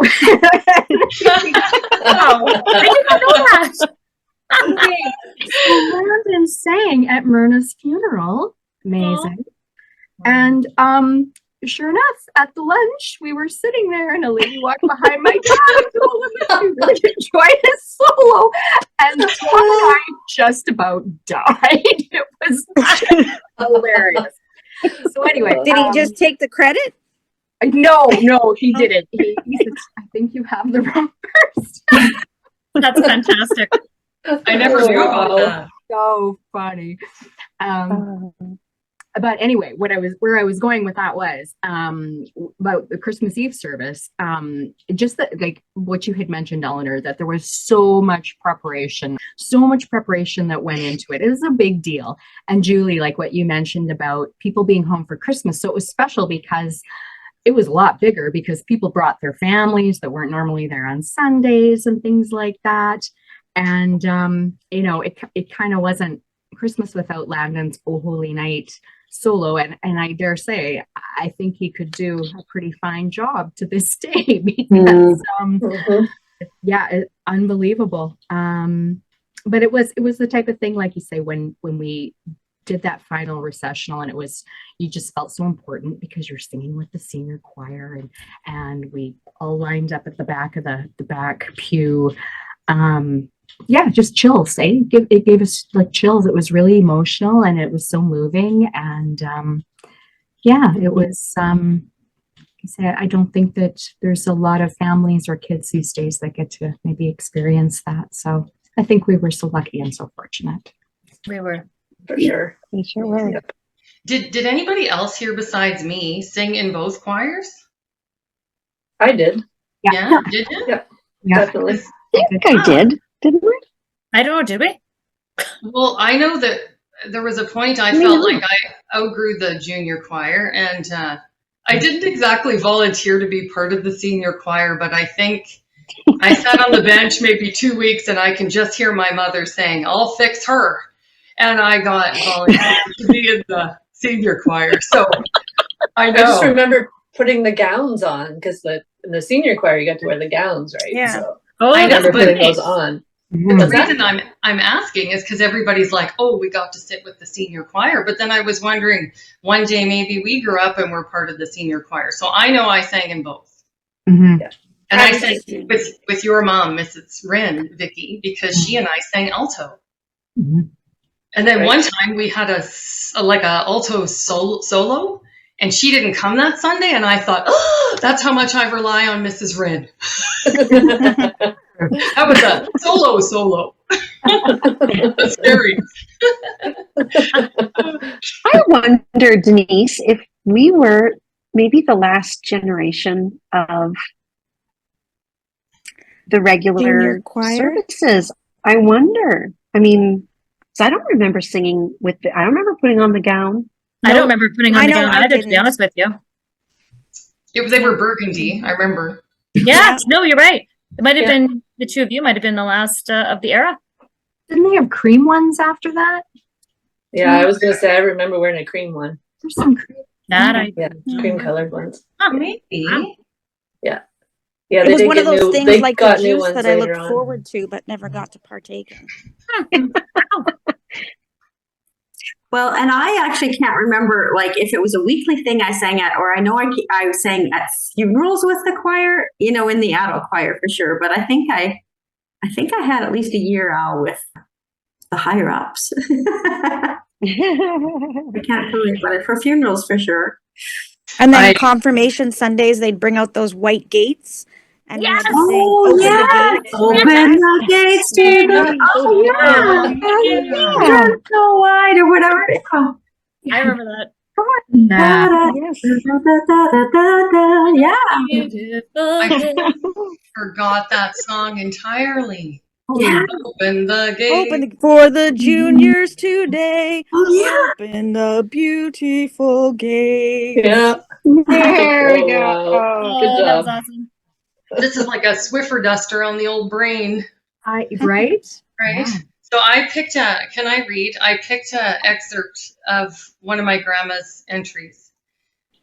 Oh, I didn't know that. Okay. So Landon sang at Myrna's funeral. Amazing. And sure enough, at the lunch, we were sitting there and a lady walked behind my dad and told him that she really enjoyed his solo. And Tom and I just about died. It was just hilarious. So anyway. Did he just take the credit? No, he didn't. He said, I think you have the wrong person. That's fantastic. I never knew about that. So funny. But anyway, where I was going with that was about the Christmas Eve service. Just that, like what you had mentioned, Eleanor, that there was so much preparation that went into it. It was a big deal. And Julie, like what you mentioned about people being home for Christmas, so it was special because it was a lot bigger because people brought their families that weren't normally there on Sundays and things like that. And it kind of wasn't Christmas without Landon's Oh Holy Night solo, and I dare say I think he could do a pretty fine job to this day because unbelievable. But it was the type of thing, like you say, when we did that final recessional, and you just felt so important because you're singing with the senior choir, and we all lined up at the back of the back pew. Just chills. It gave us like chills. It was really emotional, and it was so moving. And it was. I don't think that there's a lot of families or kids these days that get to maybe experience that. So I think we were so lucky and so fortunate. We were. For sure. We sure were. Yep. Did anybody else here besides me sing in both choirs? I did. Yeah. Did you? Yeah. I Definitely. think I did, didn't we? I don't know, did we? Well, I know that there was a point I felt like I outgrew the junior choir, and I didn't exactly volunteer to be part of the senior choir, but I think I sat on the bench maybe 2 weeks, and I can just hear my mother saying, "I'll fix her." And I got volunteered to be in the senior choir. So I know. I just remember putting the gowns on because in the senior choir you got to wear the gowns, right? Yeah. So Oh, I know, remember but putting those on. the reason I'm asking is because everybody's like, oh, we got to sit with the senior choir. But then I was wondering, one day maybe we grew up and we're part of the senior choir. So I know I sang in both. Yeah. And I sang with your mom, Mrs. Wren, Vicky, because she and I sang alto. And then one time we had a alto solo, and she didn't come that Sunday. And I thought, oh, that's how much I rely on Mrs. Wren. That was a solo. That's scary. I wonder, Denise, if we were maybe the last generation of the regular Junior choir? services. I wonder. I mean, 'cause I don't remember singing with I don't remember putting on the gown. I don't remember putting on I the know gown I either, to be didn't. honest with you. They were burgundy, I remember. Yeah, no, you're right. It might have Yeah. been the two of you, might have been the last of the era. Didn't they have cream ones after that? Yeah, I was gonna say I remember wearing a cream one. There's some cream. That I Yeah, cream colored ones. Maybe. Yeah. Yeah, It they was did one of get those new, things they like the got new juice ones that I later looked on. forward to but never got to partake in. Well, and I actually can't remember like if it was a weekly thing I sang at, or I know I sang at funerals with the choir, you know, in the adult choir for sure. But I think I had at least a year out with the higher ups. I can't tell you, but for funerals for sure. And then confirmation Sundays, they'd bring out those white gates. And we had to Oh, sing, yeah. Open the gates to the, oh, yeah. Turn so wide or whatever. Oh. I remember that. Yeah. Forgot that song entirely. Yeah. Open the gate. Open for the juniors today. Oh, yeah. Open the beautiful gate. Yeah. There we Oh, go. wow. Good That was job. awesome. This is like a Swiffer duster on the old brain, Right? right? Yeah. So I picked can I read? I picked an excerpt of one of my grandma's entries.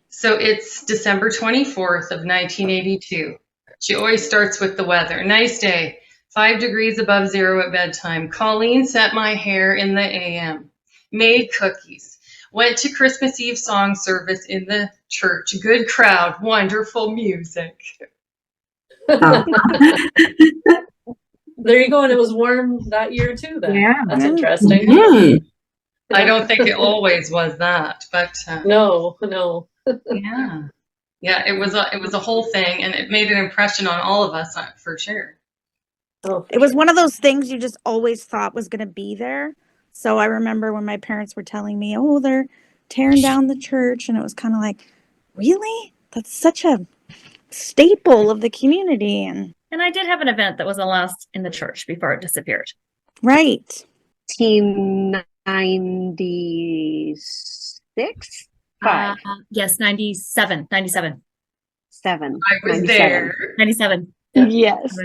So it's December 24th of 1982. She always starts with the weather. Nice day, 5 degrees above zero at bedtime. Colleen set my hair in the AM, made cookies, went to Christmas Eve song service in the church. Good crowd, wonderful music. There you go. And it was warm that year too. Then. Yeah. That's interesting. Mm. I don't think it always was that, but No. yeah, it was a whole thing, and it made an impression on all of us for sure. Oh, It was one of those things you just always thought was going to be there. So I remember when my parents were telling me, oh, they're tearing down the church. And it was kind of like, really? That's such a staple of the community. And And I did have an event that was the last in the church before it disappeared. right. 1996? Five. Yes, 97. 7. I was 97. there. 97. Yes.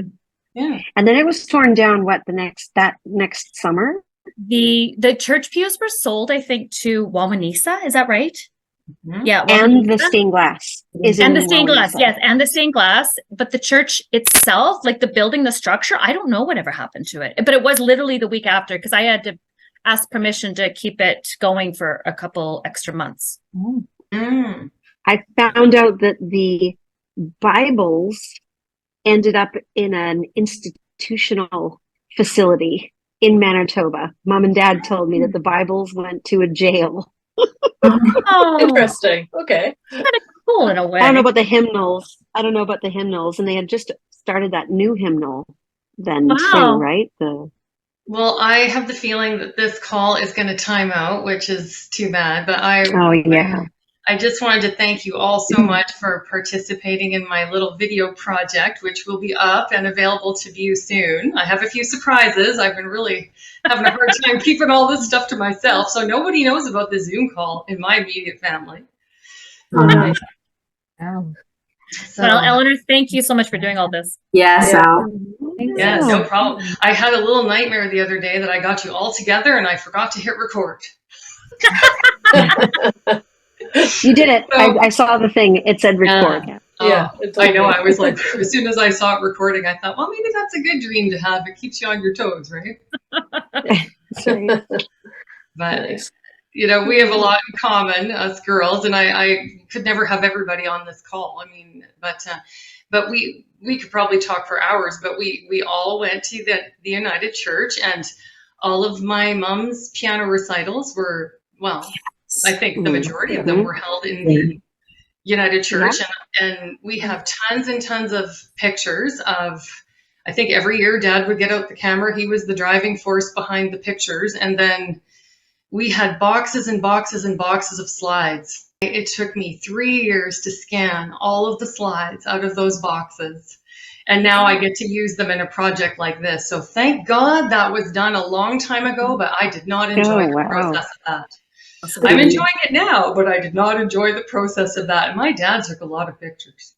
Yeah. And then it was torn down that next summer? The church pews were sold, I think, to Wawanesa. Is that right? Mhm. Yeah. And the Wawanesa. stained glass is And in the stained glass, Wawanesa. yes, and the stained glass. But the church itself, like the building, the structure, I don't know whatever happened to it. But it was literally the week after because I had to ask permission to keep it going for a couple extra months. Mm. I found out that the Bibles ended up in an institutional facility in Manitoba. Mom and Dad told me that the Bibles went to a jail. Oh, interesting. Okay. kind of cool in a way. I don't know about the hymnals. And they had just started that new hymnal then too, Wow. right? Well, I have the feeling that this call is going to time out, which is too bad. But Oh yeah. I just wanted to thank you all so much for participating in my little video project, which will be up and available to view soon. I have a few surprises. I've been really having a hard time keeping all this stuff to myself, so nobody knows about the Zoom call in my immediate family. Nice. So, Well, Eleanor, thank you so much for doing all this. Yes, Yeah. Al. yeah, no problem. I had a little nightmare the other day that I got you all together and I forgot to hit record. You did it. So- I saw the thing. It said record. Oh, Yeah, I know. I was like, as soon as I saw it recording, I thought, well, maybe that's a good dream to have. It keeps you on your toes, right? But Nice. you know, we have a lot in common, us girls, and I could never have everybody on this call. I mean, but we could probably talk for hours. But we all went to the United Church, and all of my mom's piano recitals were, well, I think the majority of them were held in the United Church, and we have tons and tons of pictures of. I think every year Dad would get out the camera. He was the driving force behind the pictures, and then we had boxes and boxes and boxes of slides. It took me 3 years to scan all of the slides out of those boxes. And now I get to use them in a project like this. So thank God that was done a long time ago, but I did not enjoy the process of that. I'm enjoying it now, but I did not enjoy the process of that. And my dad took a lot of pictures.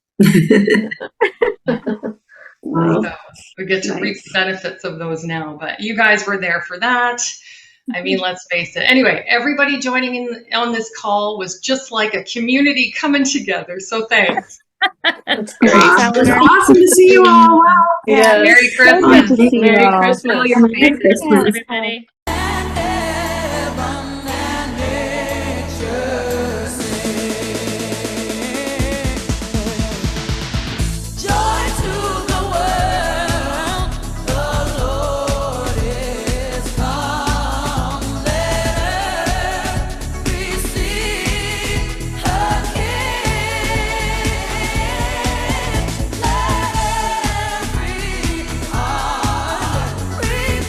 So we get to reap the benefits of those now, but you guys were there for that. I mean, let's face it. Anyway, everybody joining in on this call was just like a community coming together. So thanks. That's great. It's awesome to see you all. Wow. Yes. Merry So good Christmas. to see Merry you all. Christmas. Merry Christmas. Everybody. Prepare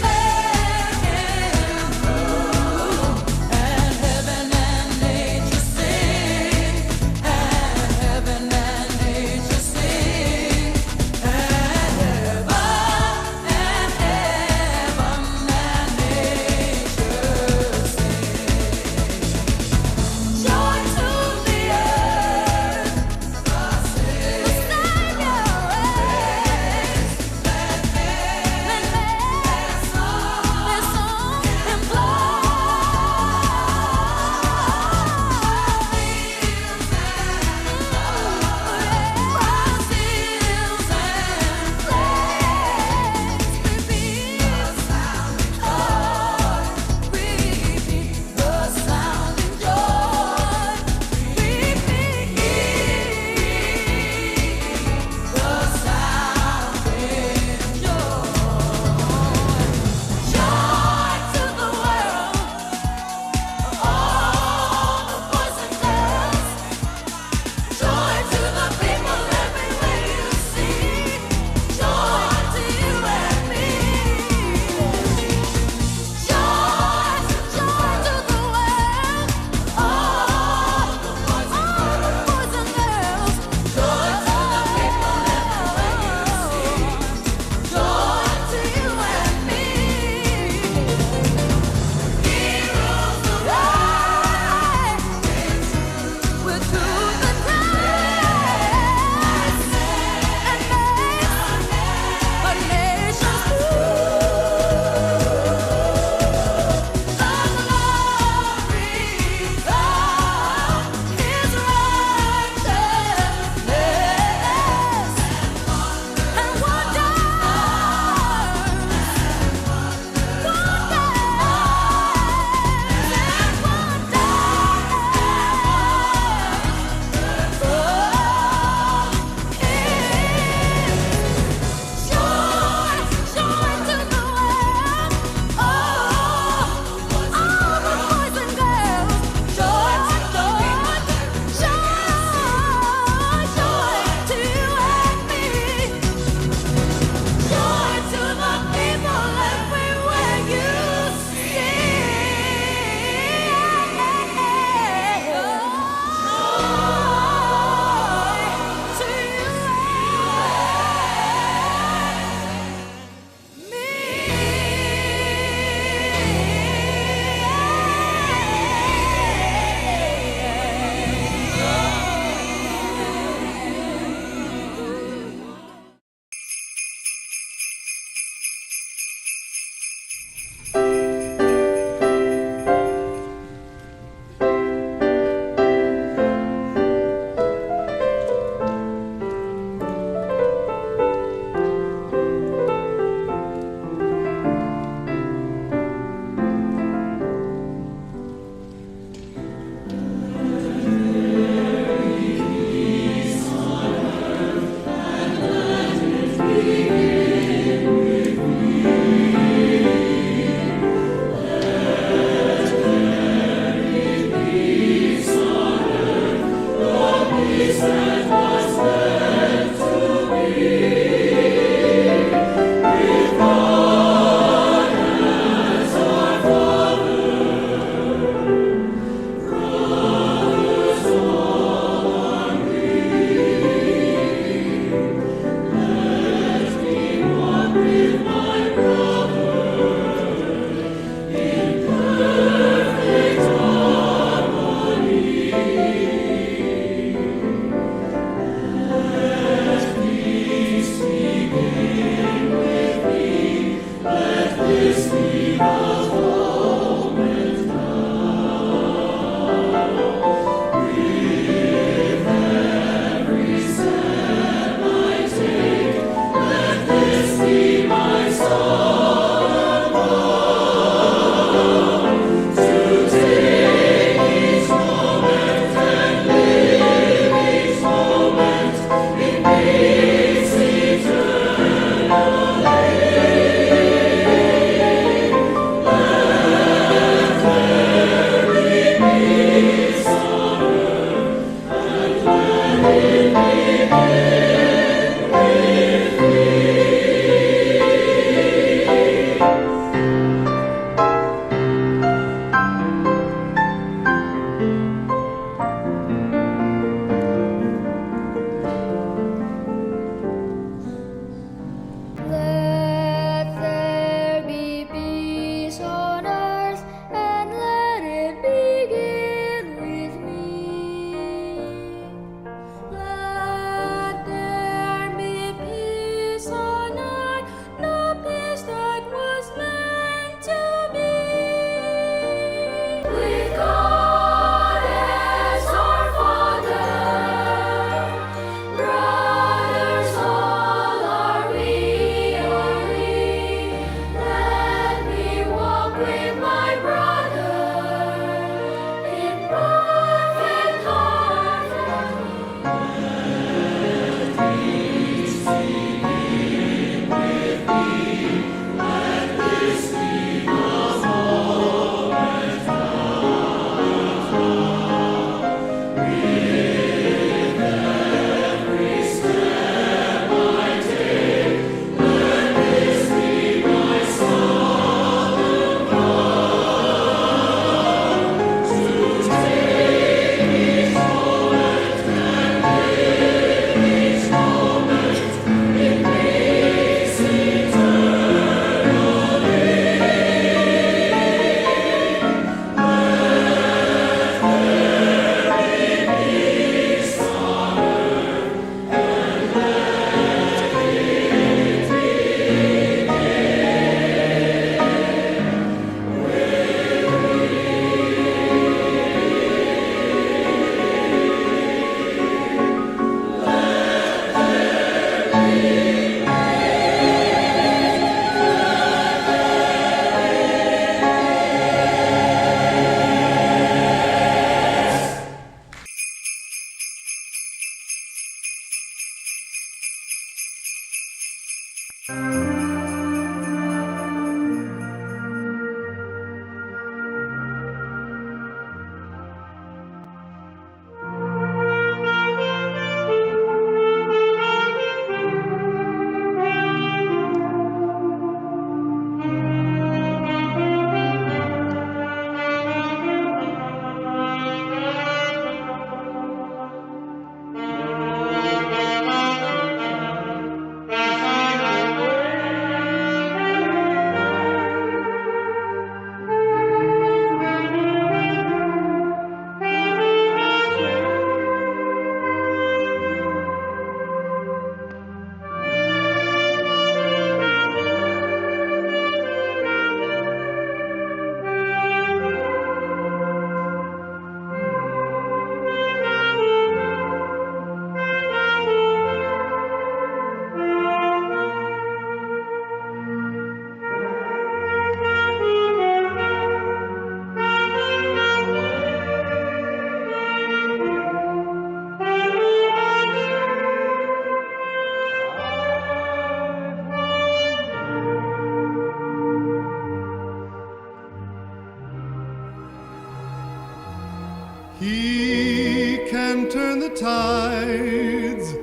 He can turn the tides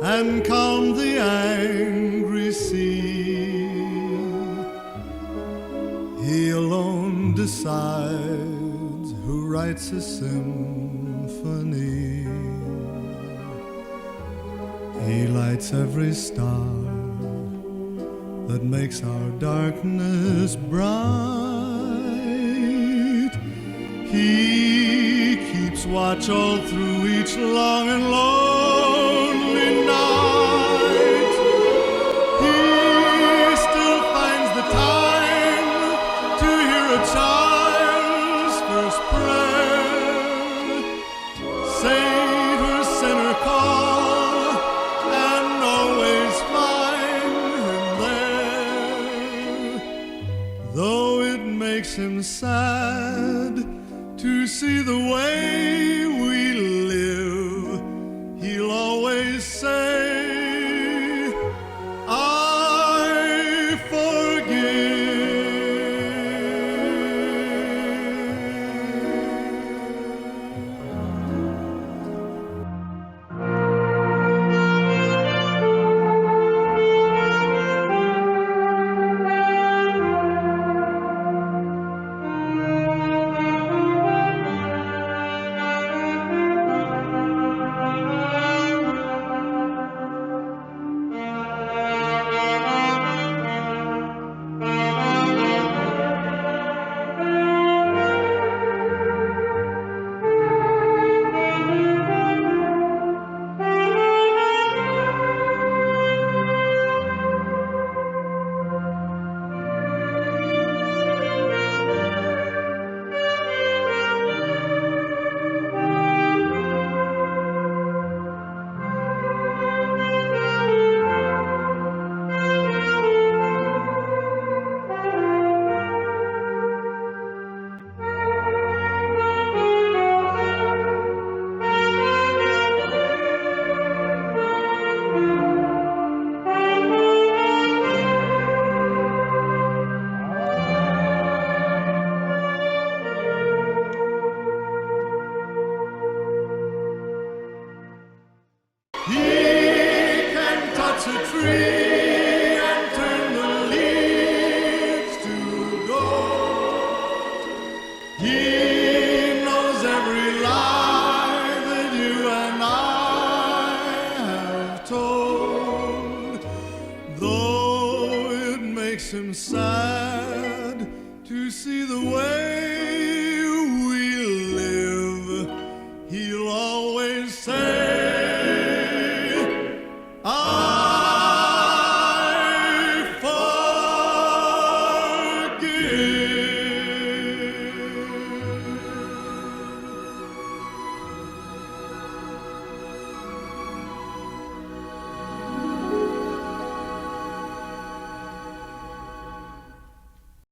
and calm the angry sea. He alone decides who writes a symphony. He lights every star that makes our darkness bright. He keeps watch all through each long and lonely night. He still finds the time to hear a child's first prayer, save her sinner call, and always find him there. Though it makes him sad to see the way we live, he'll always say, I forgive. He can touch a tree and turn the leaves to gold. He knows every lie that you and I have told. Though it makes him sad